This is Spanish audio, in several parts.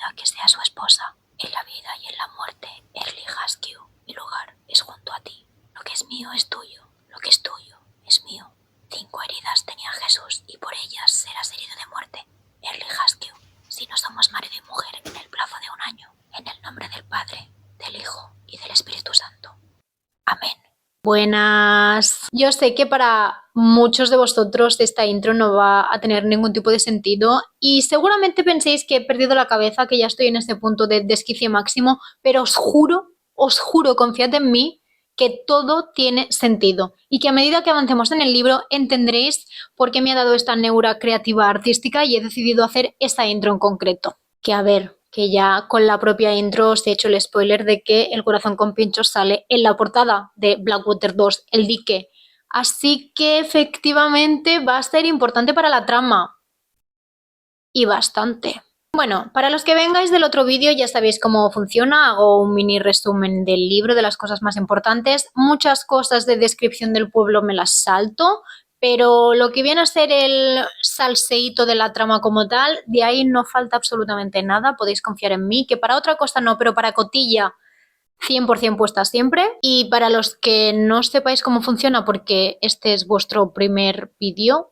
prometida que sea su esposa. En la vida y en la muerte, Early Husky, mi lugar es junto a ti. Lo que es mío es tuyo, lo que es tuyo es mío. 5 heridas tenía Jesús y por ellas serás herido de muerte. Early Husky, si no somos marido y mujer en el plazo de 1 año, en el nombre del Padre, del Hijo y del Espíritu Santo. Amén. Buenas. Yo sé que para muchos de vosotros esta intro no va a tener ningún tipo de sentido y seguramente penséis que he perdido la cabeza, que ya estoy en este punto de desquicio máximo, pero os juro, confiad en mí, que todo tiene sentido y que a medida que avancemos en el libro entenderéis por qué me ha dado esta neura creativa artística y he decidido hacer esta intro en concreto. Que a ver, que ya con la propia intro os he hecho el spoiler de que el corazón con pinchos sale en la portada de Blackwater 2, el dique. Así que efectivamente va a ser importante para la trama. Y bastante. Bueno, para los que vengáis del otro vídeo ya sabéis cómo funciona, hago un mini resumen del libro, de las cosas más importantes. Muchas cosas de descripción del pueblo me las salto, pero lo que viene a ser el salseíto de la trama como tal, de ahí no falta absolutamente nada, podéis confiar en mí, que para otra cosa no, pero para cotilla 100% puesta siempre. Y para los que no sepáis cómo funciona, porque este es vuestro primer vídeo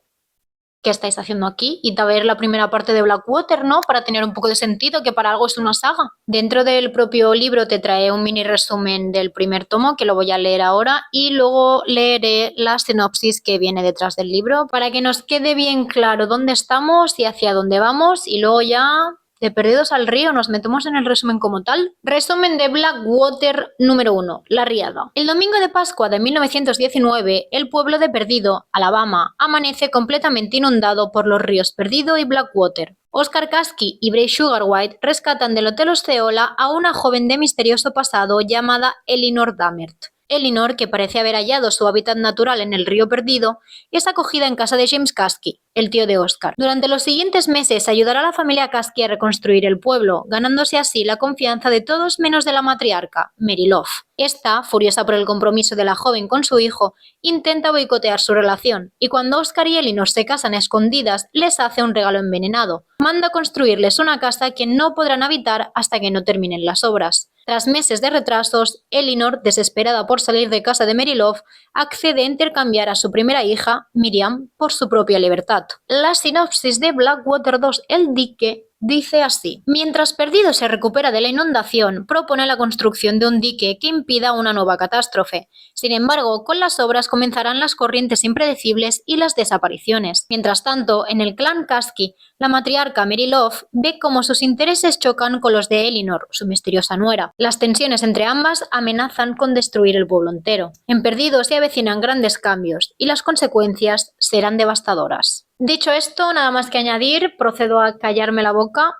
que estáis haciendo aquí, y a ver la primera parte de Blackwater, ¿no? Para tener un poco de sentido, que para algo es una saga. Dentro del propio libro te trae un mini resumen del primer tomo, que lo voy a leer ahora, y luego leeré la sinopsis que viene detrás del libro, para que nos quede bien claro dónde estamos y hacia dónde vamos, y luego ya de Perdidos al Río nos metemos en el resumen como tal. Resumen de Blackwater número 1, La Riada. El domingo de Pascua de 1919, el pueblo de Perdido, Alabama, amanece completamente inundado por los ríos Perdido y Blackwater. Oscar Kasky y Bray Sugarwhite rescatan del Hotel Osceola a una joven de misterioso pasado llamada Elinor Damert. Elinor, que parece haber hallado su hábitat natural en el río Perdido, es acogida en casa de James Kasky, el tío de Oscar. Durante los siguientes meses ayudará a la familia Kasky a reconstruir el pueblo, ganándose así la confianza de todos menos de la matriarca, Mary Love. Esta, furiosa por el compromiso de la joven con su hijo, intenta boicotear su relación, y cuando Oscar y Elinor se casan a escondidas, les hace un regalo envenenado. Manda construirles una casa que no podrán habitar hasta que no terminen las obras. Tras meses de retrasos, Elinor, desesperada por salir de casa de Mary Love, accede a intercambiar a su primera hija, Miriam, por su propia libertad. La sinopsis de Blackwater 2, El dique, dice así: mientras Perdido se recupera de la inundación, propone la construcción de un dique que impida una nueva catástrofe. Sin embargo, con las obras comenzarán las corrientes impredecibles y las desapariciones. Mientras tanto, en el clan Kasky, la matriarca Mary Love ve cómo sus intereses chocan con los de Elinor, su misteriosa nuera. Las tensiones entre ambas amenazan con destruir el pueblo entero. En Perdido se avecinan grandes cambios y las consecuencias serán devastadoras. Dicho esto, nada más que añadir, procedo a callarme la boca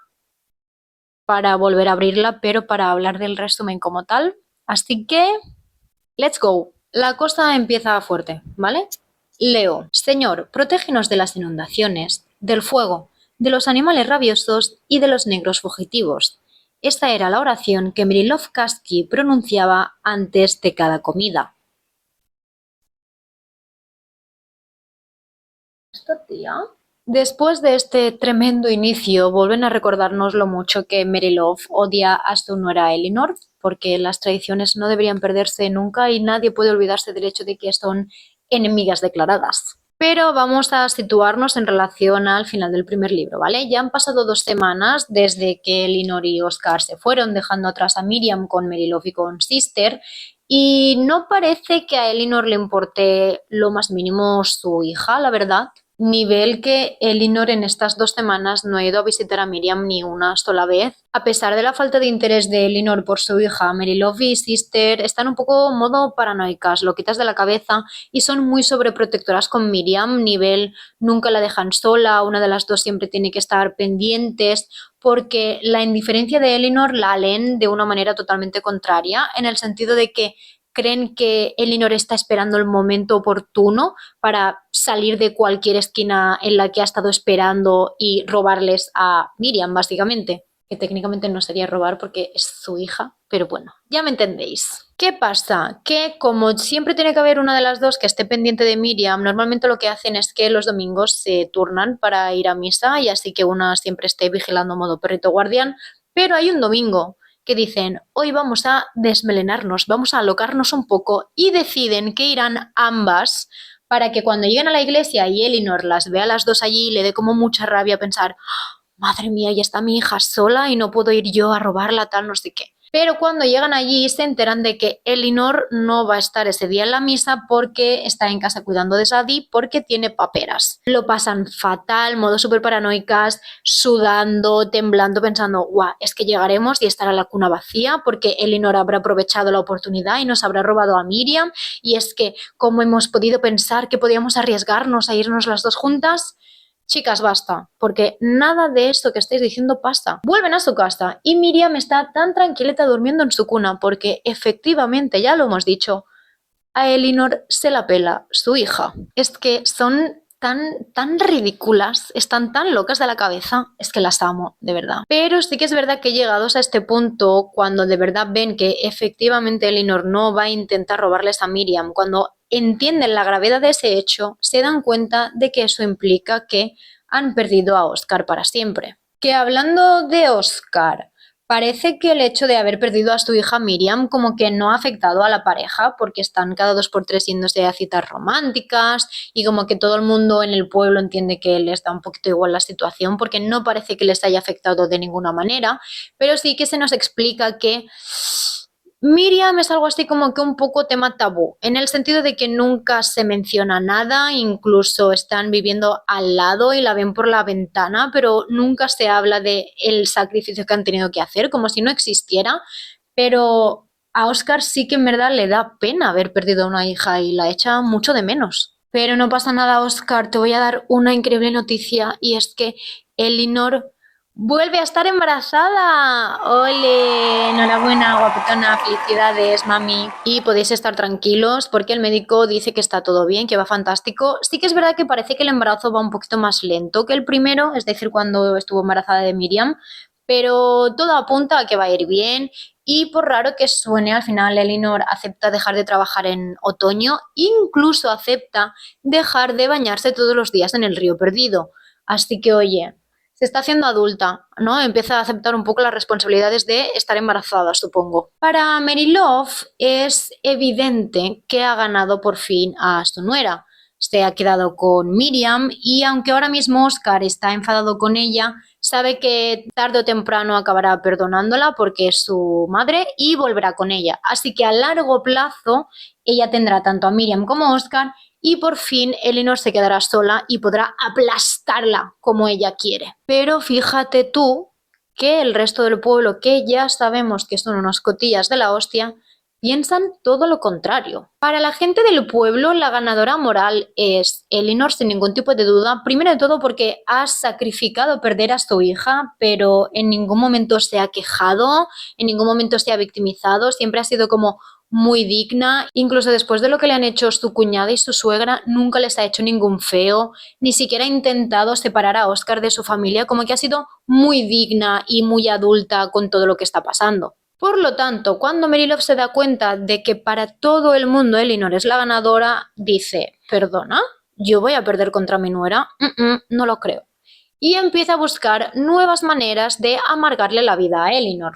para volver a abrirla, pero para hablar del resumen como tal. Así que, let's go. La cosa empieza fuerte, ¿vale? Leo: Señor, protégenos de las inundaciones, del fuego, de los animales rabiosos y de los negros fugitivos. Esta era la oración que Mary Love Kasky pronunciaba antes de cada comida. ¿Esto, tía? Después de este tremendo inicio, vuelven a recordarnos lo mucho que Mary Love odia a su nuera Elinor, porque las tradiciones no deberían perderse nunca y nadie puede olvidarse del hecho de que son enemigas declaradas. Pero vamos a situarnos en relación al final del primer libro, ¿vale? Ya han pasado 2 semanas desde que Elinor y Oscar se fueron, dejando atrás a Miriam con Mary Love y con Sister, y no parece que a Elinor le importe lo más mínimo su hija, la verdad. Nivel que Elinor en estas 2 semanas no ha ido a visitar a Miriam ni una sola vez. A pesar de la falta de interés de Elinor por su hija, Mary Love y Sister están un poco modo paranoicas, lo quitas de la cabeza, y son muy sobreprotectoras con Miriam. Nivel, nunca la dejan sola, una de las dos siempre tiene que estar pendientes, porque la indiferencia de Elinor la leen de una manera totalmente contraria, en el sentido de que creen que Elinor está esperando el momento oportuno para salir de cualquier esquina en la que ha estado esperando y robarles a Miriam, básicamente. Que técnicamente no sería robar porque es su hija, pero bueno, ya me entendéis. ¿Qué pasa? Que como siempre tiene que haber una de las dos que esté pendiente de Miriam, normalmente lo que hacen es que los domingos se turnan para ir a misa y así que una siempre esté vigilando modo perrito guardián, Pero hay un domingo que dicen, hoy vamos a desmelenarnos, vamos a alocarnos un poco y deciden que irán ambas para que cuando lleguen a la iglesia y Elinor las vea a las dos allí le dé como mucha rabia pensar, madre mía, ya está mi hija sola y no puedo ir yo a robarla tal, no sé qué. Pero cuando llegan allí se enteran de que Elinor no va a estar ese día en la misa porque está en casa cuidando de Sadie porque tiene paperas. Lo pasan fatal, modo súper paranoicas, sudando, temblando, pensando, guau, es que llegaremos y estará la cuna vacía porque Elinor habrá aprovechado la oportunidad y nos habrá robado a Miriam. Y es que, ¿cómo hemos podido pensar que podíamos arriesgarnos a irnos las dos juntas? Chicas, basta, porque nada de esto que estáis diciendo pasa. Vuelven a su casa y Miriam está tan tranquilita durmiendo en su cuna porque efectivamente, ya lo hemos dicho, a Elinor se la pela su hija. Es que son tan ridículas, están tan locas de la cabeza, es que las amo, de verdad. Pero sí que es verdad que llegados a este punto, cuando de verdad ven que efectivamente Elinor no va a intentar robarles a Miriam, cuando entienden la gravedad de ese hecho, se dan cuenta de que eso implica que han perdido a Oscar para siempre. Que hablando de Oscar, parece que el hecho de haber perdido a su hija Miriam como que no ha afectado a la pareja porque están cada 2 por 3 yéndose a citas románticas y como que todo el mundo en el pueblo entiende que les da un poquito igual la situación porque no parece que les haya afectado de ninguna manera, pero sí que se nos explica que Miriam es algo así como que un poco tema tabú, en el sentido de que nunca se menciona nada, incluso están viviendo al lado y la ven por la ventana, pero nunca se habla de el sacrificio que han tenido que hacer, como si no existiera, pero a Oscar sí que en verdad le da pena haber perdido a una hija y la echa mucho de menos. Pero no pasa nada, Oscar, te voy a dar una increíble noticia y es que Elinor vuelve a estar embarazada. ¡Ole! Enhorabuena, guapetona. Felicidades, mami. Y podéis estar tranquilos porque el médico dice que está todo bien, que va fantástico. Sí que es verdad que parece que el embarazo va un poquito más lento que el primero, es decir, cuando estuvo embarazada de Miriam, pero todo apunta a que va a ir bien. Y por raro que suene, al final Elinor acepta dejar de trabajar en otoño, incluso acepta dejar de bañarse todos los días en el río Perdido. Así que, oye, se está haciendo adulta, ¿no? Empieza a aceptar un poco las responsabilidades de estar embarazada, supongo. Para Mary Love es evidente que ha ganado por fin a su nuera. Se ha quedado con Miriam y aunque ahora mismo Oscar está enfadado con ella, sabe que tarde o temprano acabará perdonándola porque es su madre y volverá con ella. Así que a largo plazo ella tendrá tanto a Miriam como a Oscar y por fin Elinor se quedará sola y podrá aplastarla como ella quiere. Pero fíjate tú que el resto del pueblo, que ya sabemos que son unas cotillas de la hostia, piensan todo lo contrario. Para la gente del pueblo, la ganadora moral es Elinor sin ningún tipo de duda, primero de todo porque ha sacrificado perder a su hija, pero en ningún momento se ha quejado, en ningún momento se ha victimizado, siempre ha sido como muy digna, incluso después de lo que le han hecho su cuñada y su suegra, nunca les ha hecho ningún feo, ni siquiera ha intentado separar a Oscar de su familia, como que ha sido muy digna y muy adulta con todo lo que está pasando. Por lo tanto, cuando Merilov se da cuenta de que para todo el mundo Elinor es la ganadora, dice, ¿perdona? ¿Yo voy a perder contra mi nuera? No lo creo. Y empieza a buscar nuevas maneras de amargarle la vida a Elinor.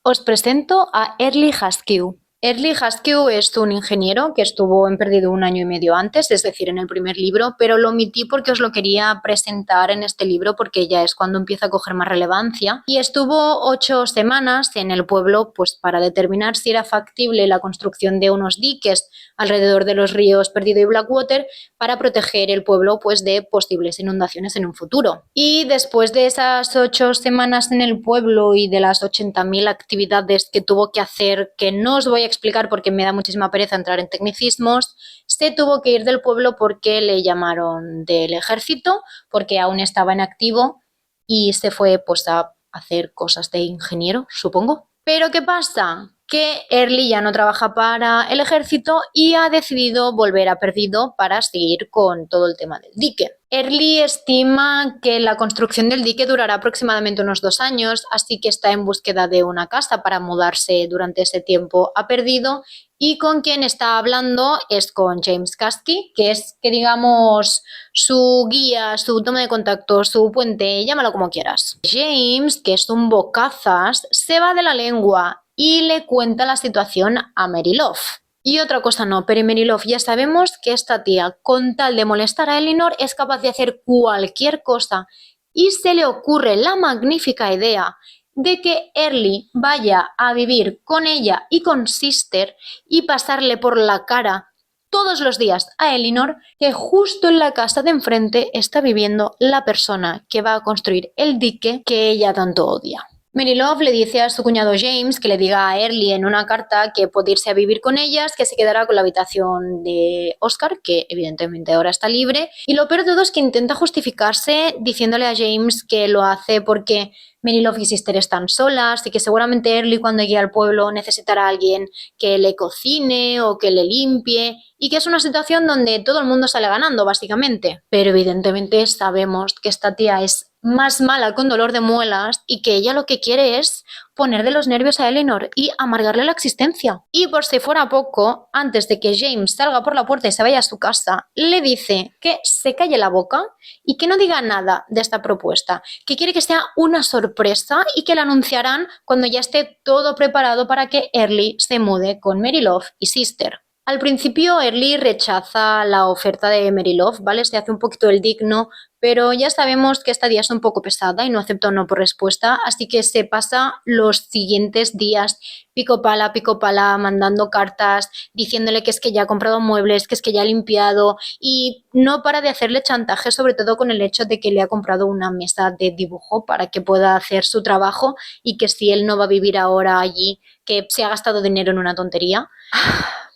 Os presento a Early Haskew. Early Haskew es un ingeniero que estuvo en Perdido un año y medio antes, es decir, en el primer libro, pero lo omití porque os lo quería presentar en este libro porque ya es cuando empieza a coger más relevancia. Y estuvo 8 semanas en el pueblo pues para determinar si era factible la construcción de unos diques alrededor de los ríos Perdido y Blackwater para proteger el pueblo pues de posibles inundaciones en un futuro. Y después de esas 8 semanas en el pueblo y de las 80.000 actividades que tuvo que hacer, que no os voy a explicar porque me da muchísima pereza entrar en tecnicismos, se tuvo que ir del pueblo porque le llamaron del ejército, porque aún estaba en activo y se fue pues a hacer cosas de ingeniero, supongo. Pero ¿qué pasa? Que Early ya no trabaja para el ejército y ha decidido volver a Perdido para seguir con todo el tema del dique. Early estima que la construcción del dique durará aproximadamente unos 2 años, así que está en búsqueda de una casa para mudarse durante ese tiempo a Perdido y con quien está hablando es con James Caskey, que es, que digamos, su guía, su toma de contacto, su puente, llámalo como quieras. James, que es un bocazas, se va de la lengua y le cuenta la situación a Mary Love. Y otra cosa no, pero Mary Love ya sabemos que esta tía, con tal de molestar a Eleanor, es capaz de hacer cualquier cosa. Y se le ocurre la magnífica idea de que Early vaya a vivir con ella y con Sister y pasarle por la cara todos los días a Eleanor que justo en la casa de enfrente está viviendo la persona que va a construir el dique que ella tanto odia. Mary Love le dice a su cuñado James que le diga a Early en una carta que puede irse a vivir con ellas, que se quedará con la habitación de Oscar, que evidentemente ahora está libre. Y lo peor de todo es que intenta justificarse diciéndole a James que lo hace porque Mary Love y Sister están solas y que seguramente Early cuando llegue al pueblo necesitará a alguien que le cocine o que le limpie y que es una situación donde todo el mundo sale ganando básicamente. Pero evidentemente sabemos que esta tía es más mala con dolor de muelas y que ella lo que quiere es poner de los nervios a Eleanor y amargarle la existencia. Y por si fuera poco, antes de que James salga por la puerta y se vaya a su casa, le dice que se calle la boca y que no diga nada de esta propuesta, que quiere que sea una sorpresa y que la anunciarán cuando ya esté todo preparado para que Early se mude con Mary Love y Sister. Al principio Early rechaza la oferta de Mary Love, ¿vale? Se hace un poquito el digno, pero ya sabemos que esta día es un poco pesada y no acepta un no por respuesta, así que se pasa los siguientes días pico pala, mandando cartas, diciéndole que es que ya ha comprado muebles, que es que ya ha limpiado y no para de hacerle chantaje, sobre todo con el hecho de que le ha comprado una mesa de dibujo para que pueda hacer su trabajo y que si él no va a vivir ahora allí, que se ha gastado dinero en una tontería.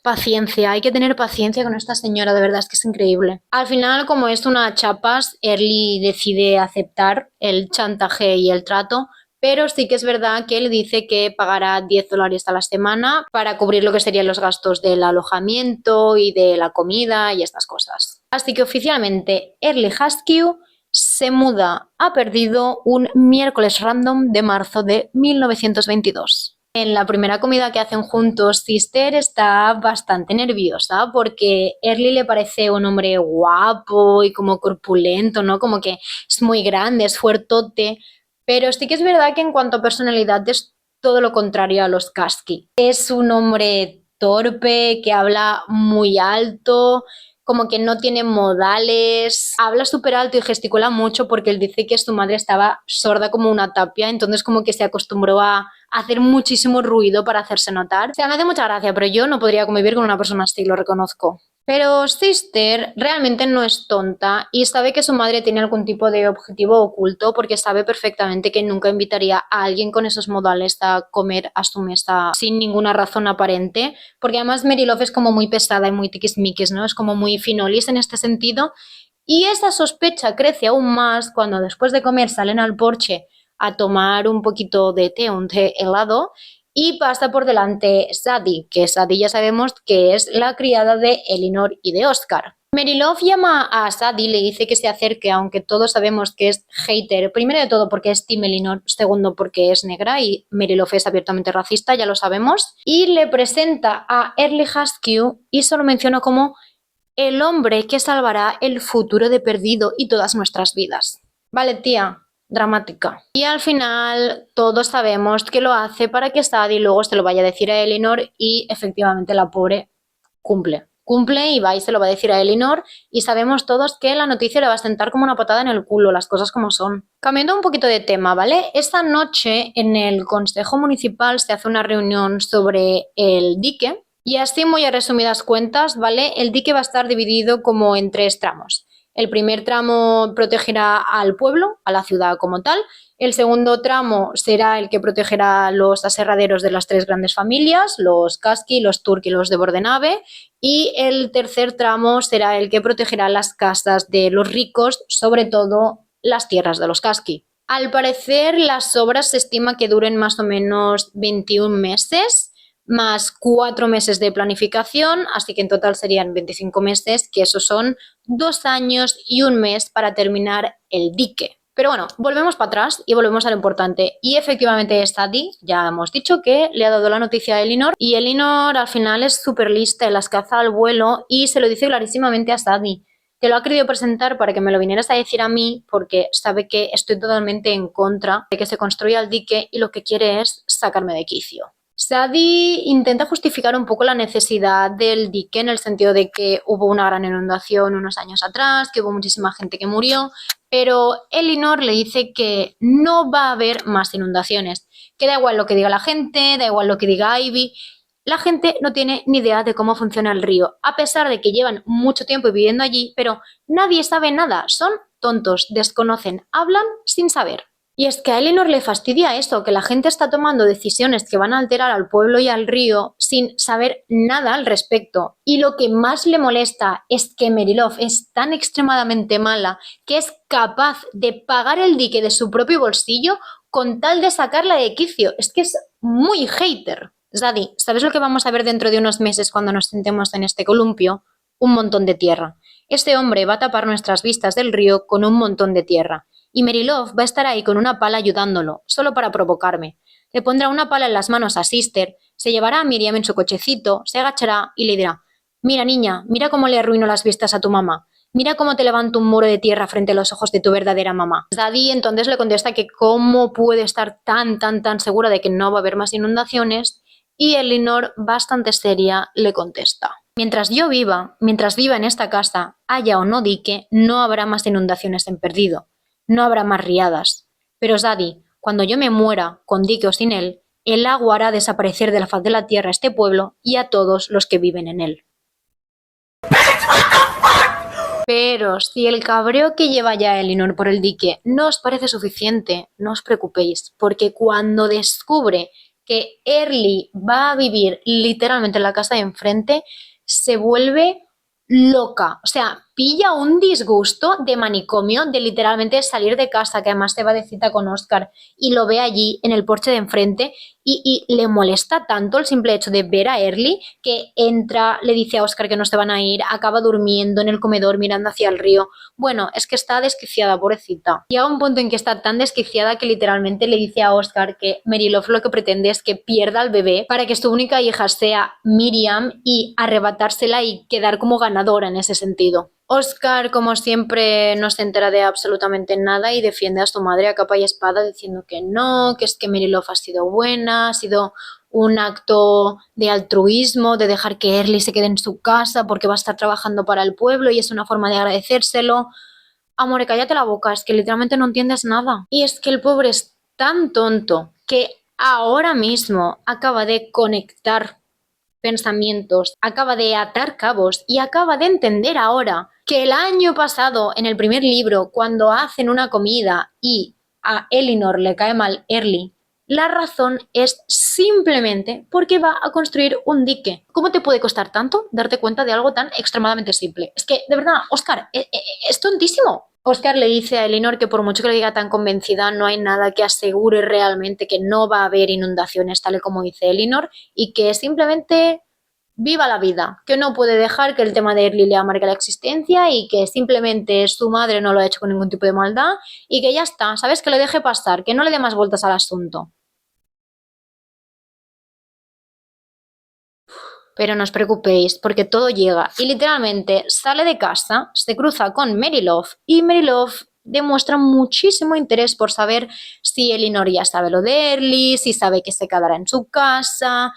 Paciencia, hay que tener paciencia con esta señora, de verdad es que es increíble. Al final, como es una chapas, Early decide aceptar el chantaje y el trato, pero sí que es verdad que él dice que pagará $10 a la semana para cubrir lo que serían los gastos del alojamiento y de la comida y estas cosas. Así que oficialmente Early Husky se muda a Perdido un miércoles random de marzo de 1922. En la primera comida que hacen juntos, Sister está bastante nerviosa porque Early le parece un hombre guapo y como corpulento, ¿no? Como que es muy grande, es fuertote, pero sí que es verdad que en cuanto a personalidad es todo lo contrario a los Kasky. Es un hombre torpe, que habla muy alto, como que no tiene modales, habla súper alto y gesticula mucho porque él dice que su madre estaba sorda como una tapia, entonces como que se acostumbró a hacer muchísimo ruido para hacerse notar. O sea, me hace mucha gracia, pero yo no podría convivir con una persona así, lo reconozco. Pero Sister realmente no es tonta y sabe que su madre tiene algún tipo de objetivo oculto porque sabe perfectamente que nunca invitaría a alguien con esos modales a comer a su mesa sin ninguna razón aparente, porque además Mary Love es como muy pesada y muy tiquismiquis, ¿no? Es como muy finolis en este sentido y esa sospecha crece aún más cuando después de comer salen al porche a tomar un poquito de té, un té helado, y pasa por delante Sadie, que Sadie ya sabemos que es la criada de Eleanor y de Oscar. Mary Love llama a Sadie, le dice que se acerque, aunque todos sabemos que es hater, primero de todo porque es Team Eleanor, segundo porque es negra y Mary Love es abiertamente racista, ya lo sabemos, y le presenta a Early Husky y solo menciona como el hombre que salvará el futuro de Perdido y todas nuestras vidas. Vale, tía, dramática. Y al final todos sabemos que lo hace para que Sadie luego se lo vaya a decir a Eleanor y efectivamente la pobre cumple. Cumple y va y se lo va a decir a Eleanor y sabemos todos que la noticia le va a sentar como una patada en el culo, las cosas como son. Cambiando un poquito de tema, ¿vale? Esta noche en el Consejo Municipal se hace una reunión sobre el dique y así muy a resumidas cuentas, ¿vale? El dique va a estar dividido como en 3 tramos. El primer tramo protegerá al pueblo, a la ciudad como tal. El segundo tramo será el que protegerá los aserraderos de las 3 grandes familias, los Kasky, los Turk y los de Bordenave. Y el tercer tramo será el que protegerá las casas de los ricos, sobre todo las tierras de los Kasky. Al parecer, las obras se estima que duren más o menos 21 meses, más 4 meses de planificación, así que en total serían 25 meses, que esos son 2 años y 1 mes para terminar el dique. Pero bueno, volvemos para atrás y volvemos a lo importante. Y efectivamente Sadie, ya hemos dicho que le ha dado la noticia a Elinor y Elinor al final es súper lista y las caza al vuelo y se lo dice clarísimamente a Sadie. Te lo ha querido presentar para que me lo vinieras a decir a mí porque sabe que estoy totalmente en contra de que se construya el dique y lo que quiere es sacarme de quicio. Sadie intenta justificar un poco la necesidad del dique en el sentido de que hubo una gran inundación unos años atrás, que hubo muchísima gente que murió, pero Elinor le dice que no va a haber más inundaciones, que da igual lo que diga la gente, da igual lo que diga Ivy, la gente no tiene ni idea de cómo funciona el río, a pesar de que llevan mucho tiempo viviendo allí, pero nadie sabe nada, son tontos, desconocen, hablan sin saber. Y es que a Elinor le fastidia esto, que la gente está tomando decisiones que van a alterar al pueblo y al río sin saber nada al respecto. Y lo que más le molesta es que Merylove es tan extremadamente mala que es capaz de pagar el dique de su propio bolsillo con tal de sacarla de quicio. Es que es muy hater. Zadie, ¿sabes lo que vamos a ver dentro de unos meses cuando nos sentemos en este columpio? Un montón de tierra. Este hombre va a tapar nuestras vistas del río con un montón de tierra. Y Merylove va a estar ahí con una pala ayudándolo, solo para provocarme. Le pondrá una pala en las manos a Sister, se llevará a Miriam en su cochecito, se agachará y le dirá: «Mira, niña, mira cómo le arruino las vistas a tu mamá. Mira cómo te levanto un muro de tierra frente a los ojos de tu verdadera mamá». Zadie entonces le contesta que cómo puede estar tan segura de que no va a haber más inundaciones, y Elinor, bastante seria, le contesta: «Mientras yo viva, mientras viva en esta casa, haya o no dique, no habrá más inundaciones en Perdido. No habrá más riadas. Pero Zadie, cuando yo me muera, con dique o sin él, el agua hará desaparecer de la faz de la tierra a este pueblo y a todos los que viven en él». Pero si el cabreo que lleva ya Elinor por el dique no os parece suficiente, no os preocupéis, porque cuando descubre que Early va a vivir literalmente en la casa de enfrente, se vuelve loca. O sea, pilla un disgusto de manicomio, de literalmente salir de casa, que además se va de cita con Oscar, y lo ve allí en el porche de enfrente, y le molesta tanto el simple hecho de ver a Early que entra, le dice a Oscar que no se van a ir, acaba durmiendo en el comedor mirando hacia el río. Bueno, es que está desquiciada, pobrecita. Llega un punto en que está tan desquiciada que literalmente le dice a Oscar que Merylove lo que pretende es que pierda al bebé para que su única hija sea Miriam y arrebatársela y quedar como ganadora en ese sentido. Oscar, como siempre, no se entera de absolutamente nada y defiende a su madre a capa y espada diciendo que no, que es que Merylove ha sido buena, ha sido un acto de altruismo, de dejar que Early se quede en su casa porque va a estar trabajando para el pueblo y es una forma de agradecérselo. Amore, cállate la boca, es que literalmente no entiendes nada. Y es que el pobre es tan tonto que ahora mismo acaba de conectar pensamientos, acaba de atar cabos y acaba de entender ahora que el año pasado, en el primer libro, cuando hacen una comida y a Elinor le cae mal Early, la razón es simplemente porque va a construir un dique. ¿Cómo te puede costar tanto darte cuenta de algo tan extremadamente simple? Es que, de verdad, Oscar, es tontísimo. Oscar le dice a Elinor que por mucho que le diga tan convencida, no hay nada que asegure realmente que no va a haber inundaciones, tal y como dice Elinor, y que simplemente viva la vida, que no puede dejar que el tema de Early le amargue la existencia y que simplemente su madre no lo ha hecho con ningún tipo de maldad y que ya está, ¿sabes? Que lo deje pasar, que no le dé más vueltas al asunto. Pero no os preocupéis, porque todo llega y literalmente sale de casa, se cruza con Merylove y Merylove demuestra muchísimo interés por saber si Elinor ya sabe lo de Early, si sabe que se quedará en su casa,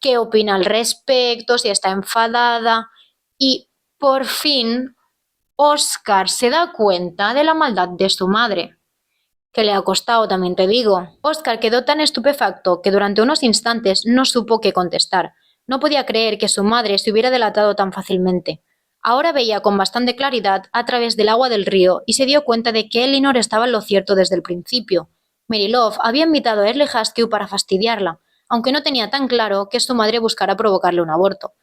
qué opina al respecto, si está enfadada. Y por fin Oscar se da cuenta de la maldad de su madre, que le ha costado, también te digo. Oscar quedó tan estupefacto que durante unos instantes no supo qué contestar. No podía creer que su madre se hubiera delatado tan fácilmente. Ahora veía con bastante claridad a través del agua del río y se dio cuenta de que Elinor estaba en lo cierto desde el principio. Merylove había invitado a Early Haskew para fastidiarla, aunque no tenía tan claro que su madre buscara provocarle un aborto.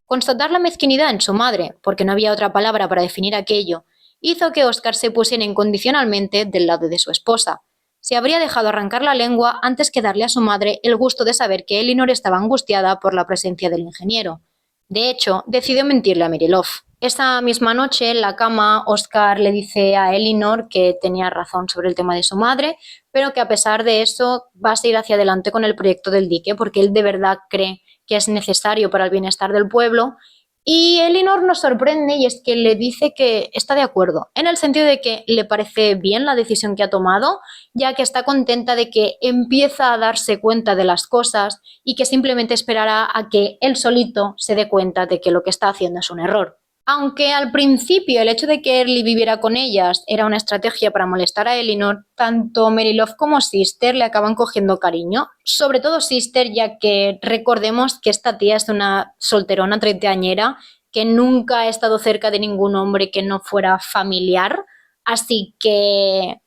Constatar la mezquinidad en su madre, porque no había otra palabra para definir aquello, hizo que Oscar se pusiera incondicionalmente del lado de su esposa. Se habría dejado arrancar la lengua antes que darle a su madre el gusto de saber que Elinor estaba angustiada por la presencia del ingeniero. De hecho, decidió mentirle a Merylove. Esa misma noche en la cama, Oscar le dice a Elinor que tenía razón sobre el tema de su madre, pero que a pesar de eso va a seguir hacia adelante con el proyecto del dique, porque él de verdad cree que es necesario para el bienestar del pueblo. Y Elinor nos sorprende y es que le dice que está de acuerdo, en el sentido de que le parece bien la decisión que ha tomado, ya que está contenta de que empieza a darse cuenta de las cosas y que simplemente esperará a que él solito se dé cuenta de que lo que está haciendo es un error. Aunque al principio el hecho de que Early viviera con ellas era una estrategia para molestar a Elinor, tanto Mary Love como Sister le acaban cogiendo cariño. Sobre todo Sister, ya que recordemos que esta tía es una solterona treintañera que nunca ha estado cerca de ningún hombre que no fuera familiar, así que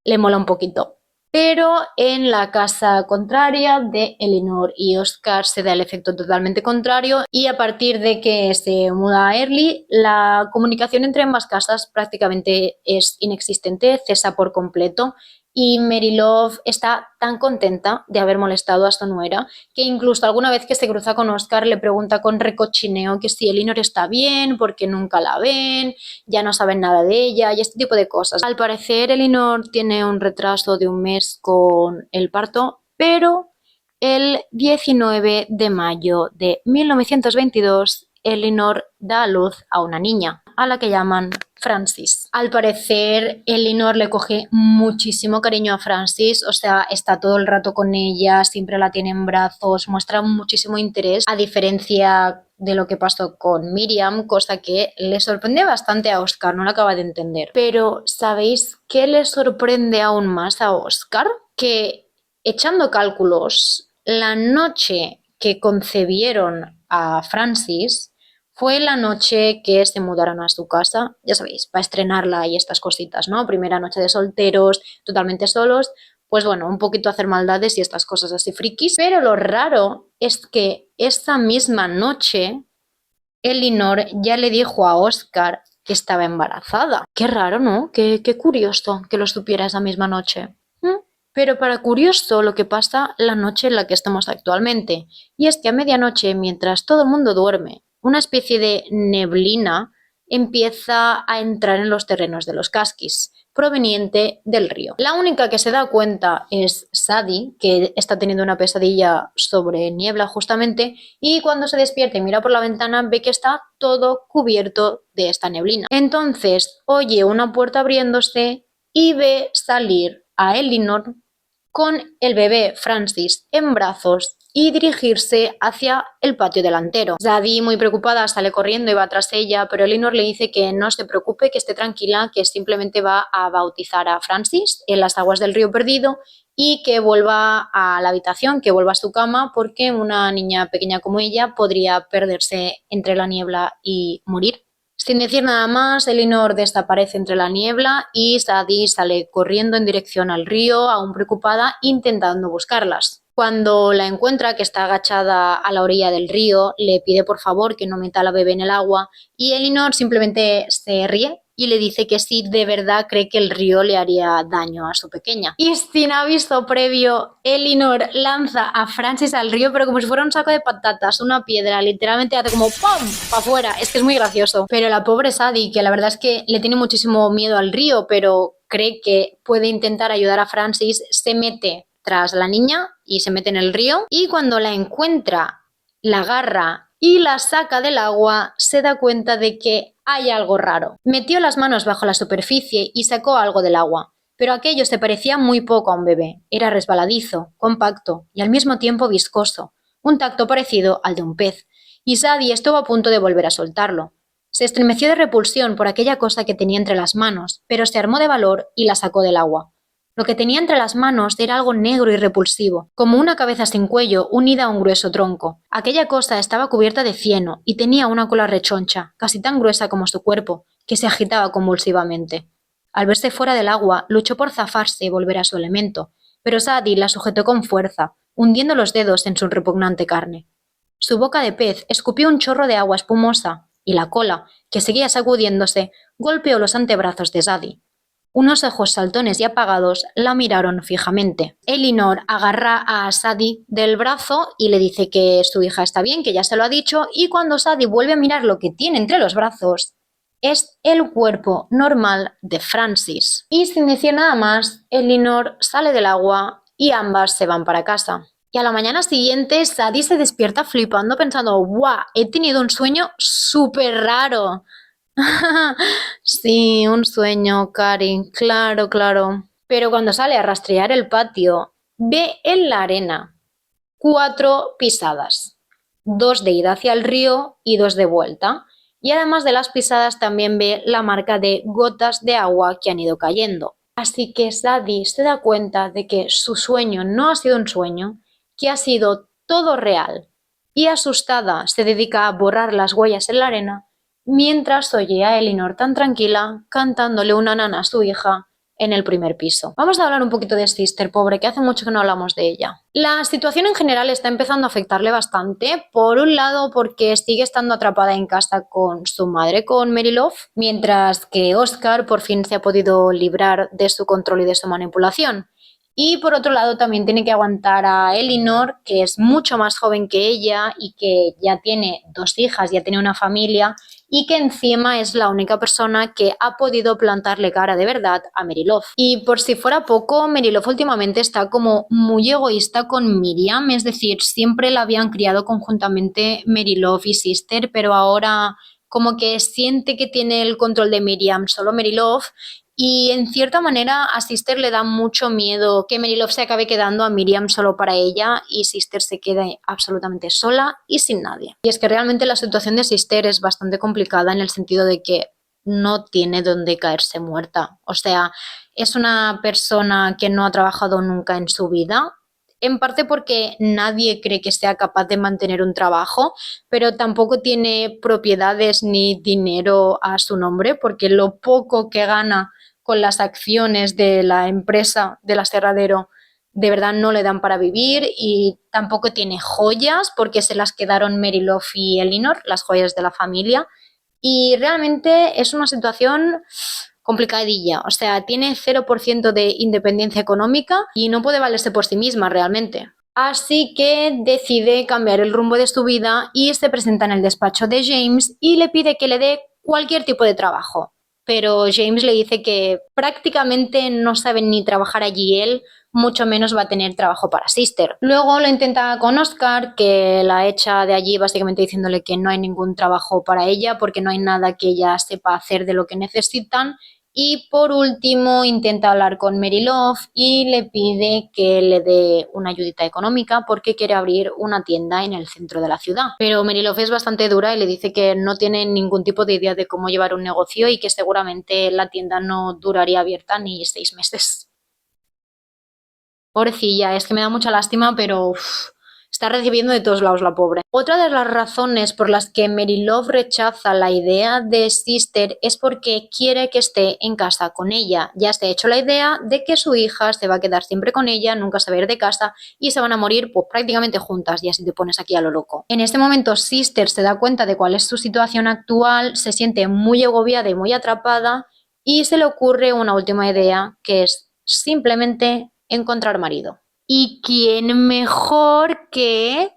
le mola un poquito. Pero en la casa contraria de Elinor y Oscar se da el efecto totalmente contrario y a partir de que se muda a Early, la comunicación entre ambas casas prácticamente es inexistente, cesa por completo y Mary Love está tan contenta de haber molestado a su nuera que incluso alguna vez que se cruza con Oscar le pregunta con recochineo que si Elinor está bien, porque nunca la ven, ya no saben nada de ella y este tipo de cosas. Al parecer, Elinor tiene un retraso de un mes con el parto, pero el 19 de mayo de 1922, Elinor da a luz a una niña, a la que llaman Francis. Al parecer, Elinor le coge muchísimo cariño a Francis, o sea, está todo el rato con ella, siempre la tiene en brazos, muestra muchísimo interés, a diferencia de lo que pasó con Miriam, cosa que le sorprende bastante a Oscar, no lo acaba de entender. Pero, ¿sabéis qué le sorprende aún más a Oscar? Que, echando cálculos, la noche que concebieron a Francis fue la noche que se mudaron a su casa, ya sabéis, para estrenarla y estas cositas, ¿no? Primera noche de solteros, totalmente solos, pues bueno, un poquito hacer maldades y estas cosas así frikis. Pero lo raro es que esa misma noche Elinor ya le dijo a Oscar que estaba embarazada. Qué raro, ¿no? Qué curioso que lo supiera esa misma noche. Pero para curioso lo que pasa la noche en la que estamos actualmente, y es que a medianoche, mientras todo el mundo duerme, una especie de neblina empieza a entrar en los terrenos de los casquis, proveniente del río. La única que se da cuenta es Sadie, que está teniendo una pesadilla sobre niebla justamente, y cuando se despierta y mira por la ventana ve que está todo cubierto de esta neblina. Entonces oye una puerta abriéndose y ve salir a Elinor con el bebé Francis en brazos y dirigirse hacia el patio delantero. Zadie, muy preocupada, sale corriendo y va tras ella, pero Elinor le dice que no se preocupe, que esté tranquila, que simplemente va a bautizar a Francis en las aguas del río perdido y que vuelva a la habitación, que vuelva a su cama, porque una niña pequeña como ella podría perderse entre la niebla y morir. Sin decir nada más, Elinor desaparece entre la niebla y Sadie sale corriendo en dirección al río, aún preocupada, intentando buscarlas. Cuando la encuentra, que está agachada a la orilla del río, le pide por favor que no meta a la bebé en el agua y Elinor simplemente se ríe y le dice que sí, de verdad cree que el río le haría daño a su pequeña. Y sin aviso previo, Elinor lanza a Francis al río, pero como si fuera un saco de patatas, una piedra, literalmente hace como ¡pum! Para afuera. Es que es muy gracioso. Pero la pobre Sadie, que la verdad es que le tiene muchísimo miedo al río, pero cree que puede intentar ayudar a Francis, se mete tras la niña y se mete en el río, y cuando la encuentra, la agarra y la saca del agua, se da cuenta de que hay algo raro. Metió las manos bajo la superficie y sacó algo del agua, pero aquello se parecía muy poco a un bebé. Era resbaladizo, compacto y al mismo tiempo viscoso, un tacto parecido al de un pez, y Sadie estuvo a punto de volver a soltarlo. Se estremeció de repulsión por aquella cosa que tenía entre las manos, pero se armó de valor y la sacó del agua. Lo que tenía entre las manos era algo negro y repulsivo, como una cabeza sin cuello unida a un grueso tronco. Aquella cosa estaba cubierta de cieno y tenía una cola rechoncha, casi tan gruesa como su cuerpo, que se agitaba convulsivamente. Al verse fuera del agua, luchó por zafarse y volver a su elemento, pero Sadie la sujetó con fuerza, hundiendo los dedos en su repugnante carne. Su boca de pez escupió un chorro de agua espumosa, y la cola, que seguía sacudiéndose, golpeó los antebrazos de Sadie. Unos ojos saltones y apagados la miraron fijamente. Elinor agarra a Sadie del brazo y le dice que su hija está bien, que ya se lo ha dicho, y cuando Sadie vuelve a mirar lo que tiene entre los brazos, es el cuerpo normal de Francis. Y sin decir nada más, Elinor sale del agua y ambas se van para casa. Y a la mañana siguiente, Sadie se despierta flipando pensando, ¡guau! He tenido un sueño súper raro. Sí, un sueño, Cari, claro, claro. Pero cuando sale a rastrear el patio, ve en la arena 4 pisadas, 2 de ida hacia el río y 2 de vuelta. Y además de las pisadas también ve la marca de gotas de agua que han ido cayendo. Así que Sadie se da cuenta de que su sueño no ha sido un sueño, que ha sido todo real. Y asustada se dedica a borrar las huellas en la arena mientras oye a Elinor tan tranquila cantándole una nana a su hija en el primer piso. Vamos a hablar un poquito de Sister, pobre, que hace mucho que no hablamos de ella. La situación en general está empezando a afectarle bastante. Por un lado, porque sigue estando atrapada en casa con su madre, con Mary Love, mientras que Oscar por fin se ha podido librar de su control y de su manipulación. Y por otro lado también tiene que aguantar a Elinor, que es mucho más joven que ella y que ya tiene 2 hijas, ya tiene una familia, y que encima es la única persona que ha podido plantarle cara de verdad a Mary Love. Y por si fuera poco, Mary Love últimamente está como muy egoísta con Miriam, es decir, siempre la habían criado conjuntamente Mary Love y Sister, pero ahora como que siente que tiene el control de Miriam solo Mary Love. Y en cierta manera a Sister le da mucho miedo que Mary Love se acabe quedando a Miriam solo para ella y Sister se quede absolutamente sola y sin nadie. Y es que realmente la situación de Sister es bastante complicada en el sentido de que no tiene dónde caerse muerta. O sea, es una persona que no ha trabajado nunca en su vida, en parte porque nadie cree que sea capaz de mantener un trabajo, pero tampoco tiene propiedades ni dinero a su nombre, porque lo poco que gana con las acciones de la empresa del aserradero de verdad no le dan para vivir, y tampoco tiene joyas porque se las quedaron Mary Love y Elinor, las joyas de la familia, y realmente es una situación complicadilla. O sea, tiene 0% de independencia económica y no puede valerse por sí misma realmente. Así que decide cambiar el rumbo de su vida y se presenta en el despacho de James y le pide que le dé cualquier tipo de trabajo. Pero James le dice que prácticamente no sabe ni trabajar allí él, mucho menos va a tener trabajo para Sister. Luego lo intenta con Oscar, que la echa de allí básicamente diciéndole que no hay ningún trabajo para ella porque no hay nada que ella sepa hacer de lo que necesitan. Y por último intenta hablar con Mary Love y le pide que le dé una ayudita económica porque quiere abrir una tienda en el centro de la ciudad. Pero Mary Love es bastante dura y le dice que no tiene ningún tipo de idea de cómo llevar un negocio y que seguramente la tienda no duraría abierta ni 6 meses. Pobrecilla, es que me da mucha lástima, pero está recibiendo de todos lados la pobre. Otra de las razones por las que Mary Love rechaza la idea de Sister es porque quiere que esté en casa con ella. Ya se ha hecho la idea de que su hija se va a quedar siempre con ella, nunca se va a ir de casa y se van a morir pues prácticamente juntas, ya si te pones aquí a lo loco. En este momento Sister se da cuenta de cuál es su situación actual, se siente muy agobiada y muy atrapada y se le ocurre una última idea, que es simplemente encontrar marido. ¿Y quién mejor que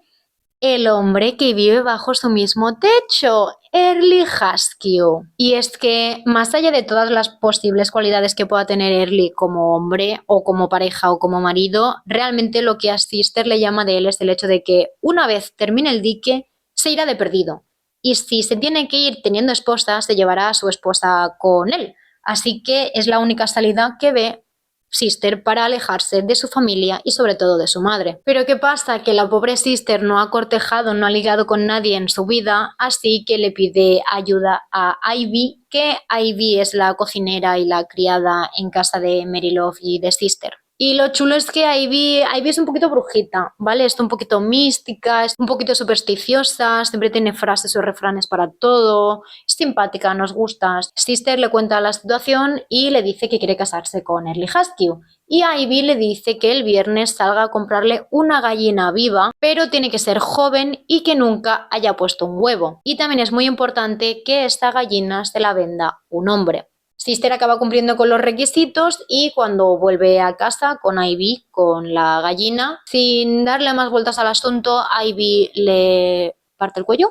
el hombre que vive bajo su mismo techo? Early Husky. Y es que, más allá de todas las posibles cualidades que pueda tener Early como hombre o como pareja o como marido, realmente lo que a Sister le llama de él es el hecho de que una vez termine el dique, se irá de perdido. Y si se tiene que ir teniendo esposa, se llevará a su esposa con él. Así que es la única salida que ve Sister para alejarse de su familia y sobre todo de su madre. Pero ¿qué pasa? Que la pobre Sister no ha cortejado, no ha ligado con nadie en su vida, así que le pide ayuda a Ivy, que Ivy es la cocinera y la criada en casa de Mary Love y de Sister. Y lo chulo es que Ivy es un poquito brujita, ¿vale? Es un poquito mística, es un poquito supersticiosa, siempre tiene frases o refranes para todo, es simpática, nos gusta. Sister le cuenta la situación y le dice que quiere casarse con Early Husky. Y Ivy le dice que el viernes salga a comprarle una gallina viva, pero tiene que ser joven y que nunca haya puesto un huevo. Y también es muy importante que esta gallina se la venda un hombre. Sister acaba cumpliendo con los requisitos y cuando vuelve a casa con Ivy, con la gallina, sin darle más vueltas al asunto, Ivy le parte el cuello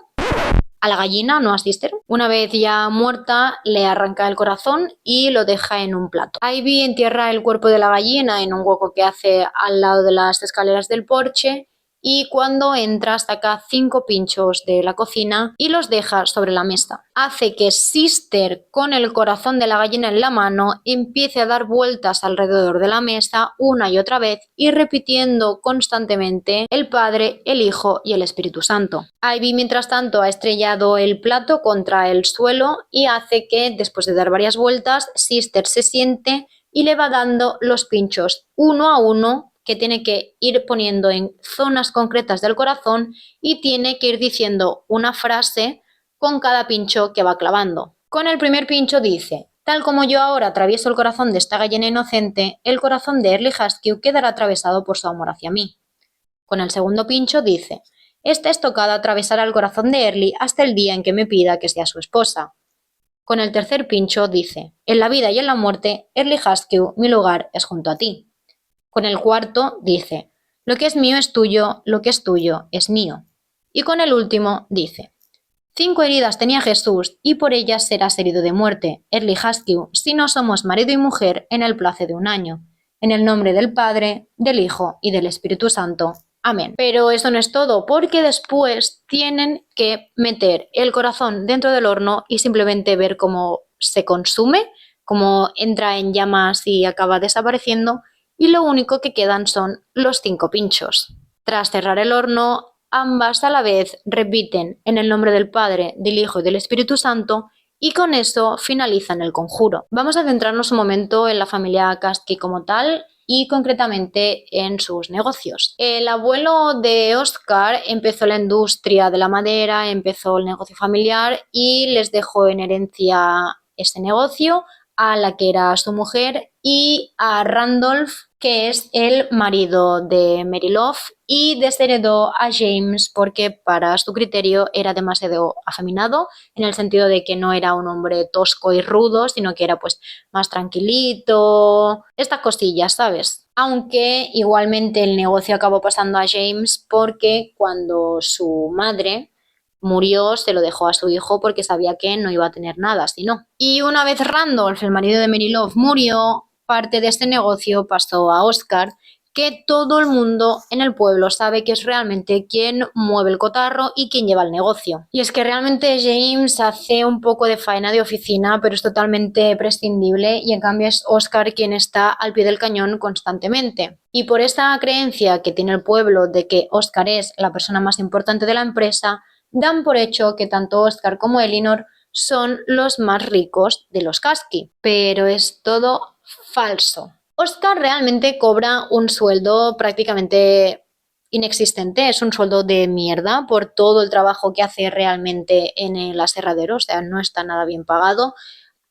a la gallina, no a Sister. Una vez ya muerta, le arranca el corazón y lo deja en un plato. Ivy entierra el cuerpo de la gallina en un hueco que hace al lado de las escaleras del porche y cuando entra saca 5 pinchos de la cocina y los deja sobre la mesa. Hace que Sister, con el corazón de la gallina en la mano, empiece a dar vueltas alrededor de la mesa una y otra vez y repitiendo constantemente el Padre, el Hijo y el Espíritu Santo. Ivy, mientras tanto, ha estrellado el plato contra el suelo y hace que, después de dar varias vueltas, Sister se siente y le va dando los pinchos uno a uno que tiene que ir poniendo en zonas concretas del corazón y tiene que ir diciendo una frase con cada pincho que va clavando. Con el primer pincho dice: tal como yo ahora atravieso el corazón de esta gallina inocente, el corazón de Early Husky quedará atravesado por su amor hacia mí. Con el segundo pincho dice: esta estocada atravesará el corazón de Early hasta el día en que me pida que sea su esposa. Con el tercer pincho dice: en la vida y en la muerte, Early Husky, mi lugar es junto a ti. Con el cuarto dice: lo que es mío es tuyo, lo que es tuyo es mío. Y con el último dice: 5 heridas tenía Jesús y por ellas serás herido de muerte, Early Husky, si no somos marido y mujer en el plazo de un año. En el nombre del Padre, del Hijo y del Espíritu Santo. Amén. Pero eso no es todo, porque después tienen que meter el corazón dentro del horno y simplemente ver cómo se consume, cómo entra en llamas y acaba desapareciendo, y lo único que quedan son los 5 pinchos. Tras cerrar el horno, ambas a la vez repiten en el nombre del Padre, del Hijo y del Espíritu Santo y con eso finalizan el conjuro. Vamos a centrarnos un momento en la familia Husky como tal y concretamente en sus negocios. El abuelo de Oscar empezó la industria de la madera, empezó el negocio familiar y les dejó en herencia este negocio a la que era su mujer y a Randolph, que es el marido de Mary Love, y desheredó a James porque para su criterio era demasiado afeminado, en el sentido de que no era un hombre tosco y rudo, sino que era pues más tranquilito, estas cosillas, ¿sabes? Aunque igualmente el negocio acabó pasando a James porque cuando su madre murió, se lo dejó a su hijo porque sabía que no iba a tener nada, si no. Y una vez Randolph, el marido de Mary Love, murió, parte de este negocio pasó a Oscar, que todo el mundo en el pueblo sabe que es realmente quien mueve el cotarro y quien lleva el negocio. Y es que realmente James hace un poco de faena de oficina, pero es totalmente prescindible y en cambio es Oscar quien está al pie del cañón constantemente. Y por esta creencia que tiene el pueblo de que Oscar es la persona más importante de la empresa, dan por hecho que tanto Oscar como Elinor son los más ricos de los Husky, pero es todo falso. Oscar realmente cobra un sueldo prácticamente inexistente, es un sueldo de mierda por todo el trabajo que hace realmente en el aserradero, o sea, no está nada bien pagado.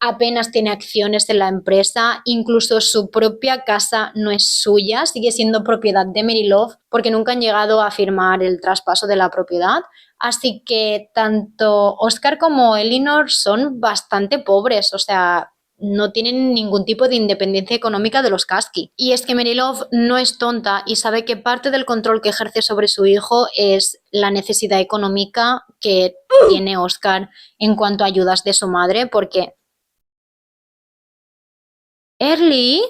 Apenas tiene acciones en la empresa, incluso su propia casa no es suya, sigue siendo propiedad de Mary Love porque nunca han llegado a firmar el traspaso de la propiedad. Así que tanto Oscar como Elinor son bastante pobres, o sea, no tienen ningún tipo de independencia económica de los Husky. Y es que Mary Love no es tonta y sabe que parte del control que ejerce sobre su hijo es la necesidad económica que tiene Oscar en cuanto a ayudas de su madre, porque Early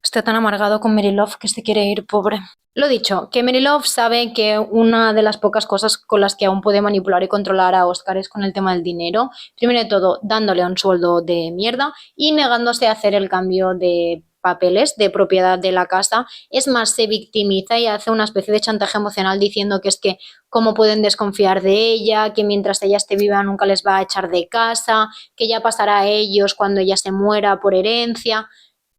está tan amargado con Mary Love que se quiere ir, pobre. Lo dicho, que Mary Love sabe que una de las pocas cosas con las que aún puede manipular y controlar a Oscar es con el tema del dinero. Primero de todo, dándole un sueldo de mierda y negándose a hacer el cambio de papeles de propiedad de la casa. Es más, se victimiza y hace una especie de chantaje emocional diciendo que es que cómo pueden desconfiar de ella, que mientras ella esté viva nunca les va a echar de casa, que ya pasará a ellos cuando ella se muera por herencia.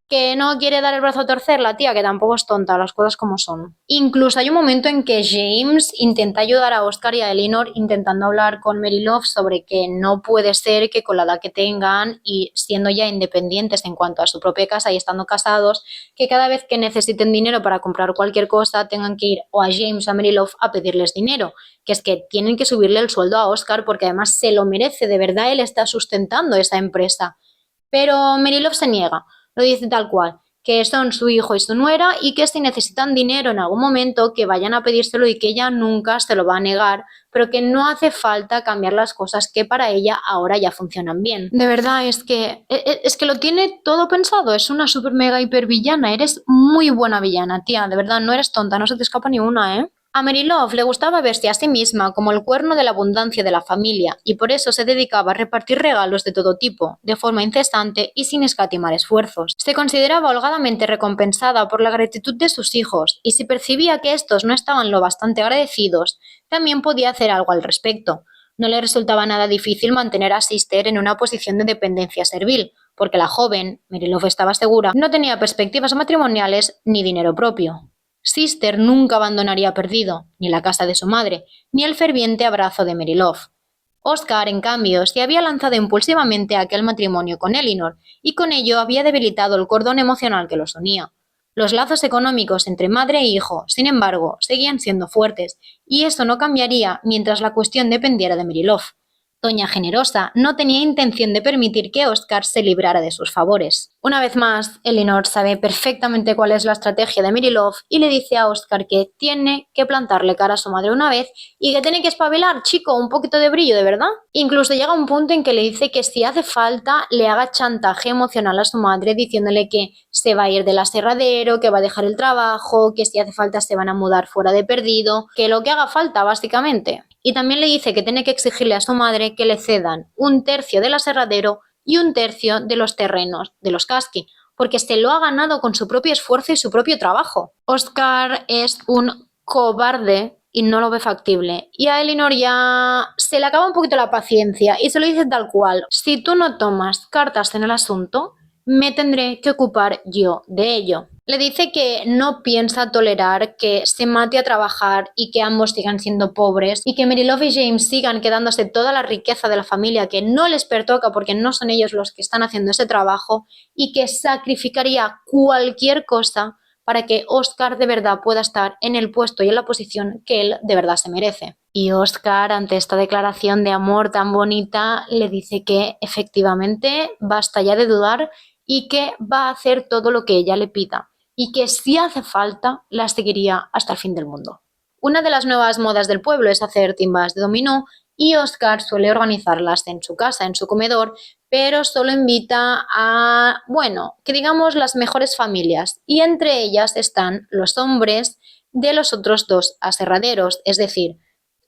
Que no quiere dar el brazo a torcer la tía, que tampoco es tonta, las cosas como son. Incluso hay un momento en que James intenta ayudar a Oscar y a Elinor intentando hablar con Mary Love sobre que no puede ser que con la edad que tengan y siendo ya independientes en cuanto a su propia casa y estando casados, que cada vez que necesiten dinero para comprar cualquier cosa tengan que ir o a James o a Mary Love a pedirles dinero, que es que tienen que subirle el sueldo a Oscar porque además se lo merece, de verdad él está sustentando esa empresa. Pero Mary Love se niega, lo dice tal cual, que son su hijo y su nuera y que si necesitan dinero en algún momento que vayan a pedírselo y que ella nunca se lo va a negar, pero que no hace falta cambiar las cosas que para ella ahora ya funcionan bien. De verdad, es que lo tiene todo pensado, es una super mega hiper villana, eres muy buena villana, tía, de verdad, no eres tonta, no se te escapa ni una, ¿eh? A Mary Love le gustaba verse a sí misma como el cuerno de la abundancia de la familia y por eso se dedicaba a repartir regalos de todo tipo, de forma incesante y sin escatimar esfuerzos. Se consideraba holgadamente recompensada por la gratitud de sus hijos y si percibía que estos no estaban lo bastante agradecidos, también podía hacer algo al respecto. No le resultaba nada difícil mantener a Sister en una posición de dependencia servil, porque la joven, Mary Love estaba segura, no tenía perspectivas matrimoniales ni dinero propio. Sister nunca abandonaría perdido, ni la casa de su madre, ni el ferviente abrazo de Mary Love. Oscar, en cambio, se había lanzado impulsivamente a aquel matrimonio con Elinor, y con ello había debilitado el cordón emocional que los unía. Los lazos económicos entre madre e hijo, sin embargo, seguían siendo fuertes, y eso no cambiaría mientras la cuestión dependiera de Mary Love. Doña Generosa no tenía intención de permitir que Oscar se librara de sus favores. Una vez más, Elinor sabe perfectamente cuál es la estrategia de Mary Love y le dice a Oscar que tiene que plantarle cara a su madre una vez y que tiene que espabilar, chico, un poquito de brillo, de verdad. Incluso llega un punto en que le dice que si hace falta le haga chantaje emocional a su madre diciéndole que se va a ir del aserradero, que va a dejar el trabajo, que si hace falta se van a mudar fuera de Perdido, que lo que haga falta, básicamente. Y también le dice que tiene que exigirle a su madre que le cedan 1/3 del aserradero y 1/3 de los terrenos de los Kasky, porque se lo ha ganado con su propio esfuerzo y su propio trabajo. Oscar es un cobarde y no lo ve factible. Y a Elinor ya se le acaba un poquito la paciencia y se lo dice tal cual. Si tú no tomas cartas en el asunto, me tendré que ocupar yo de ello. Le dice que no piensa tolerar que se mate a trabajar y que ambos sigan siendo pobres y que Mary Love y James sigan quedándose toda la riqueza de la familia que no les pertoca porque no son ellos los que están haciendo ese trabajo y que sacrificaría cualquier cosa para que Oscar de verdad pueda estar en el puesto y en la posición que él de verdad se merece. Y Oscar, ante esta declaración de amor tan bonita, le dice que efectivamente basta ya de dudar y que va a hacer todo lo que ella le pida y que si hace falta la seguiría hasta el fin del mundo. Una de las nuevas modas del pueblo es hacer timbas de dominó y Oscar suele organizarlas en su casa, en su comedor, pero solo invita a, bueno, que digamos las mejores familias y entre ellas están los hombres de los otros dos aserraderos, es decir,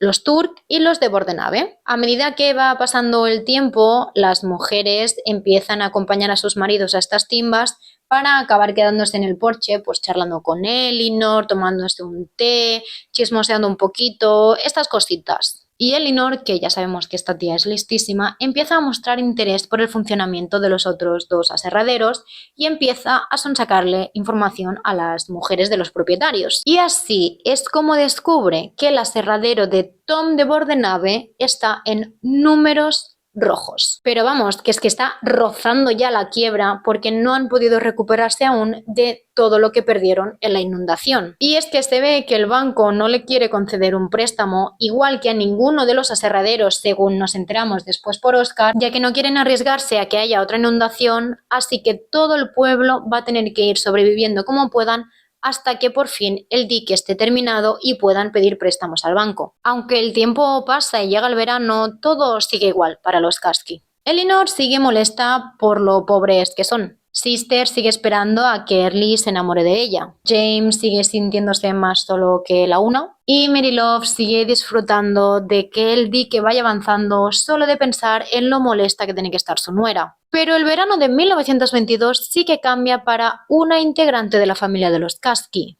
los Turk y los de Bordenave. A medida que va pasando el tiempo, las mujeres empiezan a acompañar a sus maridos a estas timbas para acabar quedándose en el porche, pues charlando con Elinor, tomándose un té, chismoseando un poquito, estas cositas. Y Elinor, que ya sabemos que esta tía es listísima, empieza a mostrar interés por el funcionamiento de los otros dos aserraderos y empieza a sonsacarle información a las mujeres de los propietarios. Y así es como descubre que el aserradero de Tom de Bordenave está en números rojos. Pero vamos, que es que está rozando ya la quiebra porque no han podido recuperarse aún de todo lo que perdieron en la inundación. Y es que se ve que el banco no le quiere conceder un préstamo, igual que a ninguno de los aserraderos, según nos enteramos después por Oscar, ya que no quieren arriesgarse a que haya otra inundación, así que todo el pueblo va a tener que ir sobreviviendo como puedan hasta que por fin el dique esté terminado y puedan pedir préstamos al banco. Aunque el tiempo pasa y llega el verano, todo sigue igual para los Kasky. Elinor sigue molesta por lo pobres que son. Sister sigue esperando a que Early se enamore de ella. James sigue sintiéndose más solo que la una. Y Mary Love sigue disfrutando de que el dique vaya avanzando solo de pensar en lo molesta que tiene que estar su nuera. Pero el verano de 1922 sí que cambia para una integrante de la familia de los Kasky.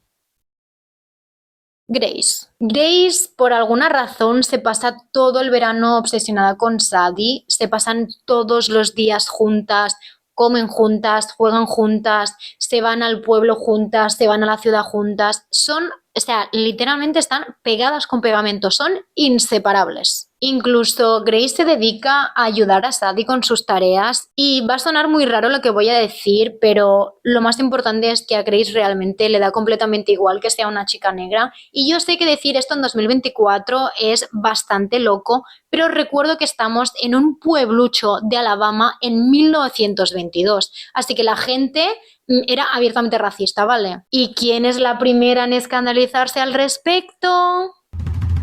Grace. Grace, por alguna razón, se pasa todo el verano obsesionada con Sadie, se pasan todos los días juntas, comen juntas, juegan juntas, se van al pueblo juntas, se van a la ciudad juntas. O sea, literalmente están pegadas con pegamento, son inseparables. Incluso Grace se dedica a ayudar a Sadie con sus tareas y va a sonar muy raro lo que voy a decir, pero lo más importante es que a Grace realmente le da completamente igual que sea una chica negra. Y yo sé que decir esto en 2024 es bastante loco, pero recuerdo que estamos en un pueblucho de Alabama en 1922, así que la gente era abiertamente racista, ¿vale? ¿Y quién es la primera en escandalizarse al respecto?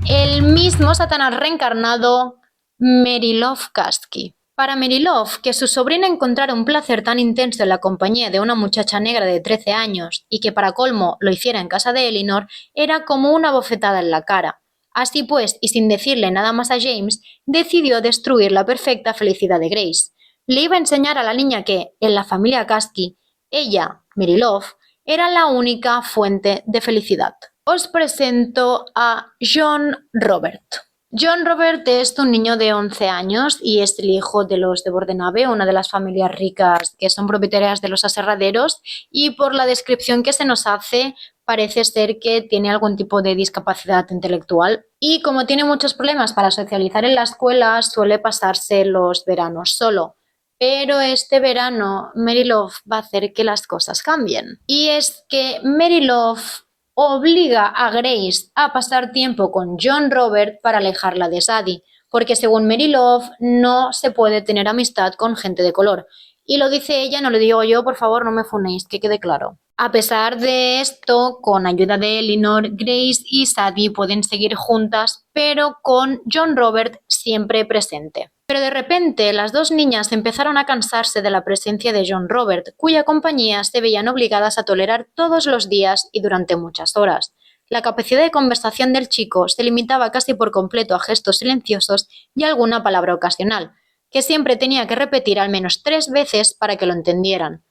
El mismo Satanás reencarnado, Mary Love Kasky. Para Mary Love, que su sobrina encontrara un placer tan intenso en la compañía de una muchacha negra de 13 años y que para colmo lo hiciera en casa de Elinor, era como una bofetada en la cara. Así pues, y sin decirle nada más a James, decidió destruir la perfecta felicidad de Grace. Le iba a enseñar a la niña que, en la familia Kasky, ella, Mary Love, era la única fuente de felicidad. Os presento a John Robert. John Robert es un niño de 11 años y es el hijo de los de Bordenave, una de las familias ricas que son propietarias de los aserraderos, y por la descripción que se nos hace parece ser que tiene algún tipo de discapacidad intelectual y como tiene muchos problemas para socializar en la escuela suele pasarse los veranos solo. Pero este verano Mary Love va a hacer que las cosas cambien. Y es que Mary Love obliga a Grace a pasar tiempo con John Robert para alejarla de Sadie, porque según Mary Love no se puede tener amistad con gente de color. Y lo dice ella, no lo digo yo, por favor no me funéis, que quede claro. A pesar de esto, con ayuda de Elinor, Grace y Sadie pueden seguir juntas, pero con John Robert siempre presente. Pero de repente las dos niñas empezaron a cansarse de la presencia de John Robert, cuya compañía se veían obligadas a tolerar todos los días y durante muchas horas. La capacidad de conversación del chico se limitaba casi por completo a gestos silenciosos y alguna palabra ocasional, que siempre tenía que repetir al menos 3 veces para que lo entendieran.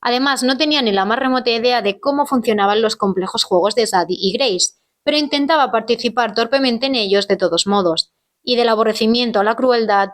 Además, no tenía ni la más remota idea de cómo funcionaban los complejos juegos de Sadie y Grace, pero intentaba participar torpemente en ellos de todos modos. Y del aborrecimiento a la crueldad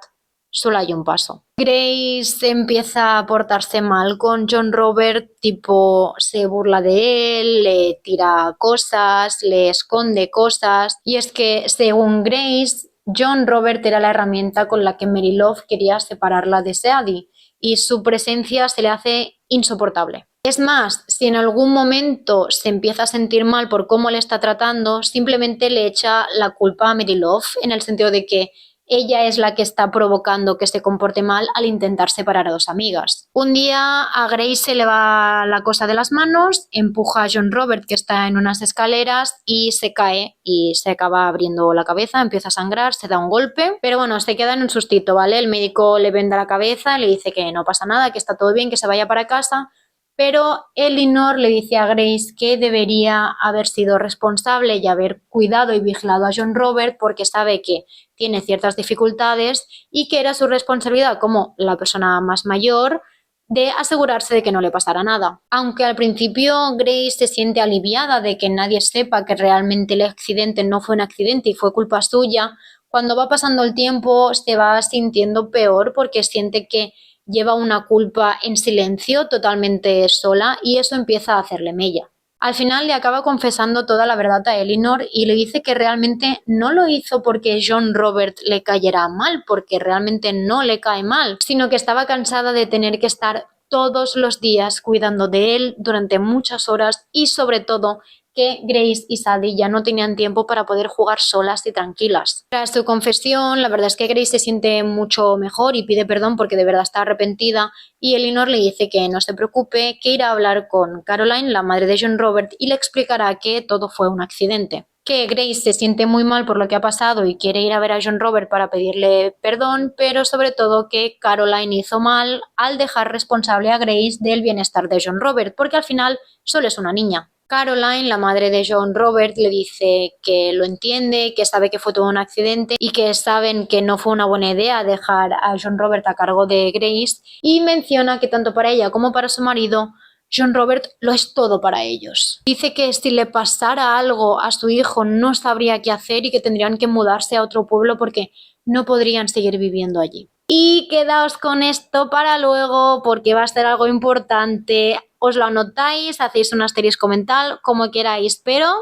solo hay un paso. Grace empieza a portarse mal con John Robert, tipo se burla de él, le tira cosas, le esconde cosas. Y es que, según Grace, John Robert era la herramienta con la que Mary Love quería separarla de Sadie, y su presencia se le hace insoportable. Es más, si en algún momento se empieza a sentir mal por cómo le está tratando, simplemente le echa la culpa a Mary Love, en el sentido de que ella es la que está provocando que se comporte mal al intentar separar a dos amigas. Un día a Grace se le va la cosa de las manos, empuja a John Robert, que está en unas escaleras, y se cae y se acaba abriendo la cabeza, empieza a sangrar, se da un golpe, pero bueno, se queda en un sustito, ¿vale? El médico le venda la cabeza, le dice que no pasa nada, que está todo bien, que se vaya para casa. Pero Elinor le dice a Grace que debería haber sido responsable y haber cuidado y vigilado a John Robert porque sabe que tiene ciertas dificultades y que era su responsabilidad como la persona más mayor de asegurarse de que no le pasara nada. Aunque al principio Grace se siente aliviada de que nadie sepa que realmente el accidente no fue un accidente y fue culpa suya, cuando va pasando el tiempo se va sintiendo peor porque siente que lleva una culpa en silencio, totalmente sola, y eso empieza a hacerle mella. Al final le acaba confesando toda la verdad a Elinor y le dice que realmente no lo hizo porque John Robert le cayera mal, porque realmente no le cae mal, sino que estaba cansada de tener que estar todos los días cuidando de él durante muchas horas y sobre todo que Grace y Sadie ya no tenían tiempo para poder jugar solas y tranquilas. Tras su confesión, la verdad es que Grace se siente mucho mejor y pide perdón porque de verdad está arrepentida y Elinor le dice que no se preocupe, que irá a hablar con Caroline, la madre de John Robert, y le explicará que todo fue un accidente. Que Grace se siente muy mal por lo que ha pasado y quiere ir a ver a John Robert para pedirle perdón, pero sobre todo que Caroline hizo mal al dejar responsable a Grace del bienestar de John Robert, porque al final solo es una niña. Caroline, la madre de John Robert, le dice que lo entiende, que sabe que fue todo un accidente y que saben que no fue una buena idea dejar a John Robert a cargo de Grace, y menciona que tanto para ella como para su marido, John Robert lo es todo para ellos. Dice que si le pasara algo a su hijo no sabría qué hacer y que tendrían que mudarse a otro pueblo porque no podrían seguir viviendo allí. Y quedaos con esto para luego porque va a ser algo importante. Os lo anotáis, hacéis un asterisco mental, como queráis, pero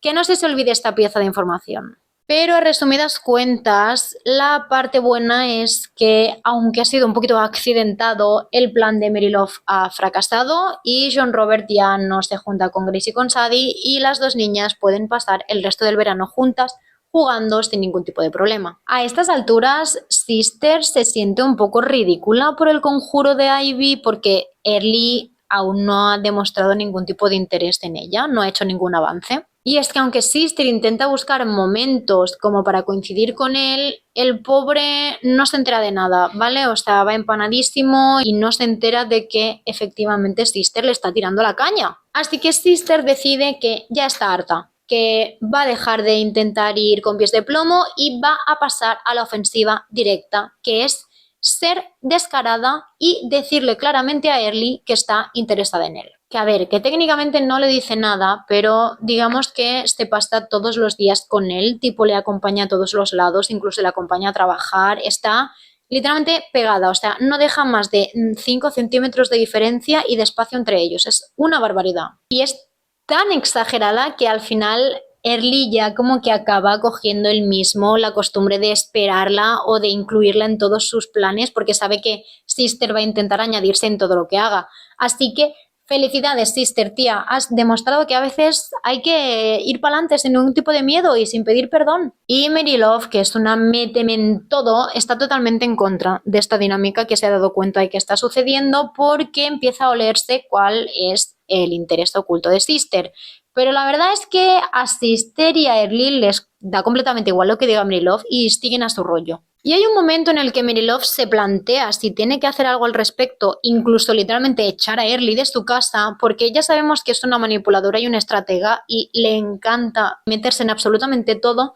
que no se os olvide esta pieza de información. Pero a resumidas cuentas, la parte buena es que, aunque ha sido un poquito accidentado, el plan de Mary Love ha fracasado y John Robert ya no se junta con Grace y con Sadie y las dos niñas pueden pasar el resto del verano juntas jugando sin ningún tipo de problema. A estas alturas, Sister se siente un poco ridícula por el conjuro de Ivy porque Early aún no ha demostrado ningún tipo de interés en ella, no ha hecho ningún avance. Y es que aunque Sister intenta buscar momentos como para coincidir con él, el pobre no se entera de nada, ¿vale? O sea, va empanadísimo y no se entera de que efectivamente Sister le está tirando la caña. Así que Sister decide que ya está harta, que va a dejar de intentar ir con pies de plomo y va a pasar a la ofensiva directa, que es ser descarada y decirle claramente a Early que está interesada en él. Que a ver, que técnicamente no le dice nada, pero digamos que se pasa todos los días con él, tipo le acompaña a todos los lados, incluso le acompaña a trabajar, está literalmente pegada, o sea, no deja más de 5 centímetros de diferencia y de espacio entre ellos, es una barbaridad. Y es tan exagerada que al final Early ya como que acaba cogiendo él mismo la costumbre de esperarla o de incluirla en todos sus planes porque sabe que Sister va a intentar añadirse en todo lo que haga. Así que felicidades, Sister, tía. Has demostrado que a veces hay que ir para adelante sin ningún tipo de miedo y sin pedir perdón. Y Mary Love, que es una méteme en todo, está totalmente en contra de esta dinámica que se ha dado cuenta de que está sucediendo porque empieza a olerse cuál es el interés oculto de Sister. Pero la verdad es que a Sister y a Early les da completamente igual lo que diga Mary Love y siguen a su rollo. Y hay un momento en el que Mary Love se plantea si tiene que hacer algo al respecto, incluso literalmente echar a Early de su casa, porque ya sabemos que es una manipuladora y una estratega y le encanta meterse en absolutamente todo,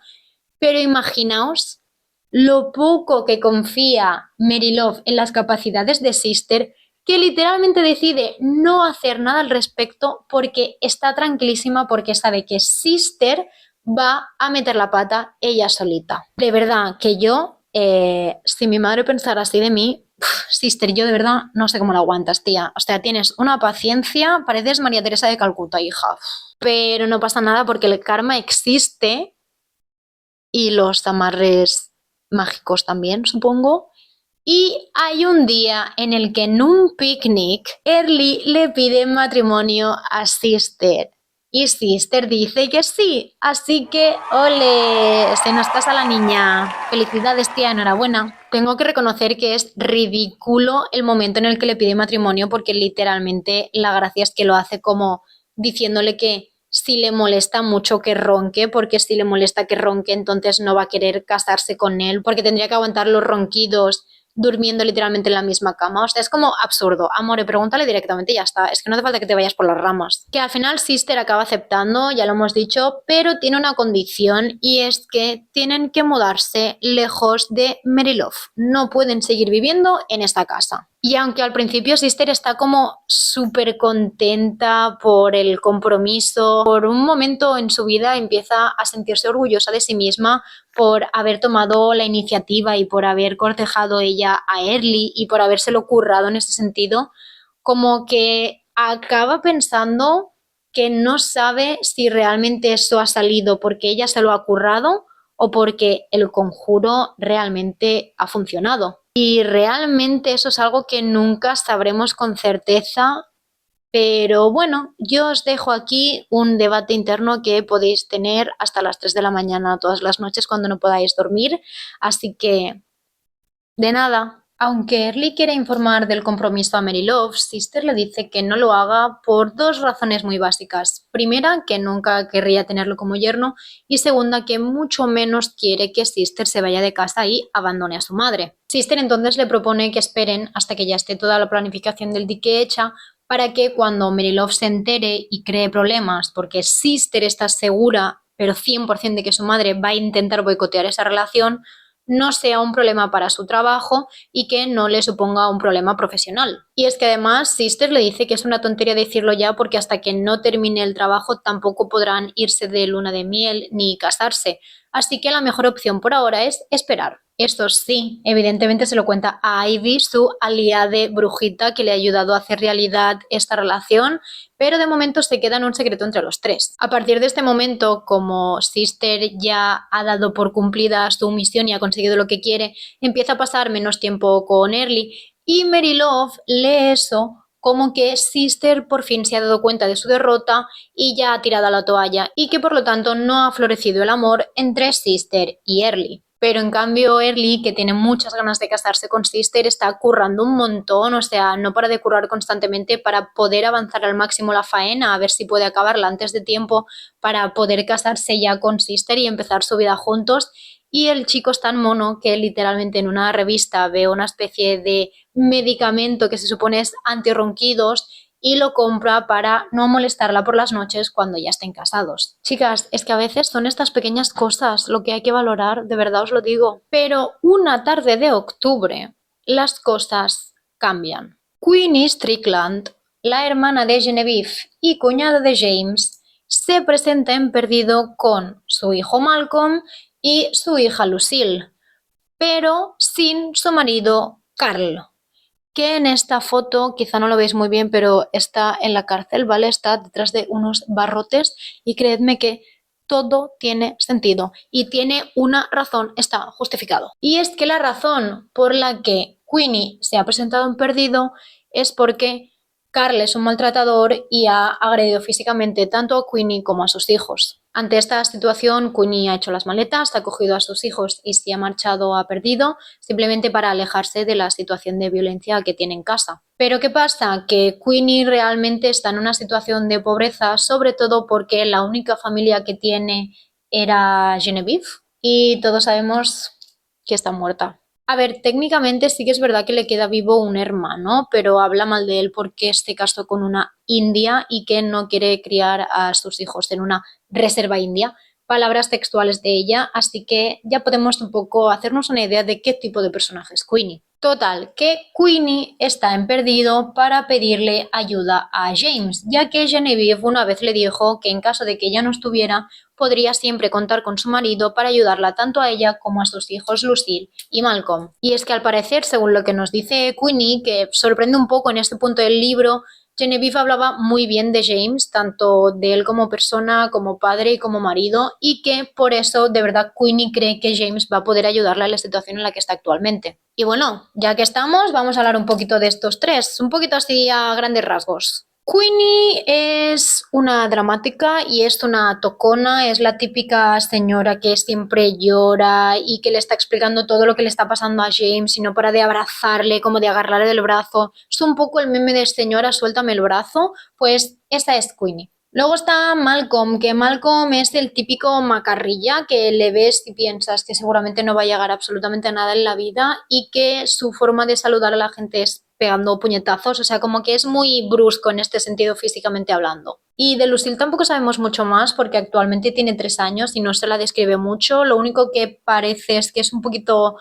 pero imaginaos lo poco que confía Mary Love en las capacidades de Sister, que literalmente decide no hacer nada al respecto porque está tranquilísima porque sabe que Sister va a meter la pata ella solita. De verdad que yo, si mi madre pensara así de mí, Sister, yo de verdad no sé cómo lo aguantas, tía. O sea, tienes una paciencia, pareces María Teresa de Calcuta, hija. Pero no pasa nada porque el karma existe y los amarres mágicos también, supongo. Y hay un día en el que en un picnic Early le pide matrimonio a Sister y Sister dice que sí, así que ole, se nos casa la niña. Felicidades, tía, enhorabuena. Tengo que reconocer que es ridículo el momento en el que le pide matrimonio porque literalmente la gracia es que lo hace como diciéndole que si le molesta mucho que ronque, porque si le molesta que ronque, entonces no va a querer casarse con él, porque tendría que aguantar los ronquidos durmiendo literalmente en la misma cama. O sea, es como absurdo. Amore, pregúntale directamente y ya está. Es que no hace falta que te vayas por las ramas. Que al final Sister acaba aceptando, ya lo hemos dicho, pero tiene una condición y es que tienen que mudarse lejos de Mary Love. No pueden seguir viviendo en esta casa. Y aunque al principio Sister está como súper contenta por el compromiso, por un momento en su vida empieza a sentirse orgullosa de sí misma por haber tomado la iniciativa y por haber cortejado ella a Early y por habérselo currado en ese sentido, como que acaba pensando que no sabe si realmente eso ha salido porque ella se lo ha currado o porque el conjuro realmente ha funcionado. Y realmente eso es algo que nunca sabremos con certeza, pero bueno, yo os dejo aquí un debate interno que podéis tener hasta las 3 de la mañana todas las noches cuando no podáis dormir, así que de nada. Aunque Early quiere informar del compromiso a Mary Love, Sister le dice que no lo haga por dos razones muy básicas. Primera, que nunca querría tenerlo como yerno y segunda, que mucho menos quiere que Sister se vaya de casa y abandone a su madre. Sister entonces le propone que esperen hasta que ya esté toda la planificación del dique hecha para que cuando Mary Love se entere y cree problemas, porque Sister está segura, pero 100% de que su madre va a intentar boicotear esa relación, no sea un problema para su trabajo y que no le suponga un problema profesional. Y es que además Sister le dice que es una tontería decirlo ya porque hasta que no termine el trabajo tampoco podrán irse de luna de miel ni casarse. Así que la mejor opción por ahora es esperar. Esto sí, evidentemente se lo cuenta a Ivy, su aliada brujita que le ha ayudado a hacer realidad esta relación, pero de momento se queda en un secreto entre los tres. A partir de este momento, como Sister ya ha dado por cumplida su misión y ha conseguido lo que quiere, empieza a pasar menos tiempo con Early y Mary Love lee eso como que Sister por fin se ha dado cuenta de su derrota y ya ha tirado la toalla y que por lo tanto no ha florecido el amor entre Sister y Early. Pero en cambio Early, que tiene muchas ganas de casarse con Sister, está currando un montón, o sea, no para de currar constantemente para poder avanzar al máximo la faena, a ver si puede acabarla antes de tiempo para poder casarse ya con Sister y empezar su vida juntos. Y el chico es tan mono que literalmente en una revista ve una especie de medicamento que se supone es antirronquidos y lo compra para no molestarla por las noches cuando ya estén casados. Chicas, es que a veces son estas pequeñas cosas lo que hay que valorar, de verdad os lo digo. Pero una tarde de octubre, las cosas cambian. Queenie Strickland, la hermana de Genevieve y cuñada de James, se presenta en Perdido con su hijo Malcolm y su hija Lucille, pero sin su marido Carl, que en esta foto quizá no lo veis muy bien, pero está en la cárcel, ¿vale? Está detrás de unos barrotes y creedme que todo tiene sentido y tiene una razón, está justificado. Y es que la razón por la que Queenie se ha presentado en Perdido es porque Carl es un maltratador y ha agredido físicamente tanto a Queenie como a sus hijos. Ante esta situación, Queenie ha hecho las maletas, ha cogido a sus hijos y se ha marchado a Perdido, simplemente para alejarse de la situación de violencia que tiene en casa. Pero ¿qué pasa? Que Queenie realmente está en una situación de pobreza, sobre todo porque la única familia que tiene era Genevieve y todos sabemos que está muerta. A ver, técnicamente sí que es verdad que le queda vivo un hermano, pero habla mal de él porque se casó con una india y que no quiere criar a sus hijos en una reserva india. Palabras textuales de ella, así que ya podemos un poco hacernos una idea de qué tipo de personaje es Queenie. Total, que Queenie está en Perdido para pedirle ayuda a James, ya que Genevieve una vez le dijo que en caso de que ella no estuviera, podría siempre contar con su marido para ayudarla tanto a ella como a sus hijos Lucille y Malcolm. Y es que al parecer, según lo que nos dice Queenie, que sorprende un poco en este punto del libro, Genevieve hablaba muy bien de James, tanto de él como persona, como padre y como marido, y que por eso de verdad Queenie cree que James va a poder ayudarla en la situación en la que está actualmente. Y bueno, ya que estamos, vamos a hablar un poquito de estos tres, un poquito así a grandes rasgos. Queenie es una dramática y es una tocona, es la típica señora que siempre llora y que le está explicando todo lo que le está pasando a James y no para de abrazarle, como de agarrarle del brazo. Es un poco el meme de señora, suéltame el brazo, pues esa es Queenie. Luego está Malcolm, que Malcolm es el típico macarrilla que le ves y piensas que seguramente no va a llegar absolutamente a nada en la vida y que su forma de saludar a la gente es pegando puñetazos, o sea, como que es muy brusco en este sentido físicamente hablando. Y de Lucille tampoco sabemos mucho más porque actualmente tiene 3 años y no se la describe mucho, lo único que parece es que es un poquito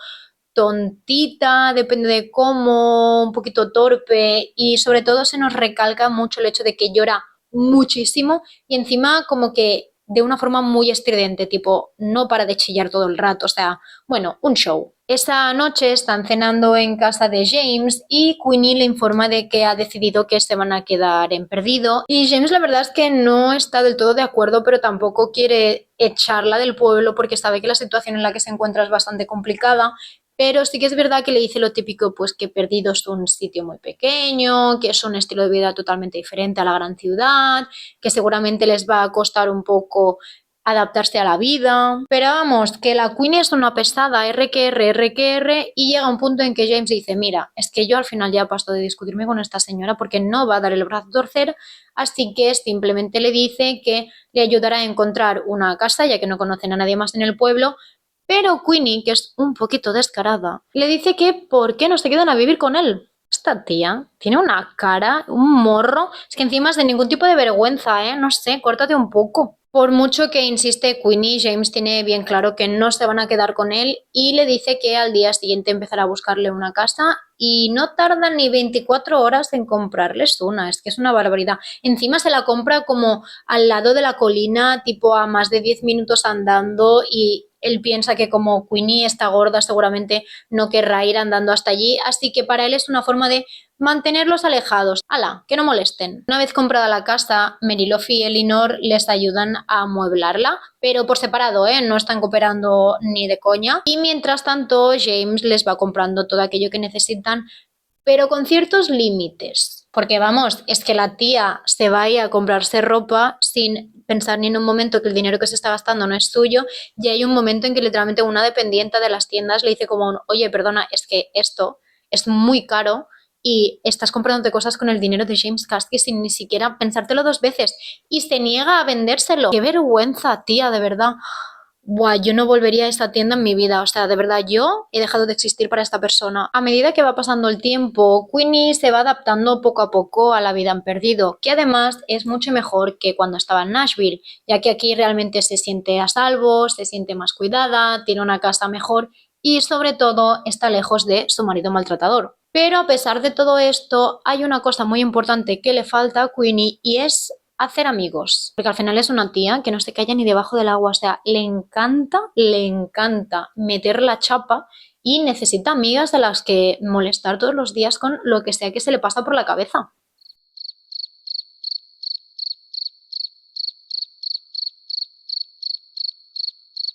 tontita, depende de cómo, un poquito torpe y sobre todo se nos recalca mucho el hecho de que llora muchísimo y encima como que de una forma muy estridente, tipo no para de chillar todo el rato, o sea, bueno, un show. Esa noche están cenando en casa de James y Queenie le informa de que ha decidido que se van a quedar en Perdido y James la verdad es que no está del todo de acuerdo, pero tampoco quiere echarla del pueblo porque sabe que la situación en la que se encuentra es bastante complicada. Pero sí que es verdad que le dice lo típico, pues que Perdido es un sitio muy pequeño, que es un estilo de vida totalmente diferente a la gran ciudad, que seguramente les va a costar un poco adaptarse a la vida. Pero vamos, que la Queen es una pesada, R y llega un punto en que James dice, mira, es que yo al final ya paso de discutirme con esta señora porque no va a dar el brazo a torcer, así que simplemente le dice que le ayudará a encontrar una casa, ya que no conocen a nadie más en el pueblo. Pero Queenie, que es un poquito descarada, le dice que ¿por qué no se quedan a vivir con él? Esta tía tiene una cara, un morro, es que encima es de ningún tipo de vergüenza, ¿eh? No sé, córtate un poco. Por mucho que insiste Queenie, James tiene bien claro que no se van a quedar con él y le dice que al día siguiente empezará a buscarle una casa y no tarda ni 24 horas en comprarles una, es que es una barbaridad. Encima se la compra como al lado de la colina, tipo a más de 10 minutos andando y Él piensa que como Queenie está gorda seguramente no querrá ir andando hasta allí, así que para él es una forma de mantenerlos alejados. ¡Hala! Que no molesten. Una vez comprada la casa, Mary Love y Elinor les ayudan a amueblarla, pero por separado, ¿eh? No están cooperando ni de coña. Y mientras tanto, James les va comprando todo aquello que necesitan, pero con ciertos límites. Porque vamos, es que la tía se va a ir a comprarse ropa sin pensar ni en un momento que el dinero que se está gastando no es suyo, y hay un momento en que literalmente una dependiente de las tiendas le dice como, oye, perdona, es que esto es muy caro y estás comprándote cosas con el dinero de James Caskey sin ni siquiera pensártelo dos veces, y se niega a vendérselo. ¡Qué vergüenza, tía, de verdad! Buah, yo no volvería a esta tienda en mi vida, o sea, de verdad, yo he dejado de existir para esta persona. A medida que va pasando el tiempo, Queenie se va adaptando poco a poco a la vida en perdido, que además es mucho mejor que cuando estaba en Nashville, ya que aquí realmente se siente a salvo, se siente más cuidada, tiene una casa mejor y sobre todo está lejos de su marido maltratador. Pero a pesar de todo esto, hay una cosa muy importante que le falta a Queenie y es hacer amigos, porque al final es una tía que no se calla ni debajo del agua, o sea, le encanta meter la chapa y necesita amigas de las que molestar todos los días con lo que sea que se le pasa por la cabeza.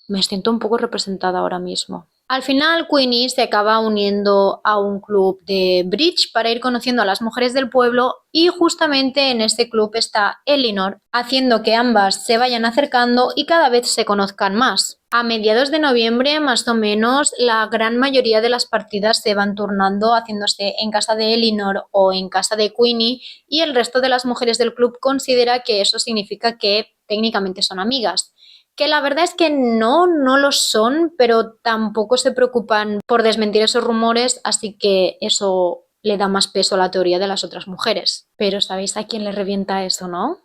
Me siento un poco representada ahora mismo. Al final, Queenie se acaba uniendo a un club de bridge para ir conociendo a las mujeres del pueblo, y justamente en este club está Elinor, haciendo que ambas se vayan acercando y cada vez se conozcan más. A mediados de noviembre, más o menos, la gran mayoría de las partidas se van turnando, haciéndose en casa de Elinor o en casa de Queenie, y el resto de las mujeres del club considera que eso significa que técnicamente son amigas. Que la verdad es que no lo son, pero tampoco se preocupan por desmentir esos rumores, así que eso le da más peso a la teoría de las otras mujeres. Pero ¿sabéis a quién le revienta eso, no?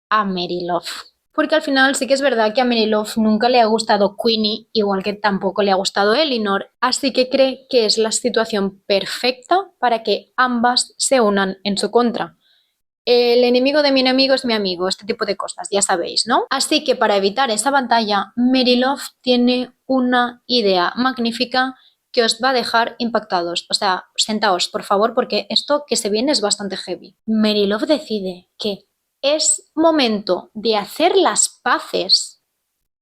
A Mary Love. Porque al final sí que es verdad que a Mary Love nunca le ha gustado Queenie, igual que tampoco le ha gustado Elinor, así que cree que es la situación perfecta para que ambas se unan en su contra. El enemigo de mi enemigo es mi amigo, este tipo de cosas, ya sabéis, ¿no? Así que para evitar esa batalla, Mary Love tiene una idea magnífica que os va a dejar impactados. O sea, sentaos, por favor, porque esto que se viene es bastante heavy. Mary Love decide que es momento de hacer las paces,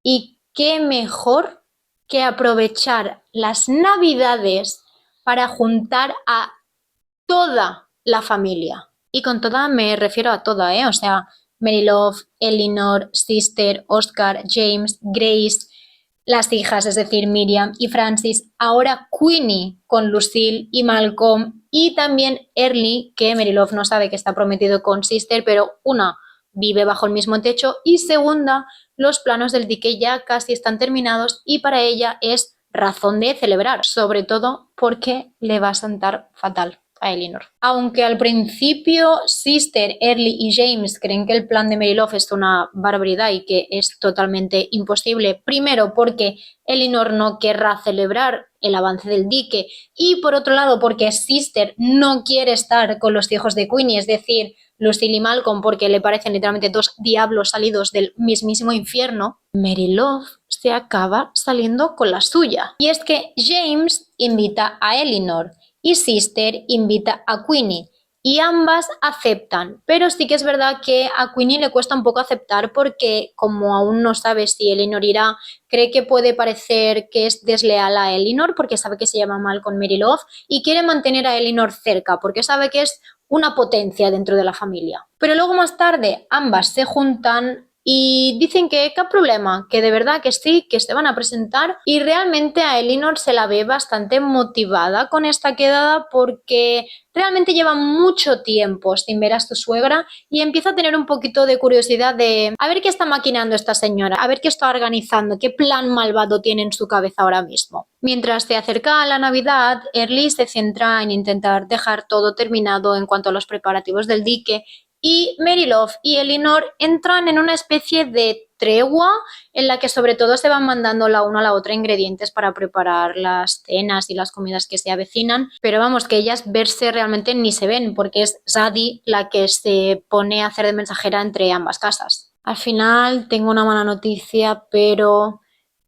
y qué mejor que aprovechar las Navidades para juntar a toda la familia. Y con toda me refiero a toda, ¿eh? O sea, Mary Love, Elinor, Sister, Oscar, James, Grace, las hijas, es decir, Miriam y Francis, ahora Queenie con Lucille y Malcolm, y también Early, que Mary Love no sabe que está prometido con Sister, pero una vive bajo el mismo techo, y segunda, los planos del dique ya casi están terminados y para ella es razón de celebrar, sobre todo porque le va a sentar fatal a Elinor. Aunque al principio Sister, Early y James creen que el plan de Mary Love es una barbaridad y que es totalmente imposible, primero porque Elinor no querrá celebrar el avance del dique, y por otro lado porque Sister no quiere estar con los hijos de Queenie, es decir, Lucille y Malcolm, porque le parecen literalmente dos diablos salidos del mismísimo infierno, Mary Love se acaba saliendo con la suya. Y es que James invita a Elinor y Sister invita a Queenie, y ambas aceptan, pero sí que es verdad que a Queenie le cuesta un poco aceptar porque como aún no sabe si Elinor irá, cree que puede parecer que es desleal a Elinor porque sabe que se llama mal con Mary Love y quiere mantener a Elinor cerca porque sabe que es una potencia dentro de la familia. Pero luego más tarde ambas se juntan y dicen que qué problema, que de verdad que sí, que se van a presentar, y realmente a Elinor se la ve bastante motivada con esta quedada porque realmente lleva mucho tiempo sin ver a su suegra y empieza a tener un poquito de curiosidad de a ver qué está maquinando esta señora, a ver qué está organizando, qué plan malvado tiene en su cabeza ahora mismo. Mientras se acerca a la Navidad, Early se centra en intentar dejar todo terminado en cuanto a los preparativos del dique, y Mary Love y Elinor entran en una especie de tregua en la que sobre todo se van mandando la una a la otra ingredientes para preparar las cenas y las comidas que se avecinan, pero vamos, que ellas verse realmente ni se ven porque es Zadie la que se pone a hacer de mensajera entre ambas casas. Al final tengo una mala noticia, pero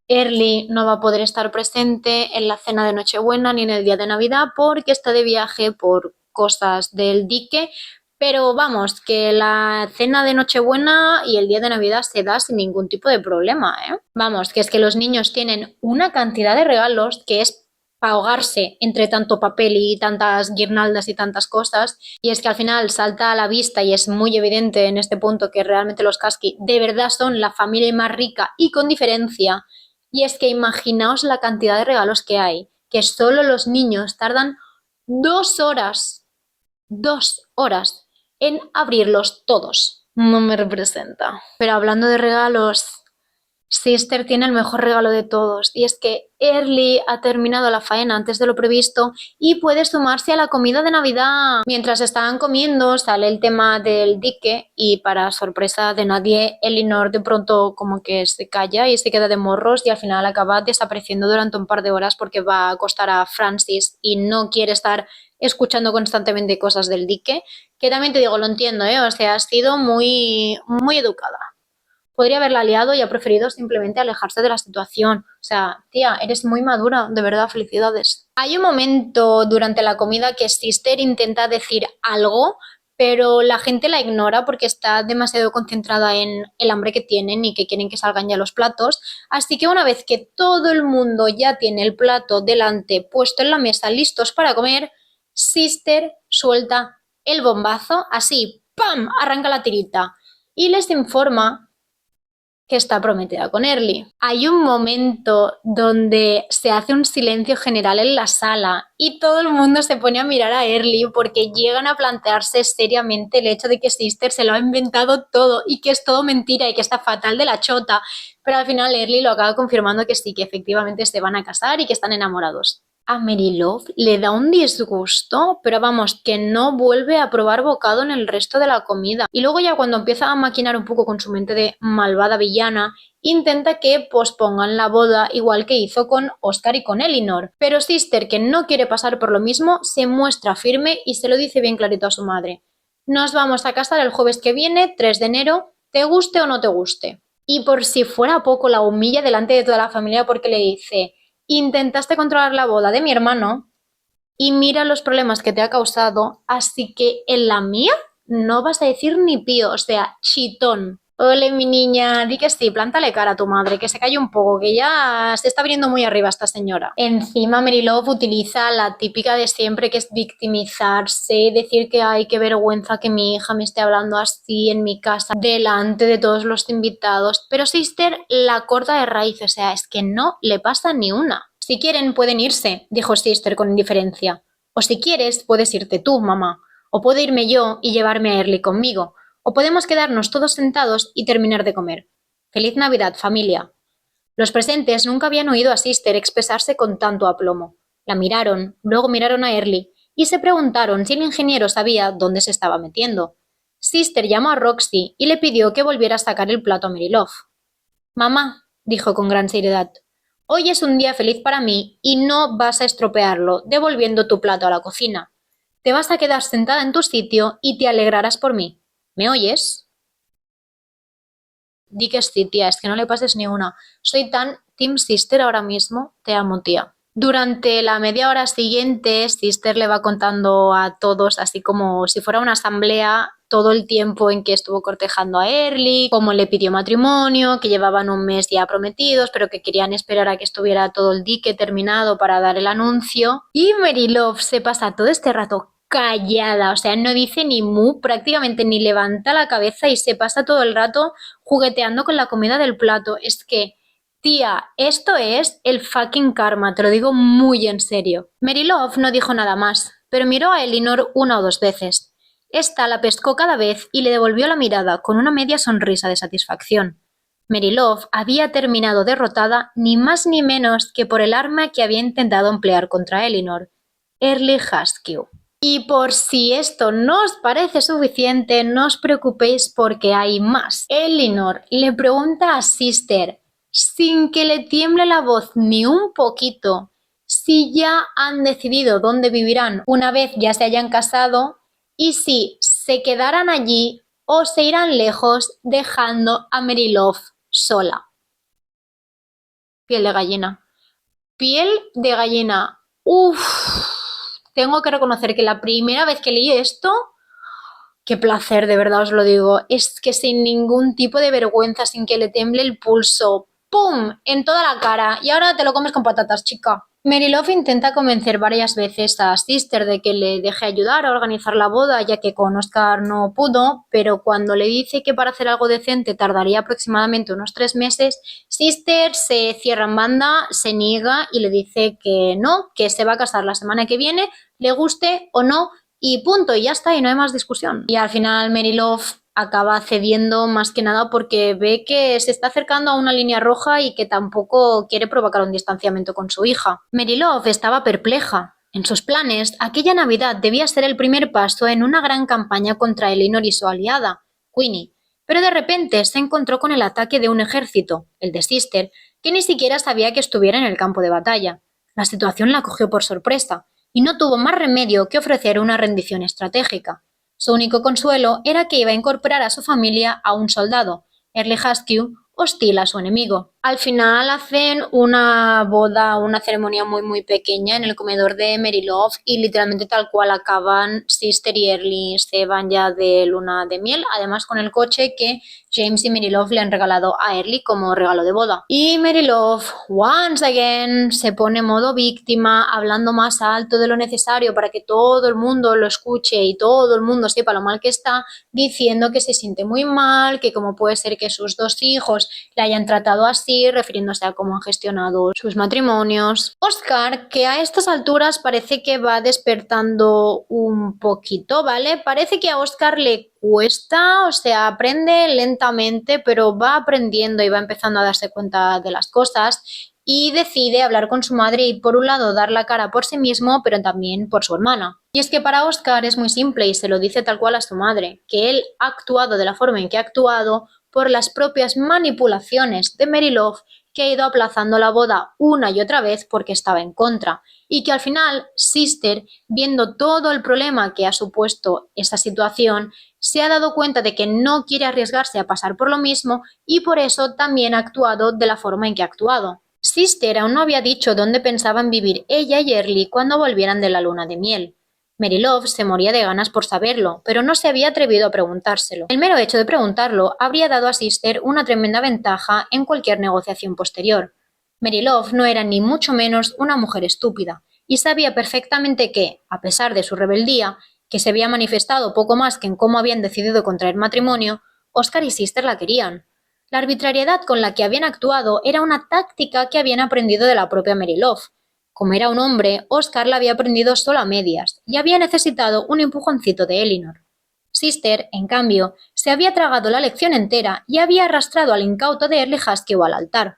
Early no va a poder estar presente en la cena de Nochebuena ni en el día de Navidad porque está de viaje por cosas del dique. Pero vamos, que la cena de Nochebuena y el día de Navidad se da sin ningún tipo de problema, ¿eh? Vamos, que es que los niños tienen una cantidad de regalos que es para ahogarse entre tanto papel y tantas guirnaldas y tantas cosas. Y es que al final salta a la vista y es muy evidente en este punto que realmente los Kasky de verdad son la familia más rica y con diferencia. Y es que imaginaos la cantidad de regalos que hay, que solo los niños tardan 2 horas, 2 horas en abrirlos todos. No me representa. Pero hablando de regalos, Sister tiene el mejor regalo de todos, y es que Early ha terminado la faena antes de lo previsto y puede sumarse a la comida de Navidad. Mientras estaban comiendo, sale el tema del dique y para sorpresa de nadie, Elinor de pronto como que se calla y se queda de morros y al final acaba desapareciendo durante un par de horas porque va a acostar a Francis y no quiere estar escuchando constantemente cosas del dique, que también te digo, lo entiendo, ¿eh? O sea, ha sido muy, muy educada. Podría haberla liado y ha preferido simplemente alejarse de la situación. O sea, tía, eres muy madura, de verdad, felicidades. Hay un momento durante la comida que Sister intenta decir algo, pero la gente la ignora porque está demasiado concentrada en el hambre que tienen y que quieren que salgan ya los platos. Así que una vez que todo el mundo ya tiene el plato delante, puesto en la mesa, listos para comer, Sister suelta el bombazo, así, ¡pam!, arranca la tirita y les informa que está prometida con Early. Hay un momento donde se hace un silencio general en la sala y todo el mundo se pone a mirar a Early porque llegan a plantearse seriamente el hecho de que Sister se lo ha inventado todo y que es todo mentira y que está fatal de la chota. Pero al final Early lo acaba confirmando que sí, que efectivamente se van a casar y que están enamorados. A Merylove le da un disgusto, pero vamos, que no vuelve a probar bocado en el resto de la comida. Y luego ya cuando empieza a maquinar un poco con su mente de malvada villana, intenta que pospongan la boda igual que hizo con Oscar y con Elinor. Pero Sister, que no quiere pasar por lo mismo, se muestra firme y se lo dice bien clarito a su madre. Nos vamos a casar el jueves que viene, 3 de enero, te guste o no te guste. Y por si fuera poco, la humilla delante de toda la familia porque le dice: intentaste controlar la boda de mi hermano y mira los problemas que te ha causado, así que en la mía no vas a decir ni pío, o sea, chitón. Ole, mi niña, di que sí, plántale cara a tu madre, que se calle un poco, que ya se está viniendo muy arriba esta señora. Encima, Merylove utiliza la típica de siempre, que es victimizarse, decir que ay, qué vergüenza que mi hija me esté hablando así en mi casa, delante de todos los invitados. Pero Sister la corta de raíz, o sea, es que no le pasa ni una. Si quieren, pueden irse, dijo Sister con indiferencia. O si quieres, puedes irte tú, mamá. O puedo irme yo y llevarme a Early conmigo. O podemos quedarnos todos sentados y terminar de comer. ¡Feliz Navidad, familia! Los presentes nunca habían oído a Sister expresarse con tanto aplomo. La miraron, luego miraron a Early y se preguntaron si el ingeniero sabía dónde se estaba metiendo. Sister llamó a Roxy y le pidió que volviera a sacar el plato a Merylove. Mamá, dijo con gran seriedad, hoy es un día feliz para mí y no vas a estropearlo devolviendo tu plato a la cocina. Te vas a quedar sentada en tu sitio y te alegrarás por mí. ¿Me oyes? Di que sí, tía, es que no le pases ni una. Soy tan Team Sister ahora mismo. Te amo, tía. Durante la media hora siguiente, Sister le va contando a todos, así como si fuera una asamblea, todo el tiempo en que estuvo cortejando a Early, cómo le pidió matrimonio, que llevaban un mes ya prometidos, pero que querían esperar a que estuviera todo el dique terminado para dar el anuncio. Y Merylove se pasa todo este rato callada, o sea, no dice ni mu, prácticamente ni levanta la cabeza y se pasa todo el rato jugueteando con la comida del plato. Es que, tía, esto es el fucking karma, te lo digo muy en serio. Merylove no dijo nada más, pero miró a Elinor una o dos veces. Esta la pescó cada vez y le devolvió la mirada con una media sonrisa de satisfacción. Merylove había terminado derrotada ni más ni menos que por el arma que había intentado emplear contra Elinor, Early Husky. Y por si esto no os parece suficiente, no os preocupéis porque hay más. Elinor le pregunta a Sister, sin que le tiemble la voz ni un poquito, si ya han decidido dónde vivirán una vez ya se hayan casado y si se quedaran allí o se irán lejos dejando a Mary Love sola. Piel de gallina. Piel de gallina. Uff, tengo que reconocer que la primera vez que leí esto, qué placer, de verdad os lo digo, es que sin ningún tipo de vergüenza, sin que le temble el pulso, ¡pum!, en toda la cara, y ahora te lo comes con patatas, chica. Mary Love intenta convencer varias veces a Sister de que le deje ayudar a organizar la boda, ya que con Oscar no pudo, pero cuando le dice que para hacer algo decente tardaría aproximadamente unos 3 meses, Sister se cierra en banda, se niega y le dice que no, que se va a casar la semana que viene, le guste o no, y punto, y ya está, y no hay más discusión. Y al final Mary Love acaba cediendo más que nada porque ve que se está acercando a una línea roja y que tampoco quiere provocar un distanciamiento con su hija. Mary Love estaba perpleja. En sus planes, aquella Navidad debía ser el primer paso en una gran campaña contra Elinor y su aliada, Queenie. Pero de repente se encontró con el ataque de un ejército, el de Sister, que ni siquiera sabía que estuviera en el campo de batalla. La situación la cogió por sorpresa y no tuvo más remedio que ofrecer una rendición estratégica. Su único consuelo era que iba a incorporar a su familia a un soldado, Early Husky, hostil a su enemigo. Al final hacen una boda, una ceremonia muy pequeña en el comedor de Mary Love y literalmente tal cual acaban, Sister y Early se van ya de luna de miel, además con el coche que James y Mary Love le han regalado a Early como regalo de boda. Y Mary Love, once again, se pone modo víctima, hablando más alto de lo necesario para que todo el mundo lo escuche y todo el mundo sepa lo mal que está, diciendo que se siente muy mal, que cómo puede ser que sus 2 hijos le hayan tratado así, refiriéndose a cómo han gestionado sus matrimonios. Oscar, que a estas alturas parece que va despertando un poquito, ¿vale? Parece que a Oscar le cuesta, o sea, aprende lentamente, pero va aprendiendo y va empezando a darse cuenta de las cosas y decide hablar con su madre y por un lado dar la cara por sí mismo, pero también por su hermana. Y es que para Oscar es muy simple y se lo dice tal cual a su madre, que él ha actuado de la forma en que ha actuado por las propias manipulaciones de Mary Love, que ha ido aplazando la boda una y otra vez porque estaba en contra, y que al final Sister, viendo todo el problema que ha supuesto esa situación, se ha dado cuenta de que no quiere arriesgarse a pasar por lo mismo y por eso también ha actuado de la forma en que ha actuado. Sister aún no había dicho dónde pensaban vivir ella y Early cuando volvieran de la luna de miel. Mary Love se moría de ganas por saberlo, pero no se había atrevido a preguntárselo. El mero hecho de preguntarlo habría dado a Sister una tremenda ventaja en cualquier negociación posterior. Mary Love no era ni mucho menos una mujer estúpida, y sabía perfectamente que, a pesar de su rebeldía, que se había manifestado poco más que en cómo habían decidido contraer matrimonio, Oscar y Sister la querían. La arbitrariedad con la que habían actuado era una táctica que habían aprendido de la propia Mary Love. Como era un hombre, Oscar la había aprendido solo a medias y había necesitado un empujoncito de Elinor. Sister, en cambio, se había tragado la lección entera y había arrastrado al incauto de Early Husky al altar.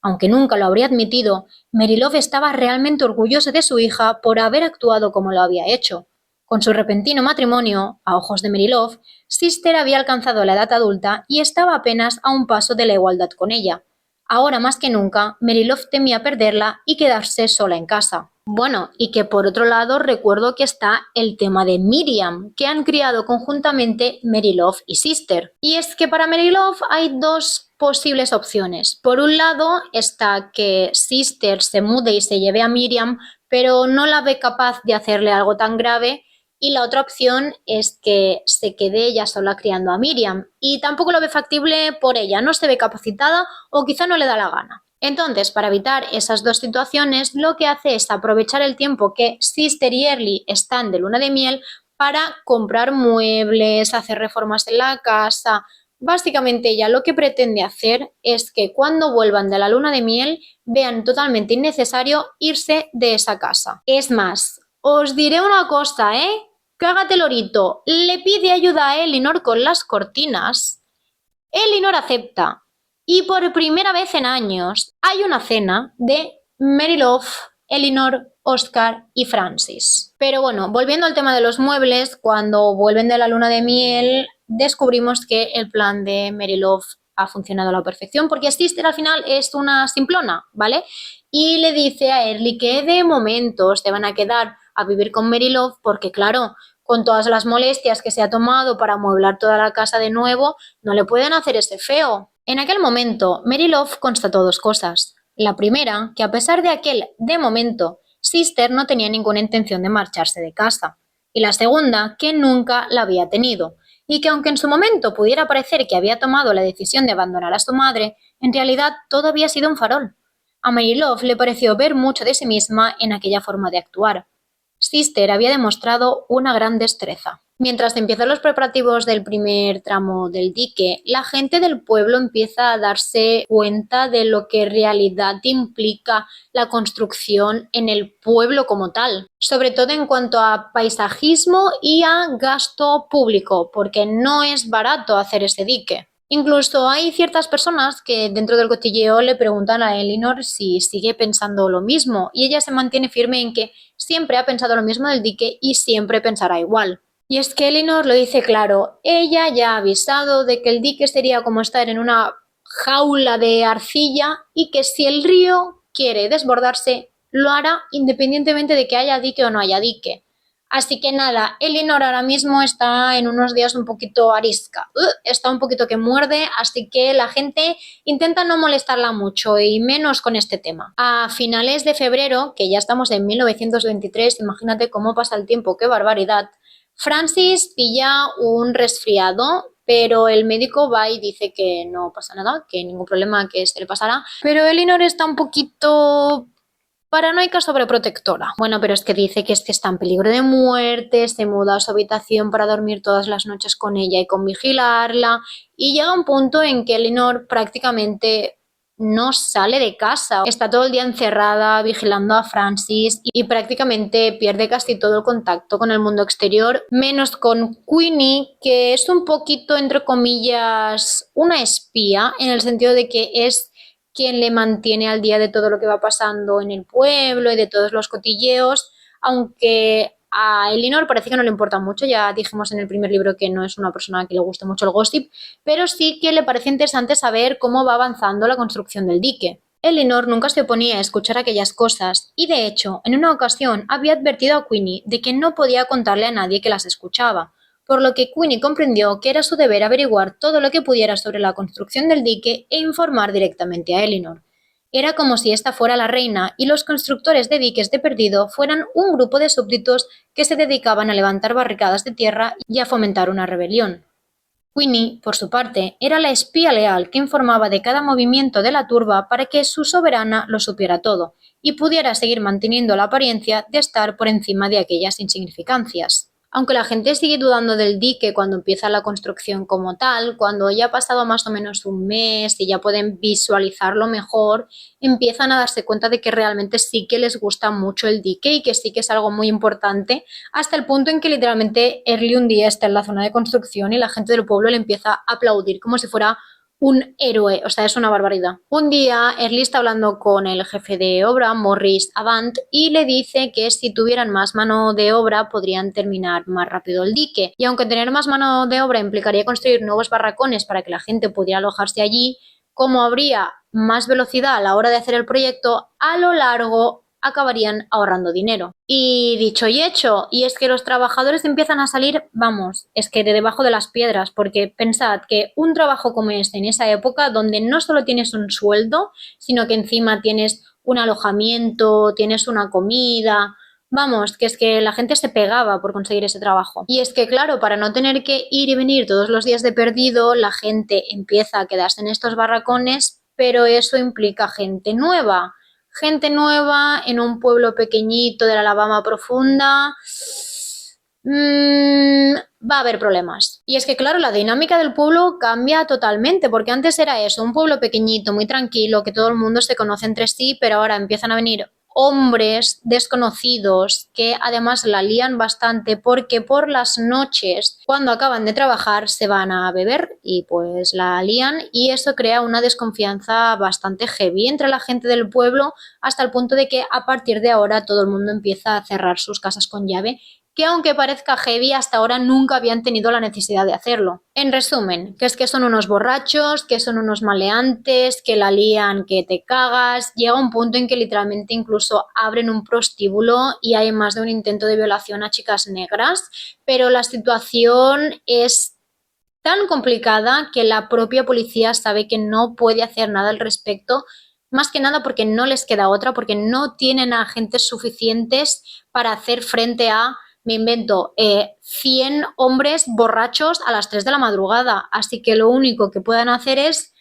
Aunque nunca lo habría admitido, Mary Love estaba realmente orgullosa de su hija por haber actuado como lo había hecho. Con su repentino matrimonio, a ojos de Mary Love, Sister había alcanzado la edad adulta y estaba apenas a un paso de la igualdad con ella. Ahora más que nunca, Mary Love temía perderla y quedarse sola en casa. Bueno, y que por otro lado recuerdo que está el tema de Miriam, que han criado conjuntamente Mary Love y Sister. Y es que para Mary Love hay 2 posibles opciones. Por un lado está que Sister se mude y se lleve a Miriam, pero no la ve capaz de hacerle algo tan grave. Y la otra opción es que se quede ella sola criando a Miriam y tampoco lo ve factible por ella, no se ve capacitada o quizá no le da la gana. Entonces, para evitar esas 2 situaciones, lo que hace es aprovechar el tiempo que Sister y Early están de luna de miel para comprar muebles, hacer reformas en la casa. Básicamente ella lo que pretende hacer es que cuando vuelvan de la luna de miel vean totalmente innecesario irse de esa casa. Es más, os diré una cosa, cágate lorito, le pide ayuda a Elinor con las cortinas. Elinor acepta. Y por primera vez en años hay una cena de Mary Love, Elinor, Oscar y Francis. Pero bueno, volviendo al tema de los muebles, cuando vuelven de la luna de miel, descubrimos que el plan de Mary Love ha funcionado a la perfección porque Sister al final es una simplona, ¿vale? Y le dice a Early que de momento se van a quedar a vivir con Mary Love porque claro, con todas las molestias que se ha tomado para amueblar toda la casa de nuevo, no le pueden hacer ese feo. En aquel momento, Mary Love constató dos cosas. La primera, que a pesar de aquel, de momento, Sister no tenía ninguna intención de marcharse de casa. Y la segunda, que nunca la había tenido. Y que aunque en su momento pudiera parecer que había tomado la decisión de abandonar a su madre, en realidad todo había sido un farol. A Mary Love le pareció ver mucho de sí misma en aquella forma de actuar. Sister había demostrado una gran destreza. Mientras empiezan los preparativos del primer tramo del dique, la gente del pueblo empieza a darse cuenta de lo que en realidad implica la construcción en el pueblo como tal, sobre todo en cuanto a paisajismo y a gasto público, porque no es barato hacer ese dique. Incluso hay ciertas personas que dentro del cotilleo le preguntan a Elinor si sigue pensando lo mismo y ella se mantiene firme en que siempre ha pensado lo mismo del dique y siempre pensará igual. Y es que Elinor lo dice claro, ella ya ha avisado de que el dique sería como estar en una jaula de arcilla y que si el río quiere desbordarse, lo hará independientemente de que haya dique o no haya dique. Así que nada, Elinor ahora mismo está en unos días un poquito arisca, está un poquito que muerde, así que la gente intenta no molestarla mucho y menos con este tema. A finales de febrero, que ya estamos en 1923, imagínate cómo pasa el tiempo, qué barbaridad, Francis pilla un resfriado, pero el médico va y dice que no pasa nada, que ningún problema, que se le pasará. Pero Elinor está un poquito paranoica sobreprotectora. Bueno, pero es que dice que está en peligro de muerte, se muda a su habitación para dormir todas las noches con ella y con vigilarla, y llega un punto en que Elinor prácticamente no sale de casa, está todo el día encerrada vigilando a Francis y prácticamente pierde casi todo el contacto con el mundo exterior, menos con Queenie, que es un poquito, entre comillas, una espía, en el sentido de que es quien le mantiene al día de todo lo que va pasando en el pueblo y de todos los cotilleos, aunque a Elinor parece que no le importa mucho, ya dijimos en el primer libro que no es una persona que le guste mucho el gossip, pero sí que le parece interesante saber cómo va avanzando la construcción del dique. Elinor nunca se oponía a escuchar aquellas cosas y, de hecho, en una ocasión había advertido a Queenie de que no podía contarle a nadie que las escuchaba, por lo que Queenie comprendió que era su deber averiguar todo lo que pudiera sobre la construcción del dique e informar directamente a Elinor. Era como si ésta fuera la reina y los constructores de diques de perdido fueran un grupo de súbditos que se dedicaban a levantar barricadas de tierra y a fomentar una rebelión. Queenie, por su parte, era la espía leal que informaba de cada movimiento de la turba para que su soberana lo supiera todo y pudiera seguir manteniendo la apariencia de estar por encima de aquellas insignificancias. Aunque la gente sigue dudando del dique cuando empieza la construcción como tal, cuando ya ha pasado más o menos un mes y ya pueden visualizarlo mejor, empiezan a darse cuenta de que realmente sí que les gusta mucho el dique y que sí que es algo muy importante, hasta el punto en que literalmente Early un día está en la zona de construcción y la gente del pueblo le empieza a aplaudir como si fuera un héroe, o sea, es una barbaridad. Un día Early está hablando con el jefe de obra, Morris Avant, y le dice que si tuvieran más mano de obra podrían terminar más rápido el dique. Y aunque tener más mano de obra implicaría construir nuevos barracones para que la gente pudiera alojarse allí, como habría más velocidad a la hora de hacer el proyecto, a lo largo acabarían ahorrando dinero. Y dicho y hecho, y es que los trabajadores empiezan a salir, vamos, es que de debajo de las piedras, porque pensad que un trabajo como este en esa época, donde no solo tienes un sueldo, sino que encima tienes un alojamiento, tienes una comida, vamos, que es que la gente se pegaba por conseguir ese trabajo. Y es que, claro, para no tener que ir y venir todos los días de perdido, la gente empieza a quedarse en estos barracones, pero eso implica gente nueva. Gente nueva en un pueblo pequeñito de la Alabama profunda. Va a haber problemas. Y es que, claro, la dinámica del pueblo cambia totalmente, porque antes era eso, un pueblo pequeñito, muy tranquilo, que todo el mundo se conoce entre sí, pero ahora empiezan a venir hombres desconocidos que además la lían bastante porque por las noches, cuando acaban de trabajar, se van a beber y pues la lían y eso crea una desconfianza bastante heavy entre la gente del pueblo hasta el punto de que a partir de ahora todo el mundo empieza a cerrar sus casas con llave que aunque parezca heavy, hasta ahora nunca habían tenido la necesidad de hacerlo. En resumen, que son unos borrachos, que son unos maleantes, que la lían, que te cagas. Llega un punto en que literalmente incluso abren un prostíbulo y hay más de un intento de violación a chicas negras, pero la situación es tan complicada que la propia policía sabe que no puede hacer nada al respecto, más que nada porque no les queda otra, porque no tienen agentes suficientes para hacer frente a, me invento, 100 hombres borrachos a las 3 de la madrugada. Así que lo único que pueden hacer es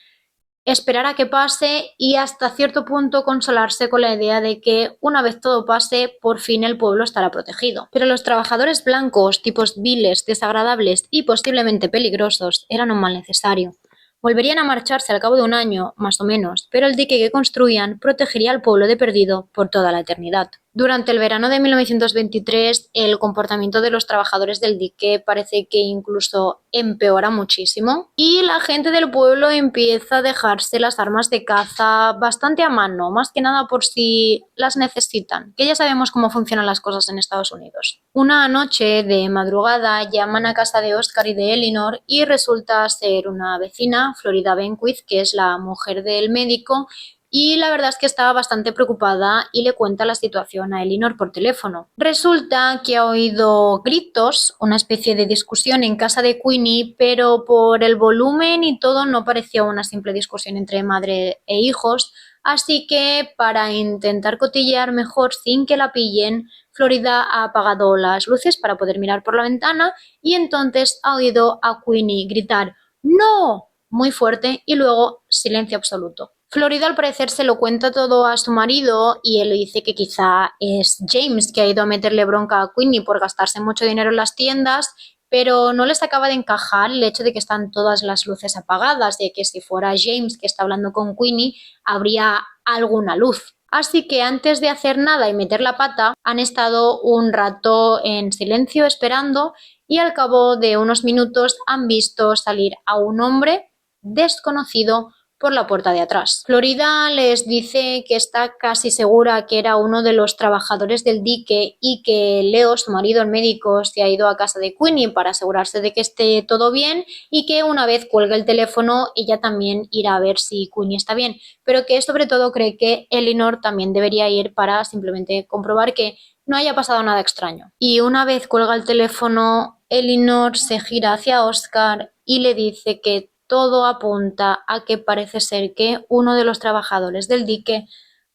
esperar a que pase y hasta cierto punto consolarse con la idea de que una vez todo pase, por fin el pueblo estará protegido. Pero los trabajadores blancos, tipos viles, desagradables y posiblemente peligrosos, eran un mal necesario. Volverían a marcharse al cabo de un año, más o menos, pero el dique que construían protegería al pueblo de Perdido por toda la eternidad. Durante el verano de 1923, el comportamiento de los trabajadores del dique parece que incluso empeora muchísimo y la gente del pueblo empieza a dejarse las armas de caza bastante a mano, más que nada por si las necesitan, que ya sabemos cómo funcionan las cosas en Estados Unidos. Una noche de madrugada llaman a casa de Oscar y de Eleanor y resulta ser una vecina, Florida Benquith, que es la mujer del médico, y la verdad es que estaba bastante preocupada y le cuenta la situación a Eleanor por teléfono. Resulta que ha oído gritos, una especie de discusión en casa de Queenie, pero por el volumen y todo no parecía una simple discusión entre madre e hijos, así que para intentar cotillear mejor sin que la pillen, Florida ha apagado las luces para poder mirar por la ventana y entonces ha oído a Queenie gritar ¡No! Muy fuerte y luego silencio absoluto. Florida al parecer se lo cuenta todo a su marido y él le dice que quizá es James que ha ido a meterle bronca a Queenie por gastarse mucho dinero en las tiendas, pero no les acaba de encajar el hecho de que están todas las luces apagadas, de que si fuera James que está hablando con Queenie habría alguna luz. Así que antes de hacer nada y meter la pata, han estado un rato en silencio esperando y al cabo de unos minutos han visto salir a un hombre desconocido por la puerta de atrás. Florida les dice que está casi segura que era uno de los trabajadores del dique y que Leo, su marido el médico, se ha ido a casa de Queenie para asegurarse de que esté todo bien y que una vez cuelgue el teléfono ella también irá a ver si Queenie está bien, pero que sobre todo cree que Eleanor también debería ir para simplemente comprobar que no haya pasado nada extraño. Y una vez cuelga el teléfono, Eleanor se gira hacia Oscar y le dice que todo apunta a que parece ser que uno de los trabajadores del dique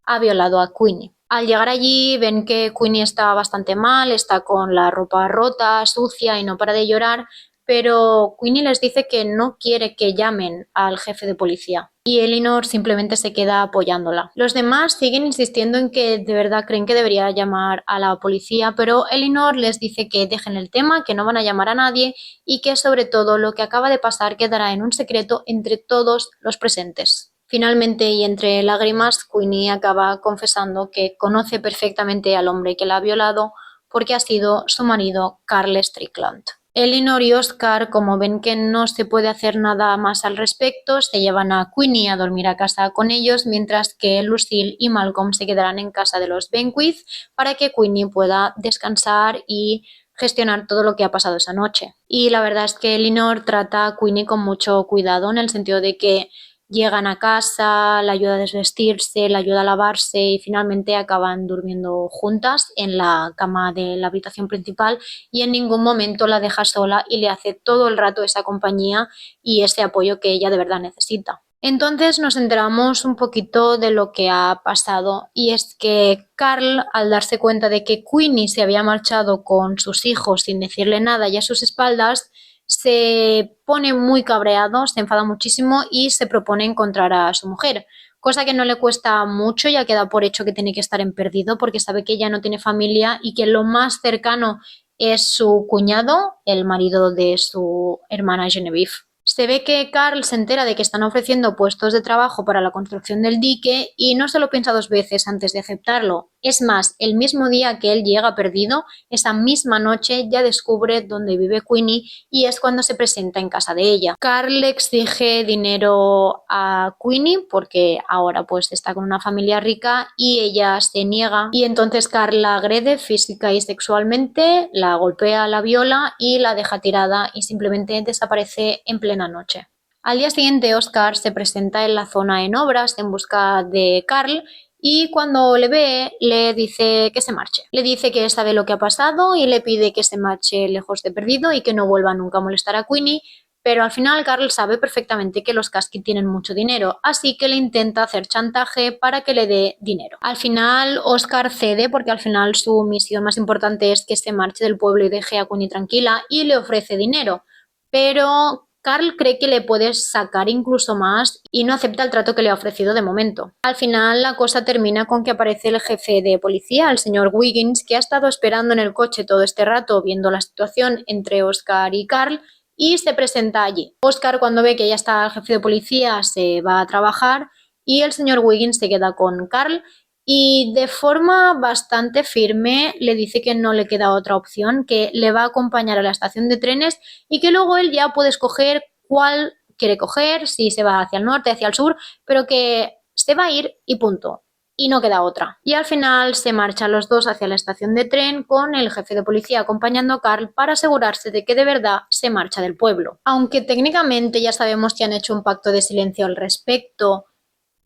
ha violado a Queenie. Al llegar allí ven que Queenie está bastante mal, está con la ropa rota, sucia y no para de llorar, pero Queenie les dice que no quiere que llamen al jefe de policía y Eleanor simplemente se queda apoyándola. Los demás siguen insistiendo en que de verdad creen que debería llamar a la policía, pero Eleanor les dice que dejen el tema, que no van a llamar a nadie y que sobre todo lo que acaba de pasar quedará en un secreto entre todos los presentes. Finalmente, y entre lágrimas, Queenie acaba confesando que conoce perfectamente al hombre que la ha violado porque ha sido su marido, Carl Strickland. Eleanor y Oscar, como ven que no se puede hacer nada más al respecto, se llevan a Queenie a dormir a casa con ellos, mientras que Lucille y Malcolm se quedarán en casa de los Benquith para que Queenie pueda descansar y gestionar todo lo que ha pasado esa noche. Y la verdad es que Eleanor trata a Queenie con mucho cuidado en el sentido de que llegan a casa, la ayuda a desvestirse, la ayuda a lavarse y finalmente acaban durmiendo juntas en la cama de la habitación principal y en ningún momento la deja sola y le hace todo el rato esa compañía y ese apoyo que ella de verdad necesita. Entonces nos enteramos un poquito de lo que ha pasado y es que Carl, al darse cuenta de que Queenie se había marchado con sus hijos sin decirle nada y a sus espaldas, se pone muy cabreado, se enfada muchísimo y se propone encontrar a su mujer, cosa que no le cuesta mucho, ya queda por hecho que tiene que estar en Perdido porque sabe que ella no tiene familia y que lo más cercano es su cuñado, el marido de su hermana Genevieve. Se ve que Carl se entera de que están ofreciendo puestos de trabajo para la construcción del dique y no se lo piensa dos veces antes de aceptarlo. Es más, el mismo día que él llega perdido, esa misma noche ya descubre dónde vive Queenie y es cuando se presenta en casa de ella. Carl le exige dinero a Queenie porque ahora pues está con una familia rica y ella se niega y entonces Carl la agrede física y sexualmente, la golpea, la viola y la deja tirada y simplemente desaparece en plena noche. Al día siguiente, Oscar se presenta en la zona en obras en busca de Carl y cuando le ve, le dice que se marche. Le dice que sabe lo que ha pasado y le pide que se marche lejos de perdido y que no vuelva nunca a molestar a Queenie, pero al final Carl sabe perfectamente que los Kasky tienen mucho dinero, así que le intenta hacer chantaje para que le dé dinero. Al final Oscar cede porque al final su misión más importante es que se marche del pueblo y deje a Queenie tranquila y le ofrece dinero, pero Carl cree que le puede sacar incluso más y no acepta el trato que le ha ofrecido de momento. Al final la cosa termina con que aparece el jefe de policía, el señor Wiggins, que ha estado esperando en el coche todo este rato viendo la situación entre Oscar y Carl y se presenta allí. Oscar, cuando ve que ya está el jefe de policía, se va a trabajar y el señor Wiggins se queda con Carl y de forma bastante firme le dice que no le queda otra opción, que le va a acompañar a la estación de trenes y que luego él ya puede escoger cuál quiere coger, si se va hacia el norte, hacia el sur, pero que se va a ir y punto. Y no queda otra. Y al final se marchan los dos hacia la estación de tren con el jefe de policía acompañando a Carl para asegurarse de que de verdad se marcha del pueblo. Aunque técnicamente ya sabemos que han hecho un pacto de silencio al respecto,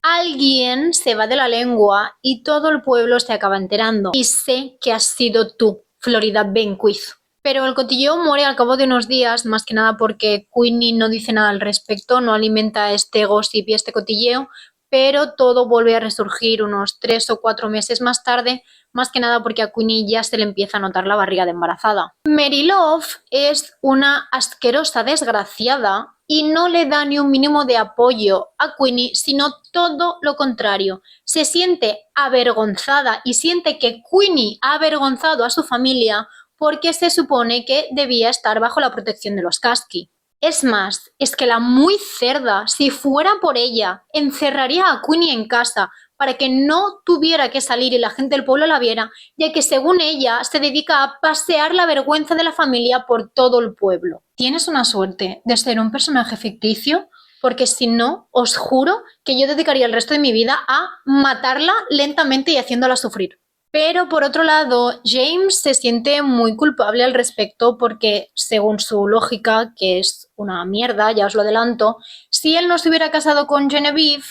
alguien se va de la lengua y todo el pueblo se acaba enterando. Y sé que has sido tú, Florida Benquith. Pero el cotilleo muere al cabo de unos días, más que nada porque Queenie no dice nada al respecto, no alimenta este gossip y este cotilleo, pero todo vuelve a resurgir unos 3 o 4 meses más tarde, más que nada porque a Queenie ya se le empieza a notar la barriga de embarazada. Mary Love es una asquerosa desgraciada y no le da ni un mínimo de apoyo a Queenie, sino todo lo contrario. Se siente avergonzada y siente que Queenie ha avergonzado a su familia porque se supone que debía estar bajo la protección de los Kasky. Es más, es que la muy cerda, si fuera por ella, encerraría a Queenie en casa para que no tuviera que salir y la gente del pueblo la viera, ya que según ella se dedica a pasear la vergüenza de la familia por todo el pueblo. Tienes una suerte de ser un personaje ficticio, porque si no, os juro que yo dedicaría el resto de mi vida a matarla lentamente y haciéndola sufrir. Pero por otro lado, James se siente muy culpable al respecto porque, según su lógica, que es una mierda, ya os lo adelanto, si él no se hubiera casado con Genevieve,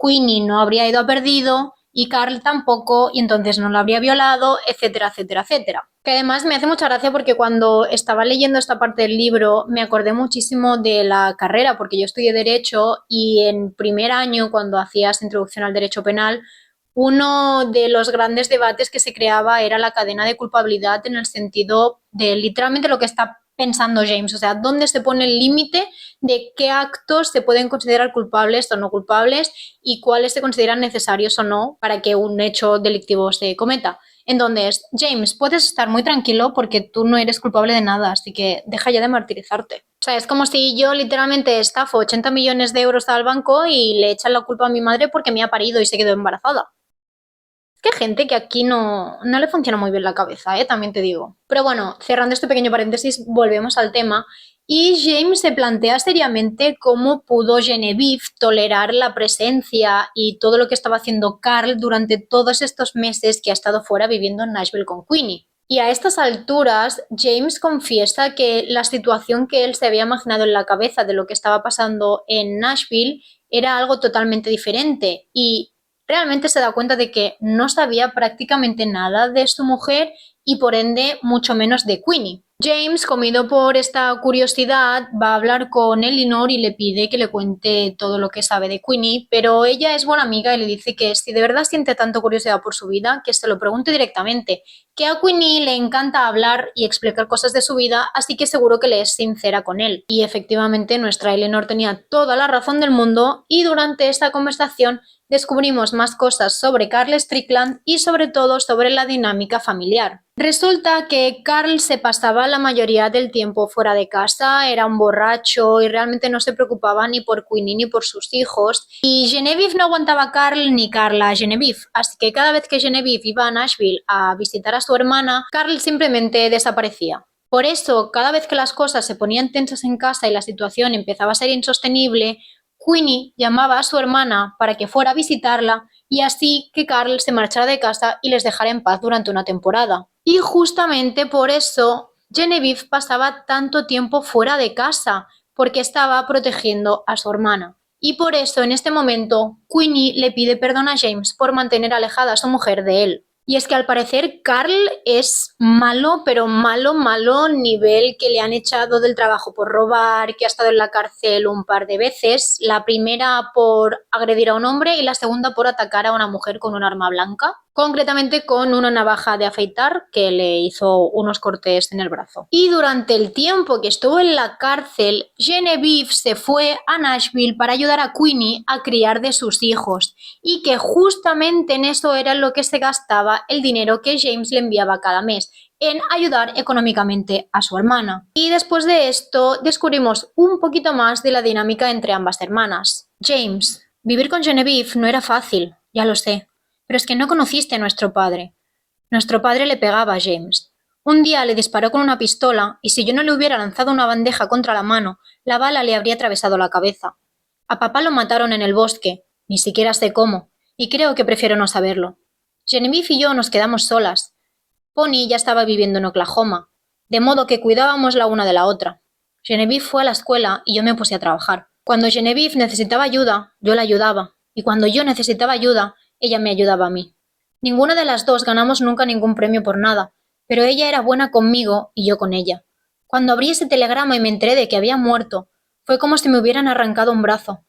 Queenie no habría ido a perdido y Carl tampoco, y entonces no la habría violado, etcétera, etcétera, etcétera. Que además me hace mucha gracia porque cuando estaba leyendo esta parte del libro me acordé muchísimo de la carrera, porque yo estudié Derecho y en primer año, cuando hacías Introducción al Derecho Penal, uno de los grandes debates que se creaba era la cadena de culpabilidad en el sentido de literalmente lo que está pensando James, o sea, dónde se pone el límite de qué actos se pueden considerar culpables o no culpables y cuáles se consideran necesarios o no para que un hecho delictivo se cometa. Entonces, James, puedes estar muy tranquilo porque tú no eres culpable de nada, así que deja ya de martirizarte. O sea, es como si yo literalmente estafo 80 millones de euros al banco y le echan la culpa a mi madre porque me ha parido y se quedó embarazada. Que hay gente que aquí no le funciona muy bien la cabeza, también te digo. Pero bueno, cerrando este pequeño paréntesis, volvemos al tema. Y James se plantea seriamente cómo pudo Genevieve tolerar la presencia y todo lo que estaba haciendo Carl durante todos estos meses que ha estado fuera viviendo en Nashville con Queenie. Y a estas alturas, James confiesa que la situación que él se había imaginado en la cabeza de lo que estaba pasando en Nashville era algo totalmente diferente y realmente se da cuenta de que no sabía prácticamente nada de su mujer y por ende mucho menos de Queenie. James, comido por esta curiosidad, va a hablar con Eleanor y le pide que le cuente todo lo que sabe de Queenie, pero ella es buena amiga y le dice que si de verdad siente tanto curiosidad por su vida, que se lo pregunte directamente, que a Queenie le encanta hablar y explicar cosas de su vida, así que seguro que le es sincera con él. Y efectivamente nuestra Eleanor tenía toda la razón del mundo y durante esta conversación descubrimos más cosas sobre Carl Strickland y sobre todo sobre la dinámica familiar. Resulta que Carl se pasaba la mayoría del tiempo fuera de casa, era un borracho y realmente no se preocupaba ni por Queenie ni por sus hijos. Y Genevieve no aguantaba a Carl ni Carl a Genevieve, así que cada vez que Genevieve iba a Nashville a visitar a su hermana, Carl simplemente desaparecía. Por eso, cada vez que las cosas se ponían tensas en casa y la situación empezaba a ser insostenible, Queenie llamaba a su hermana para que fuera a visitarla y así que Carl se marchara de casa y les dejara en paz durante una temporada. Y justamente por eso Genevieve pasaba tanto tiempo fuera de casa, porque estaba protegiendo a su hermana. Y por eso en este momento Queenie le pide perdón a James por mantener alejada a su mujer de él. Y es que al parecer Carl es malo, pero malo, malo, nivel que le han echado del trabajo por robar, que ha estado en la cárcel un par de veces, la primera por agredir a un hombre y la segunda por atacar a una mujer con un arma blanca, concretamente con una navaja de afeitar que le hizo unos cortes en el brazo. Y durante el tiempo que estuvo en la cárcel, Genevieve se fue a Nashville para ayudar a Queenie a criar de sus hijos y que justamente en eso era lo que se gastaba el dinero que James le enviaba cada mes, en ayudar económicamente a su hermana. Y después de esto descubrimos un poquito más de la dinámica entre ambas hermanas. James, vivir con Genevieve no era fácil, ya lo sé, pero es que no conociste a nuestro padre. Nuestro padre le pegaba a James. Un día le disparó con una pistola y si yo no le hubiera lanzado una bandeja contra la mano, la bala le habría atravesado la cabeza. A papá lo mataron en el bosque, ni siquiera sé cómo, y creo que prefiero no saberlo. Genevieve y yo nos quedamos solas. Pony ya estaba viviendo en Oklahoma, de modo que cuidábamos la una de la otra. Genevieve fue a la escuela y yo me puse a trabajar. Cuando Genevieve necesitaba ayuda, yo la ayudaba, y cuando yo necesitaba ayuda, ella me ayudaba a mí. Ninguna de las dos ganamos nunca ningún premio por nada, pero ella era buena conmigo y yo con ella. Cuando abrí ese telegrama y me enteré de que había muerto, fue como si me hubieran arrancado un brazo.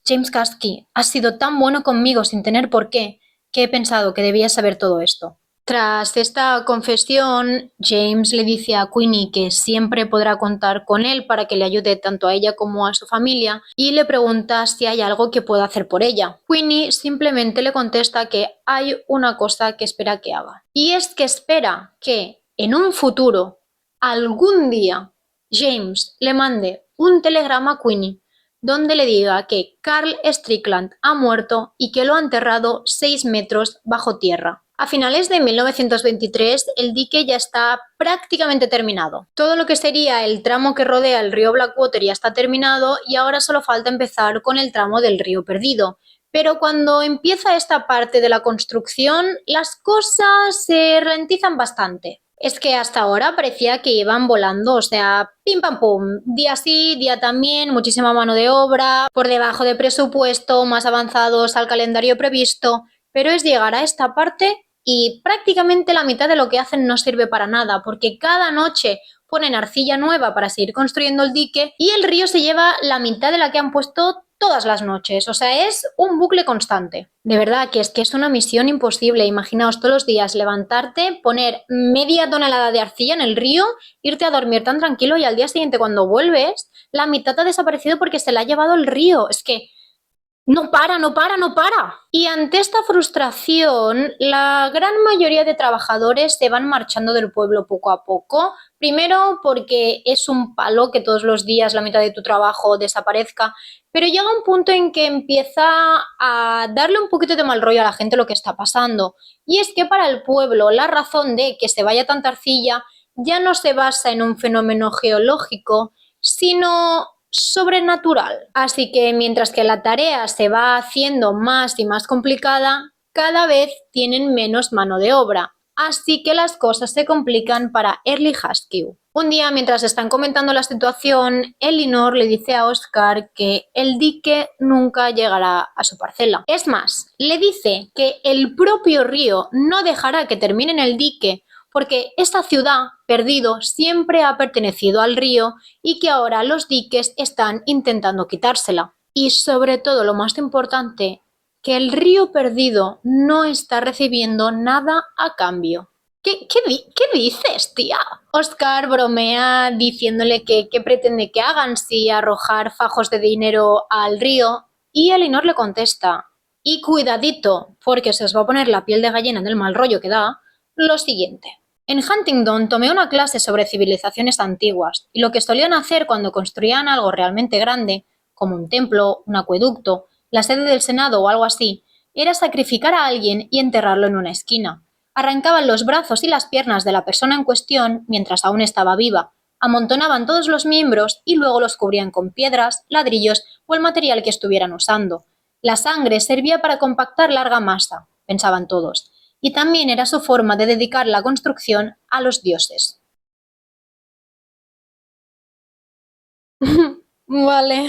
James Caskey, has sido tan bueno conmigo sin tener por qué, que he pensado que debías saber todo esto. Tras esta confesión, James le dice a Queenie que siempre podrá contar con él para que le ayude tanto a ella como a su familia y le pregunta si hay algo que pueda hacer por ella. Queenie simplemente le contesta que hay una cosa que espera que haga. Y es que espera que en un futuro, algún día, James le mande un telegrama a Queenie donde le diga que Carl Strickland ha muerto y que lo ha enterrado 6 metros bajo tierra. A finales de 1923, el dique ya está prácticamente terminado. Todo lo que sería el tramo que rodea el río Blackwater ya está terminado y ahora solo falta empezar con el tramo del río Perdido. Pero cuando empieza esta parte de la construcción, las cosas se ralentizan bastante. Es que hasta ahora parecía que iban volando, o sea, pim pam pum, día sí, día también, muchísima mano de obra, por debajo de presupuesto, más avanzados al calendario previsto, pero es llegar a esta parte y prácticamente la mitad de lo que hacen no sirve para nada, porque cada noche ponen arcilla nueva para seguir construyendo el dique y el río se lleva la mitad de la que han puesto todas las noches, o sea, es un bucle constante. De verdad que es una misión imposible. Imaginaos todos los días levantarte, poner media tonelada de arcilla en el río, irte a dormir tan tranquilo y al día siguiente cuando vuelves, la mitad ha desaparecido porque se la ha llevado el río. Es que no para, no para, no para. Y ante esta frustración, la gran mayoría de trabajadores se van marchando del pueblo poco a poco. Primero porque es un palo que todos los días la mitad de tu trabajo desaparezca, pero llega un punto en que empieza a darle un poquito de mal rollo a la gente lo que está pasando. Y es que para el pueblo la razón de que se vaya tanta arcilla ya no se basa en un fenómeno geológico, sino sobrenatural. Así que mientras que la tarea se va haciendo más y más complicada, cada vez tienen menos mano de obra. Así que las cosas se complican para Early Husky. Un día, mientras están comentando la situación, Elinor le dice a Oscar que el dique nunca llegará a su parcela. Es más, le dice que el propio río no dejará que terminen el dique porque esta ciudad, Perdido, siempre ha pertenecido al río y que ahora los diques están intentando quitársela. Y sobre todo, lo más importante, que el río Perdido no está recibiendo nada a cambio. ¿Qué dices, tía? Oscar bromea diciéndole que qué pretende que hagan si arrojar fajos de dinero al río y Elinor le contesta: Y cuidadito, porque se os va a poner la piel de gallina del mal rollo que da, lo siguiente. En Huntingdon tomé una clase sobre civilizaciones antiguas y lo que solían hacer cuando construían algo realmente grande, como un templo, un acueducto, la sede del Senado o algo así, era sacrificar a alguien y enterrarlo en una esquina. Arrancaban los brazos y las piernas de la persona en cuestión mientras aún estaba viva, amontonaban todos los miembros y luego los cubrían con piedras, ladrillos o el material que estuvieran usando. La sangre servía para compactar larga masa, pensaban todos, y también era su forma de dedicar la construcción a los dioses. Vale.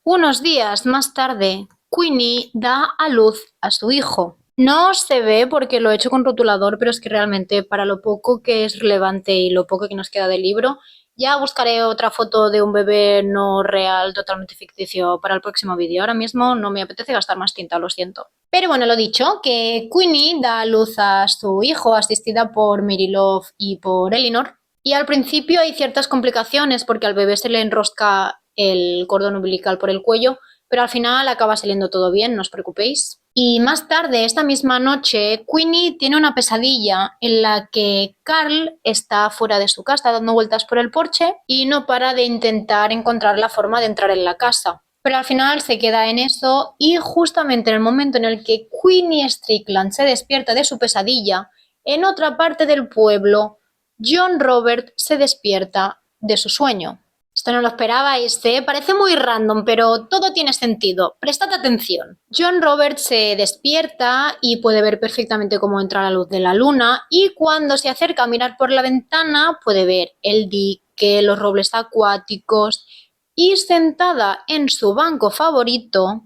Unos días más tarde, Queenie da a luz a su hijo. No se ve porque lo he hecho con rotulador, pero es que realmente para lo poco que es relevante y lo poco que nos queda del libro, ya buscaré otra foto de un bebé no real, totalmente ficticio, para el próximo vídeo. Ahora mismo no me apetece gastar más tinta, lo siento. Pero bueno, lo dicho, que Queenie da a luz a su hijo, asistida por Mary Love y por Elinor. Y al principio hay ciertas complicaciones porque al bebé se le enrosca el cordón umbilical por el cuello, pero al final acaba saliendo todo bien, no os preocupéis. Y más tarde, esta misma noche, Queenie tiene una pesadilla en la que Carl está fuera de su casa dando vueltas por el porche y no para de intentar encontrar la forma de entrar en la casa. Pero al final se queda en eso y justamente en el momento en el que Queenie Strickland se despierta de su pesadilla, en otra parte del pueblo, John Robert se despierta de su sueño. Esto no lo esperabais, ¿eh? Parece muy random, pero todo tiene sentido. Prestad atención. John Robert se despierta y puede ver perfectamente cómo entra la luz de la luna y cuando se acerca a mirar por la ventana puede ver el dique, los robles acuáticos y sentada en su banco favorito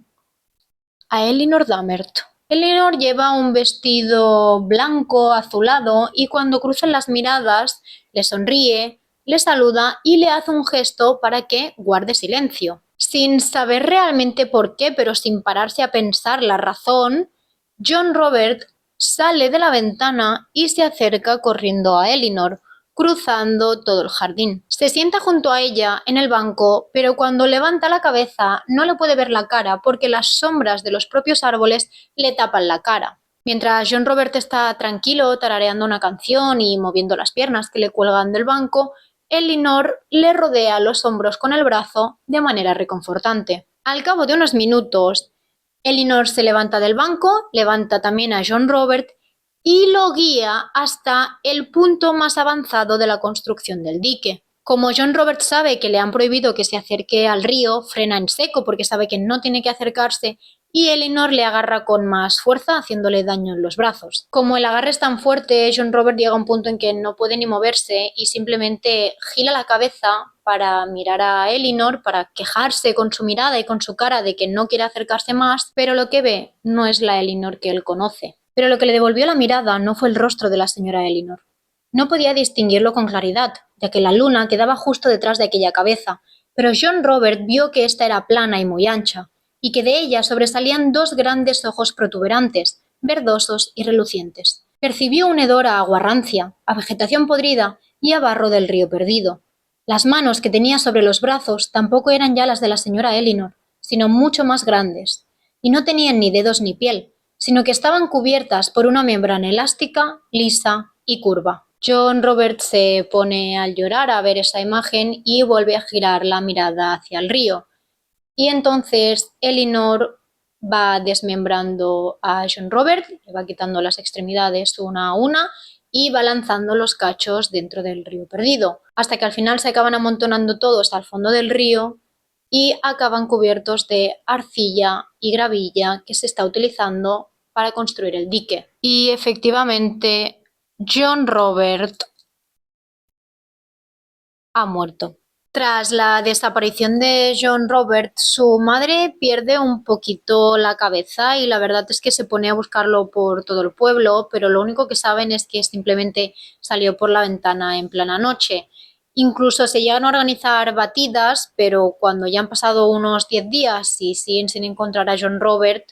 a Elinor Dammert. Elinor lleva un vestido blanco azulado y cuando cruzan las miradas le sonríe, le saluda y le hace un gesto para que guarde silencio. Sin saber realmente por qué, pero sin pararse a pensar la razón, John Robert sale de la ventana y se acerca corriendo a Elinor, cruzando todo el jardín. Se sienta junto a ella en el banco, pero cuando levanta la cabeza no le puede ver la cara porque las sombras de los propios árboles le tapan la cara. Mientras John Robert está tranquilo, tarareando una canción y moviendo las piernas que le cuelgan del banco, Elinor le rodea los hombros con el brazo de manera reconfortante. Al cabo de unos minutos, Elinor se levanta del banco, levanta también a John Robert y lo guía hasta el punto más avanzado de la construcción del dique. Como John Robert sabe que le han prohibido que se acerque al río, frena en seco porque sabe que no tiene que acercarse y Elinor le agarra con más fuerza haciéndole daño en los brazos. Como el agarre es tan fuerte, John Robert llega a un punto en que no puede ni moverse y simplemente gira la cabeza para mirar a Elinor, para quejarse con su mirada y con su cara de que no quiere acercarse más, pero lo que ve no es la Elinor que él conoce. Pero lo que le devolvió la mirada no fue el rostro de la señora Elinor. No podía distinguirlo con claridad, ya que la luna quedaba justo detrás de aquella cabeza, pero John Robert vio que ésta era plana y muy ancha, y que de ella sobresalían dos grandes ojos protuberantes, verdosos y relucientes. Percibió un hedor a agua rancia, a vegetación podrida y a barro del río perdido. Las manos que tenía sobre los brazos tampoco eran ya las de la señora Elinor, sino mucho más grandes, y no tenían ni dedos ni piel, sino que estaban cubiertas por una membrana elástica, lisa y curva. John Robert se pone a llorar a ver esa imagen y vuelve a girar la mirada hacia el río. Y entonces Elinor va desmembrando a John Robert, le va quitando las extremidades una a una y va lanzando los cachos dentro del río perdido, hasta que al final se acaban amontonando todos al fondo del río y acaban cubiertos de arcilla y gravilla que se está utilizando para construir el dique. Y efectivamente, John Robert ha muerto. Tras la desaparición de John Robert, su madre pierde un poquito la cabeza y la verdad es que se pone a buscarlo por todo el pueblo, pero lo único que saben es que simplemente salió por la ventana en plena noche. Incluso se llegan a organizar batidas, pero cuando ya han pasado unos 10 días y siguen sin encontrar a John Robert,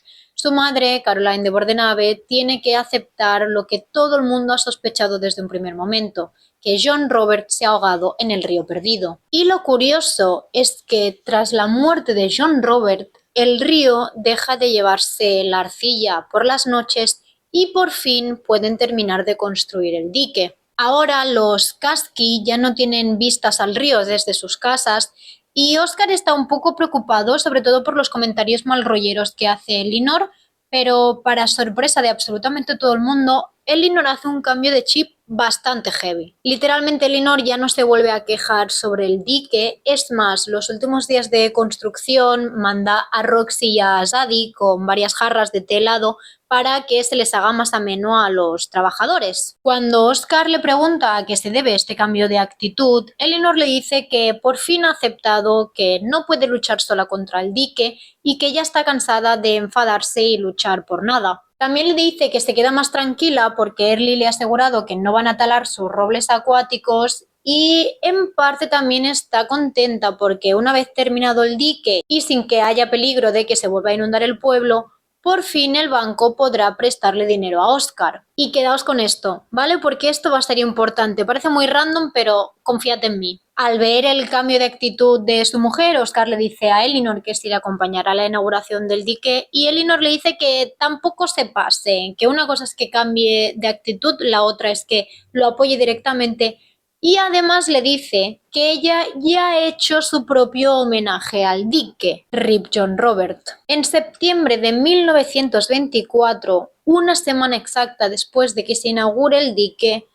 su madre, Caroline de Bordenave, tiene que aceptar lo que todo el mundo ha sospechado desde un primer momento, que John Robert se ha ahogado en el río perdido. Y lo curioso es que tras la muerte de John Robert, el río deja de llevarse la arcilla por las noches y por fin pueden terminar de construir el dique. Ahora los Kasky ya no tienen vistas al río desde sus casas y Oscar está un poco preocupado, sobre todo por los comentarios malrolleros que hace Elinor, pero para sorpresa de absolutamente todo el mundo, Elinor hace un cambio de chip bastante heavy. Literalmente Elinor ya no se vuelve a quejar sobre el dique, es más, los últimos días de construcción manda a Roxy y a Zadie con varias jarras de té helado para que se les haga más ameno a los trabajadores. Cuando Oscar le pregunta a qué se debe este cambio de actitud, Elinor le dice que por fin ha aceptado que no puede luchar sola contra el dique y que ya está cansada de enfadarse y luchar por nada. También le dice que se queda más tranquila porque Early le ha asegurado que no van a talar sus robles acuáticos y en parte también está contenta porque una vez terminado el dique y sin que haya peligro de que se vuelva a inundar el pueblo, por fin el banco podrá prestarle dinero a Oscar. Y quedaos con esto, ¿vale? Porque esto va a ser importante. Parece muy random, pero confiad en mí. Al ver el cambio de actitud de su mujer, Oscar le dice a Elinor que se irá a acompañar a la inauguración del dique y Elinor le dice que tampoco se pase, que una cosa es que cambie de actitud, la otra es que lo apoye directamente. Y además le dice que ella ya ha hecho su propio homenaje al dique, Rip John Robert. En septiembre de 1924, una semana exacta después de que se inaugure el dique,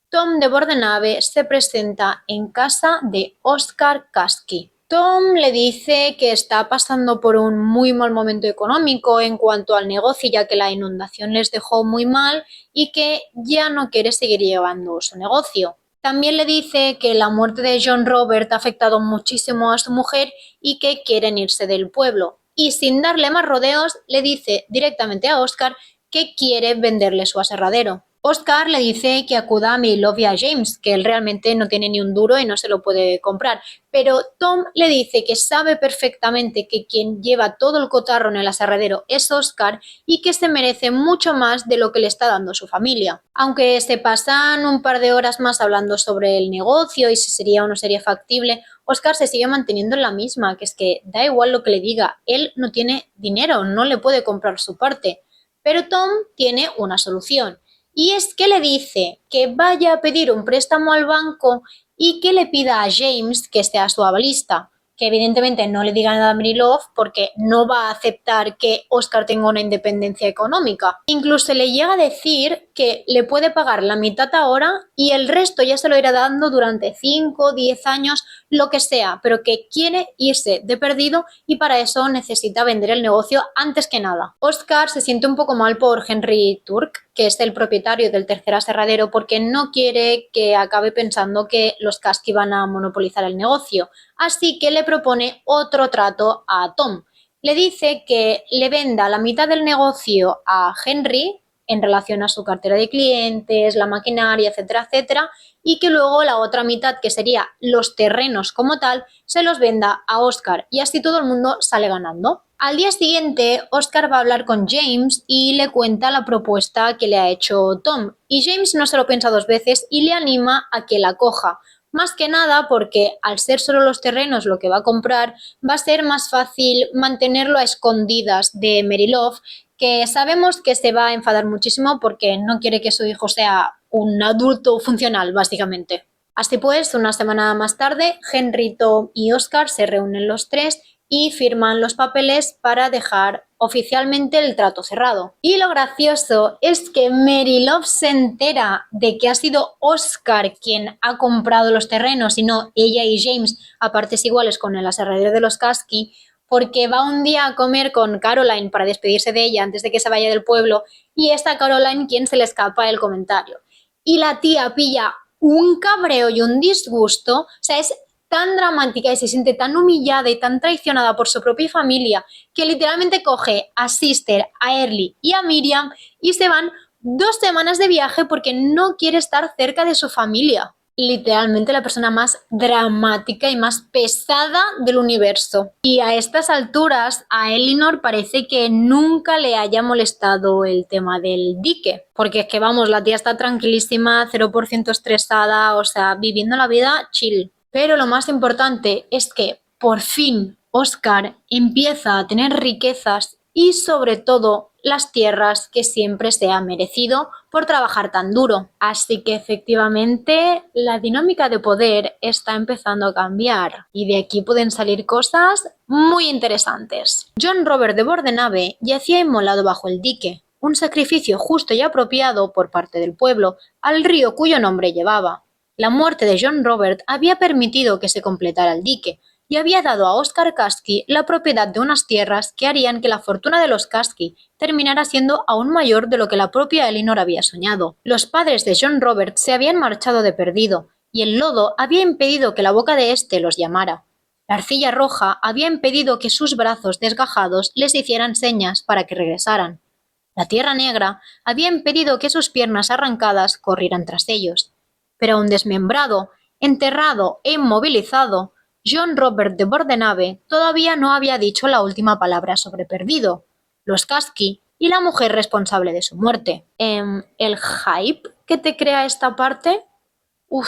Tom de Bordenave se presenta en casa de Oscar Kasky. Tom le dice que está pasando por un muy mal momento económico en cuanto al negocio, ya que la inundación les dejó muy mal y que ya no quiere seguir llevando su negocio. También le dice que la muerte de John Robert ha afectado muchísimo a su mujer y que quieren irse del pueblo. Y sin darle más rodeos, le dice directamente a Oscar que quiere venderle su aserradero. Oscar le dice que acuda a Marilove y a James, que él realmente no tiene ni un duro y no se lo puede comprar. Pero Tom le dice que sabe perfectamente que quien lleva todo el cotarro en el aserradero es Oscar y que se merece mucho más de lo que le está dando su familia. Aunque se pasan un par de horas más hablando sobre el negocio y si sería o no sería factible, Oscar se sigue manteniendo en la misma, que es que da igual lo que le diga, él no tiene dinero, no le puede comprar su parte. Pero Tom tiene una solución. Y es que le dice que vaya a pedir un préstamo al banco y que le pida a James que sea su avalista. Que evidentemente no le diga nada a Marilove porque no va a aceptar que Oscar tenga una independencia económica. Incluso le llega a decir que le puede pagar la mitad ahora y el resto ya se lo irá dando durante 5 o 10 años, lo que sea, pero que quiere irse de perdido y para eso necesita vender el negocio antes que nada. Oscar se siente un poco mal por Henry Turk, que es el propietario del tercer aserradero, porque no quiere que acabe pensando que los Kasky van a monopolizar el negocio. Así que le propone otro trato a Tom. Le dice que le venda la mitad del negocio a Henry en relación a su cartera de clientes, la maquinaria, etcétera, etcétera, y que luego la otra mitad, que sería los terrenos como tal, se los venda a Oscar y así todo el mundo sale ganando. Al día siguiente, Oscar va a hablar con James y le cuenta la propuesta que le ha hecho Tom, y James no se lo piensa dos veces y le anima a que la coja. Más que nada porque al ser solo los terrenos lo que va a comprar, va a ser más fácil mantenerlo a escondidas de Marilove, que sabemos que se va a enfadar muchísimo porque no quiere que su hijo sea un adulto funcional, básicamente. Así pues, una semana más tarde, Henry, Tom y Oscar se reúnen los tres y firman los papeles para dejar oficialmente el trato cerrado. Y lo gracioso es que Marilove se entera de que ha sido Oscar quien ha comprado los terrenos y no ella y James a partes iguales con el aserradero de los Kasky, porque va un día a comer con Caroline para despedirse de ella antes de que se vaya del pueblo y es a Caroline quien se le escapa el comentario. Y la tía pilla un cabreo y un disgusto, o sea, es tan dramática y se siente tan humillada y tan traicionada por su propia familia que literalmente coge a Sister, a Early y a Miriam y se van 2 semanas de viaje porque no quiere estar cerca de su familia. Literalmente la persona más dramática y más pesada del universo. Y a estas alturas a Elinor parece que nunca le haya molestado el tema del dique. Porque es que vamos, la tía está tranquilísima, 0% estresada, o sea, viviendo la vida chill. Pero lo más importante es que por fin Oscar empieza a tener riquezas y sobre todo las tierras que siempre se ha merecido por trabajar tan duro. Así que efectivamente la dinámica de poder está empezando a cambiar y de aquí pueden salir cosas muy interesantes. John Robert de Bordenave yacía inmolado bajo el dique, un sacrificio justo y apropiado por parte del pueblo al río cuyo nombre llevaba. La muerte de John Robert había permitido que se completara el dique, y había dado a Oscar Kasky la propiedad de unas tierras que harían que la fortuna de los Kasky terminara siendo aún mayor de lo que la propia Elinor había soñado. Los padres de John Robert se habían marchado de perdido, y el lodo había impedido que la boca de éste los llamara. La arcilla roja había impedido que sus brazos desgajados les hicieran señas para que regresaran. La tierra negra había impedido que sus piernas arrancadas corrieran tras ellos. Pero aún desmembrado, enterrado e inmovilizado, John Robert de Bordenave todavía no había dicho la última palabra sobre perdido, los Kasky y la mujer responsable de su muerte. ¿El hype que te crea esta parte? Uff,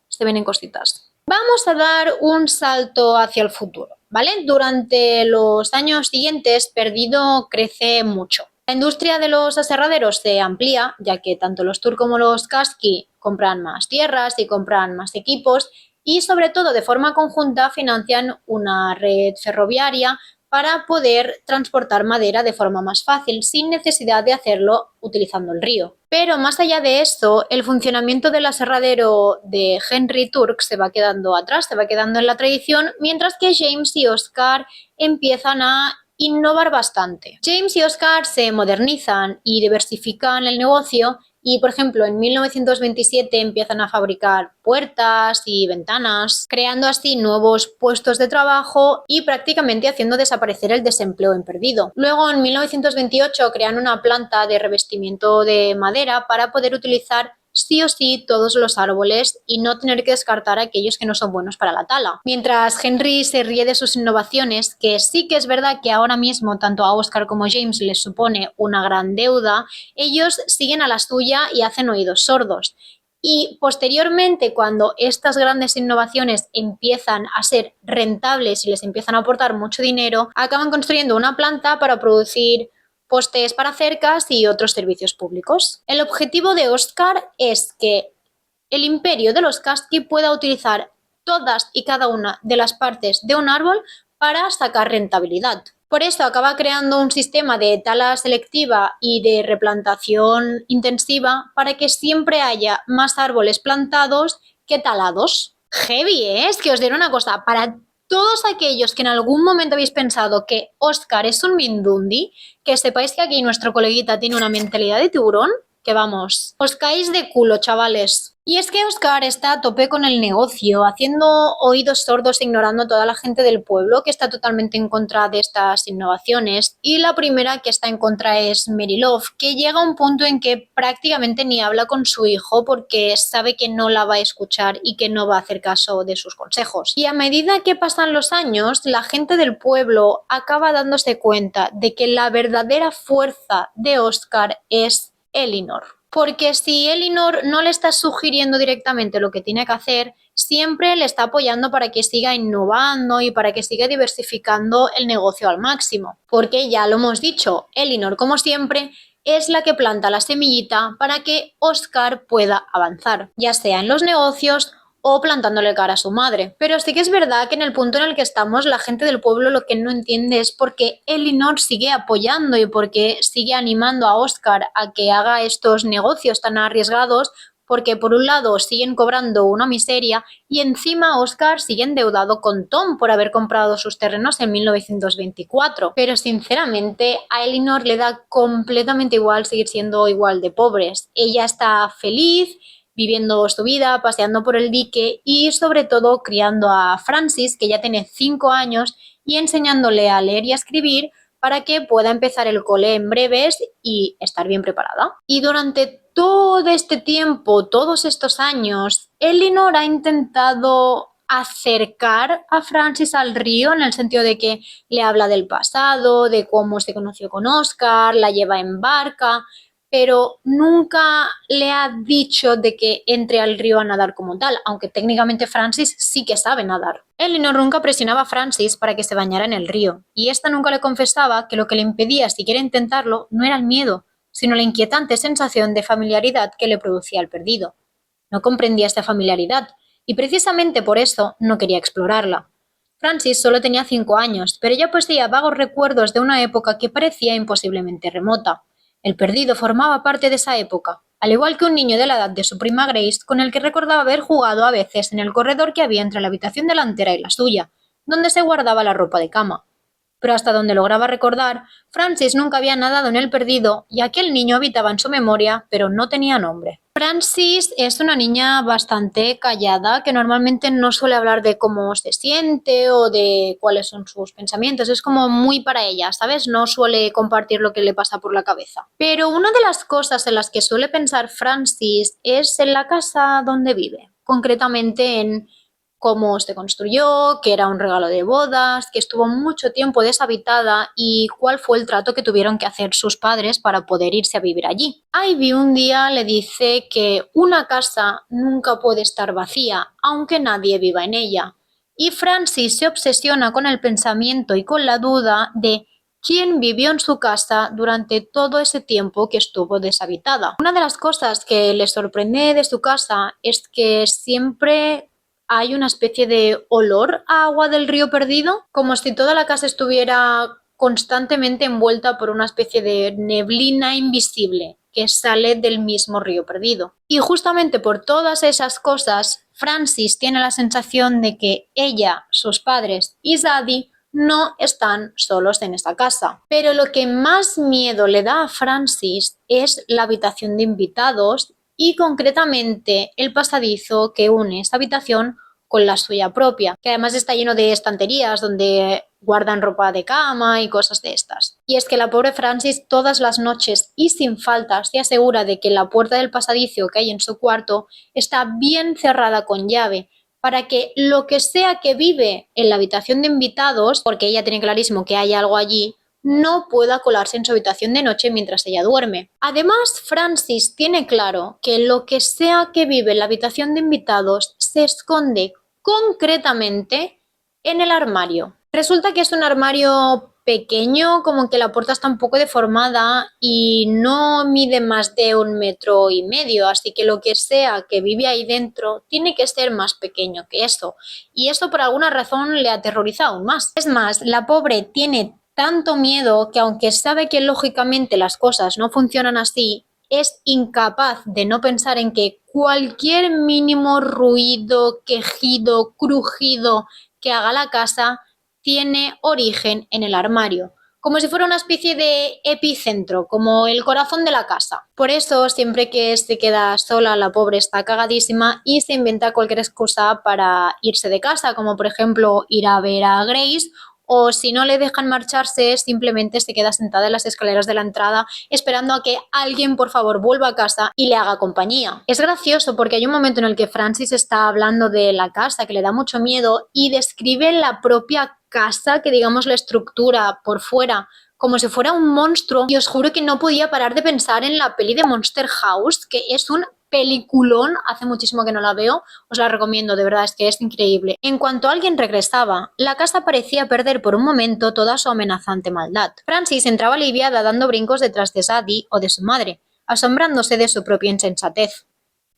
se vienen cositas. Vamos a dar un salto hacia el futuro, ¿vale? Durante los años siguientes, Perdido crece mucho. La industria de los aserraderos se amplía, ya que tanto los Tur como los Kasky compran más tierras y compran más equipos, y sobre todo de forma conjunta financian una red ferroviaria para poder transportar madera de forma más fácil, sin necesidad de hacerlo utilizando el río. Pero más allá de esto, el funcionamiento del aserradero de Henry Turk se va quedando atrás, se va quedando en la tradición, mientras que James y Oscar empiezan a innovar bastante. James y Oscar se modernizan y diversifican el negocio y, por ejemplo, en 1927 empiezan a fabricar puertas y ventanas, creando así nuevos puestos de trabajo y prácticamente haciendo desaparecer el desempleo en Perdido. Luego, en 1928, crean una planta de revestimiento de madera para poder utilizar sí o sí todos los árboles y no tener que descartar aquellos que no son buenos para la tala. Mientras Henry se ríe de sus innovaciones, que sí que es verdad que ahora mismo tanto a Oscar como a James les supone una gran deuda, ellos siguen a la suya y hacen oídos sordos. Y posteriormente, cuando estas grandes innovaciones empiezan a ser rentables y les empiezan a aportar mucho dinero, acaban construyendo una planta para producir postes para cercas y otros servicios públicos. El objetivo de Oscar es que el imperio de los Kasky pueda utilizar todas y cada una de las partes de un árbol para sacar rentabilidad. Por eso acaba creando un sistema de tala selectiva y de replantación intensiva para que siempre haya más árboles plantados que talados. Heavy, ¿eh? Es que os diré una cosa, para todos aquellos que en algún momento habéis pensado que Oscar es un mindundi, que sepáis que aquí nuestro coleguita tiene una mentalidad de tiburón, que vamos, os caéis de culo, chavales. Y es que Oscar está a tope con el negocio, haciendo oídos sordos e ignorando a toda la gente del pueblo que está totalmente en contra de estas innovaciones. Y la primera que está en contra es Mary Love, que llega a un punto en que prácticamente ni habla con su hijo porque sabe que no la va a escuchar y que no va a hacer caso de sus consejos. Y a medida que pasan los años, la gente del pueblo acaba dándose cuenta de que la verdadera fuerza de Oscar es Elinor. Porque si Elinor no le está sugiriendo directamente lo que tiene que hacer, siempre le está apoyando para que siga innovando y para que siga diversificando el negocio al máximo. Porque ya lo hemos dicho, Elinor, como siempre, es la que planta la semillita para que Oscar pueda avanzar, ya sea en los negocios o plantándole cara a su madre. Pero sí que es verdad que en el punto en el que estamos, la gente del pueblo lo que no entiende es por qué Elinor sigue apoyando y por qué sigue animando a Oscar a que haga estos negocios tan arriesgados, porque por un lado siguen cobrando una miseria y encima Oscar sigue endeudado con Tom por haber comprado sus terrenos en 1924. Pero sinceramente a Elinor le da completamente igual seguir siendo igual de pobres. Ella está feliz viviendo su vida, paseando por el dique y sobre todo criando a Francis, que ya tiene 5 años, y enseñándole a leer y a escribir para que pueda empezar el cole en breves y estar bien preparada. Y durante todo este tiempo, todos estos años, Elinor ha intentado acercar a Francis al río en el sentido de que le habla del pasado, de cómo se conoció con Oscar, la lleva en barca, pero nunca le ha dicho de que entre al río a nadar como tal, aunque técnicamente Francis sí que sabe nadar. Elinor nunca presionaba a Francis para que se bañara en el río, y esta nunca le confesaba que lo que le impedía siquiera intentarlo no era el miedo, sino la inquietante sensación de familiaridad que le producía el perdido. No comprendía esta familiaridad, y precisamente por eso no quería explorarla. Francis solo tenía 5 años, pero ya poseía vagos recuerdos de una época que parecía imposiblemente remota. El perdido formaba parte de esa época, al igual que un niño de la edad de su prima Grace, con el que recordaba haber jugado a veces en el corredor que había entre la habitación delantera y la suya, donde se guardaba la ropa de cama. Pero hasta donde lograba recordar, Francis nunca había nadado en el perdido y aquel niño habitaba en su memoria, pero no tenía nombre. Francis es una niña bastante callada que normalmente no suele hablar de cómo se siente o de cuáles son sus pensamientos. Es como muy para ella, ¿sabes? No suele compartir lo que le pasa por la cabeza. Pero una de las cosas en las que suele pensar Francis es en la casa donde vive, concretamente en cómo se construyó, que era un regalo de bodas, que estuvo mucho tiempo deshabitada y cuál fue el trato que tuvieron que hacer sus padres para poder irse a vivir allí. Ivy un día le dice que una casa nunca puede estar vacía, aunque nadie viva en ella. Y Francis se obsesiona con el pensamiento y con la duda de quién vivió en su casa durante todo ese tiempo que estuvo deshabitada. Una de las cosas que le sorprende de su casa es que siempre hay una especie de olor a agua del río perdido, como si toda la casa estuviera constantemente envuelta por una especie de neblina invisible que sale del mismo río perdido. Y justamente por todas esas cosas, Francis tiene la sensación de que ella, sus padres y Zadie no están solos en esta casa. Pero lo que más miedo le da a Francis es la habitación de invitados y concretamente el pasadizo que une esta habitación con la suya propia, que además está lleno de estanterías donde guardan ropa de cama y cosas de estas. Y es que la pobre Francis todas las noches y sin falta se asegura de que la puerta del pasadizo que hay en su cuarto está bien cerrada con llave, para que lo que sea que vive en la habitación de invitados, porque ella tiene clarísimo que hay algo allí, no pueda colarse en su habitación de noche mientras ella duerme. Además, Francis tiene claro que lo que sea que vive en la habitación de invitados se esconde concretamente en el armario. Resulta que es un armario pequeño, como que la puerta está un poco deformada y no mide más de 1,5 metros, así que lo que sea que vive ahí dentro tiene que ser más pequeño que eso. Y esto por alguna razón le aterroriza aún más. Es más, la pobre tiene tanto miedo que aunque sabe que lógicamente las cosas no funcionan así, es incapaz de no pensar en que cualquier mínimo ruido, quejido, crujido que haga la casa tiene origen en el armario, como si fuera una especie de epicentro, como el corazón de la casa. Por eso, siempre que se queda sola, la pobre está cagadísima y se inventa cualquier excusa para irse de casa, como por ejemplo ir a ver a Grace, o si no le dejan marcharse, simplemente se queda sentada en las escaleras de la entrada esperando a que alguien por favor vuelva a casa y le haga compañía. Es gracioso porque hay un momento en el que Francis está hablando de la casa que le da mucho miedo y describe la propia casa, que digamos la estructura por fuera, como si fuera un monstruo, y os juro que no podía parar de pensar en la peli de Monster House, que es un peliculón, hace muchísimo que no la veo, os la recomiendo, de verdad, es que es increíble. En cuanto alguien regresaba, la casa parecía perder por un momento toda su amenazante maldad. Francis entraba aliviada dando brincos detrás de Zadie o de su madre, asombrándose de su propia insensatez.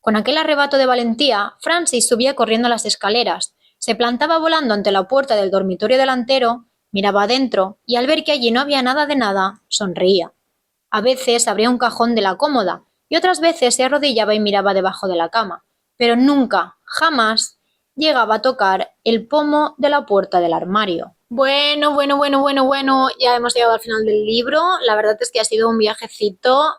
Con aquel arrebato de valentía, Francis subía corriendo las escaleras, se plantaba volando ante la puerta del dormitorio delantero, miraba adentro y al ver que allí no había nada de nada, sonreía. A veces abría un cajón de la cómoda y otras veces se arrodillaba y miraba debajo de la cama, pero nunca, jamás, llegaba a tocar el pomo de la puerta del armario. Bueno, ya hemos llegado al final del libro. La verdad es que ha sido un viajecito.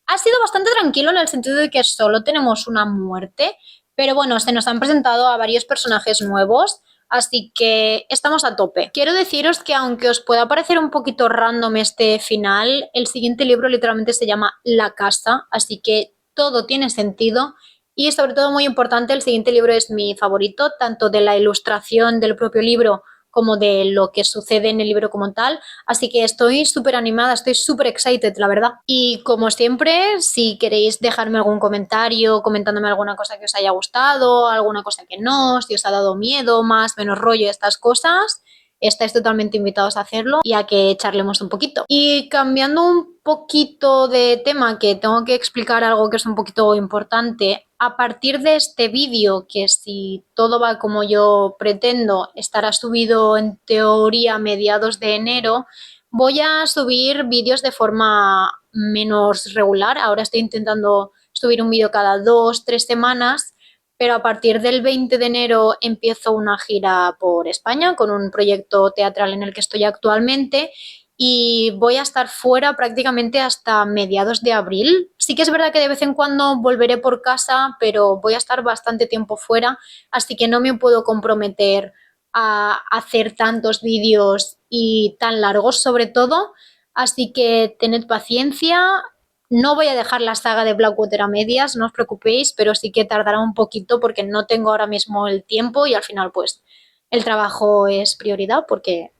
Ha sido bastante tranquilo en el sentido de que solo tenemos una muerte, pero bueno, se nos han presentado a varios personajes nuevos, así que estamos a tope. Quiero deciros que aunque os pueda parecer un poquito random este final, el siguiente libro literalmente se llama La Casa, así que todo tiene sentido. Y sobre todo, muy importante, el siguiente libro es mi favorito, tanto de la ilustración del propio libro como de lo que sucede en el libro como tal, así que estoy súper animada, estoy súper excited, la verdad. Y como siempre, si queréis dejarme algún comentario, comentándome alguna cosa que os haya gustado, alguna cosa que no, si os ha dado miedo, más, menos rollo, estas cosas, estáis totalmente invitados a hacerlo y a que charlemos un poquito. Y cambiando un poquito de tema, que tengo que explicar algo que es un poquito importante, a partir de este vídeo, que si todo va como yo pretendo, estará subido en teoría a mediados de enero, voy a subir vídeos de forma menos regular. Ahora estoy intentando subir un vídeo cada 2, 3 semanas, pero a partir del 20 de enero empiezo una gira por España con un proyecto teatral en el que estoy actualmente y voy a estar fuera prácticamente hasta mediados de abril. Sí que es verdad que de vez en cuando volveré por casa, pero voy a estar bastante tiempo fuera, así que no me puedo comprometer a hacer tantos vídeos y tan largos sobre todo, así que tened paciencia. No voy a dejar la saga de Blackwater a medias, no os preocupéis, pero sí que tardará un poquito porque no tengo ahora mismo el tiempo y al final pues el trabajo es prioridad porque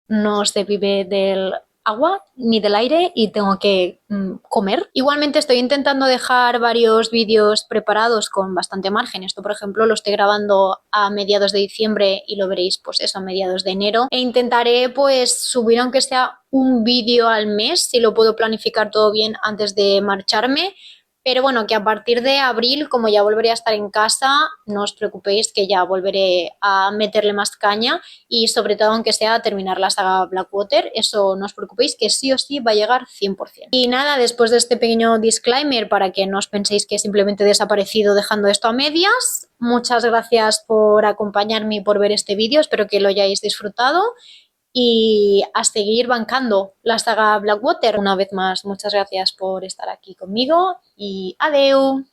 no se vive del agua ni del aire y tengo que comer. Igualmente estoy intentando dejar varios vídeos preparados con bastante margen. Esto, por ejemplo, lo estoy grabando a mediados de diciembre y lo veréis pues eso a mediados de enero. E intentaré pues subir aunque sea un vídeo al mes, si lo puedo planificar todo bien antes de marcharme. Pero bueno, que a partir de abril, como ya volveré a estar en casa, no os preocupéis que ya volveré a meterle más caña y sobre todo aunque sea terminar la saga Blackwater, eso no os preocupéis que sí o sí va a llegar 100%. Y nada, después de este pequeño disclaimer para que no os penséis que simplemente he desaparecido dejando esto a medias, muchas gracias por acompañarme y por ver este vídeo, espero que lo hayáis disfrutado y a seguir bancando la saga Blackwater. Una vez más, muchas gracias por estar aquí conmigo y adeu.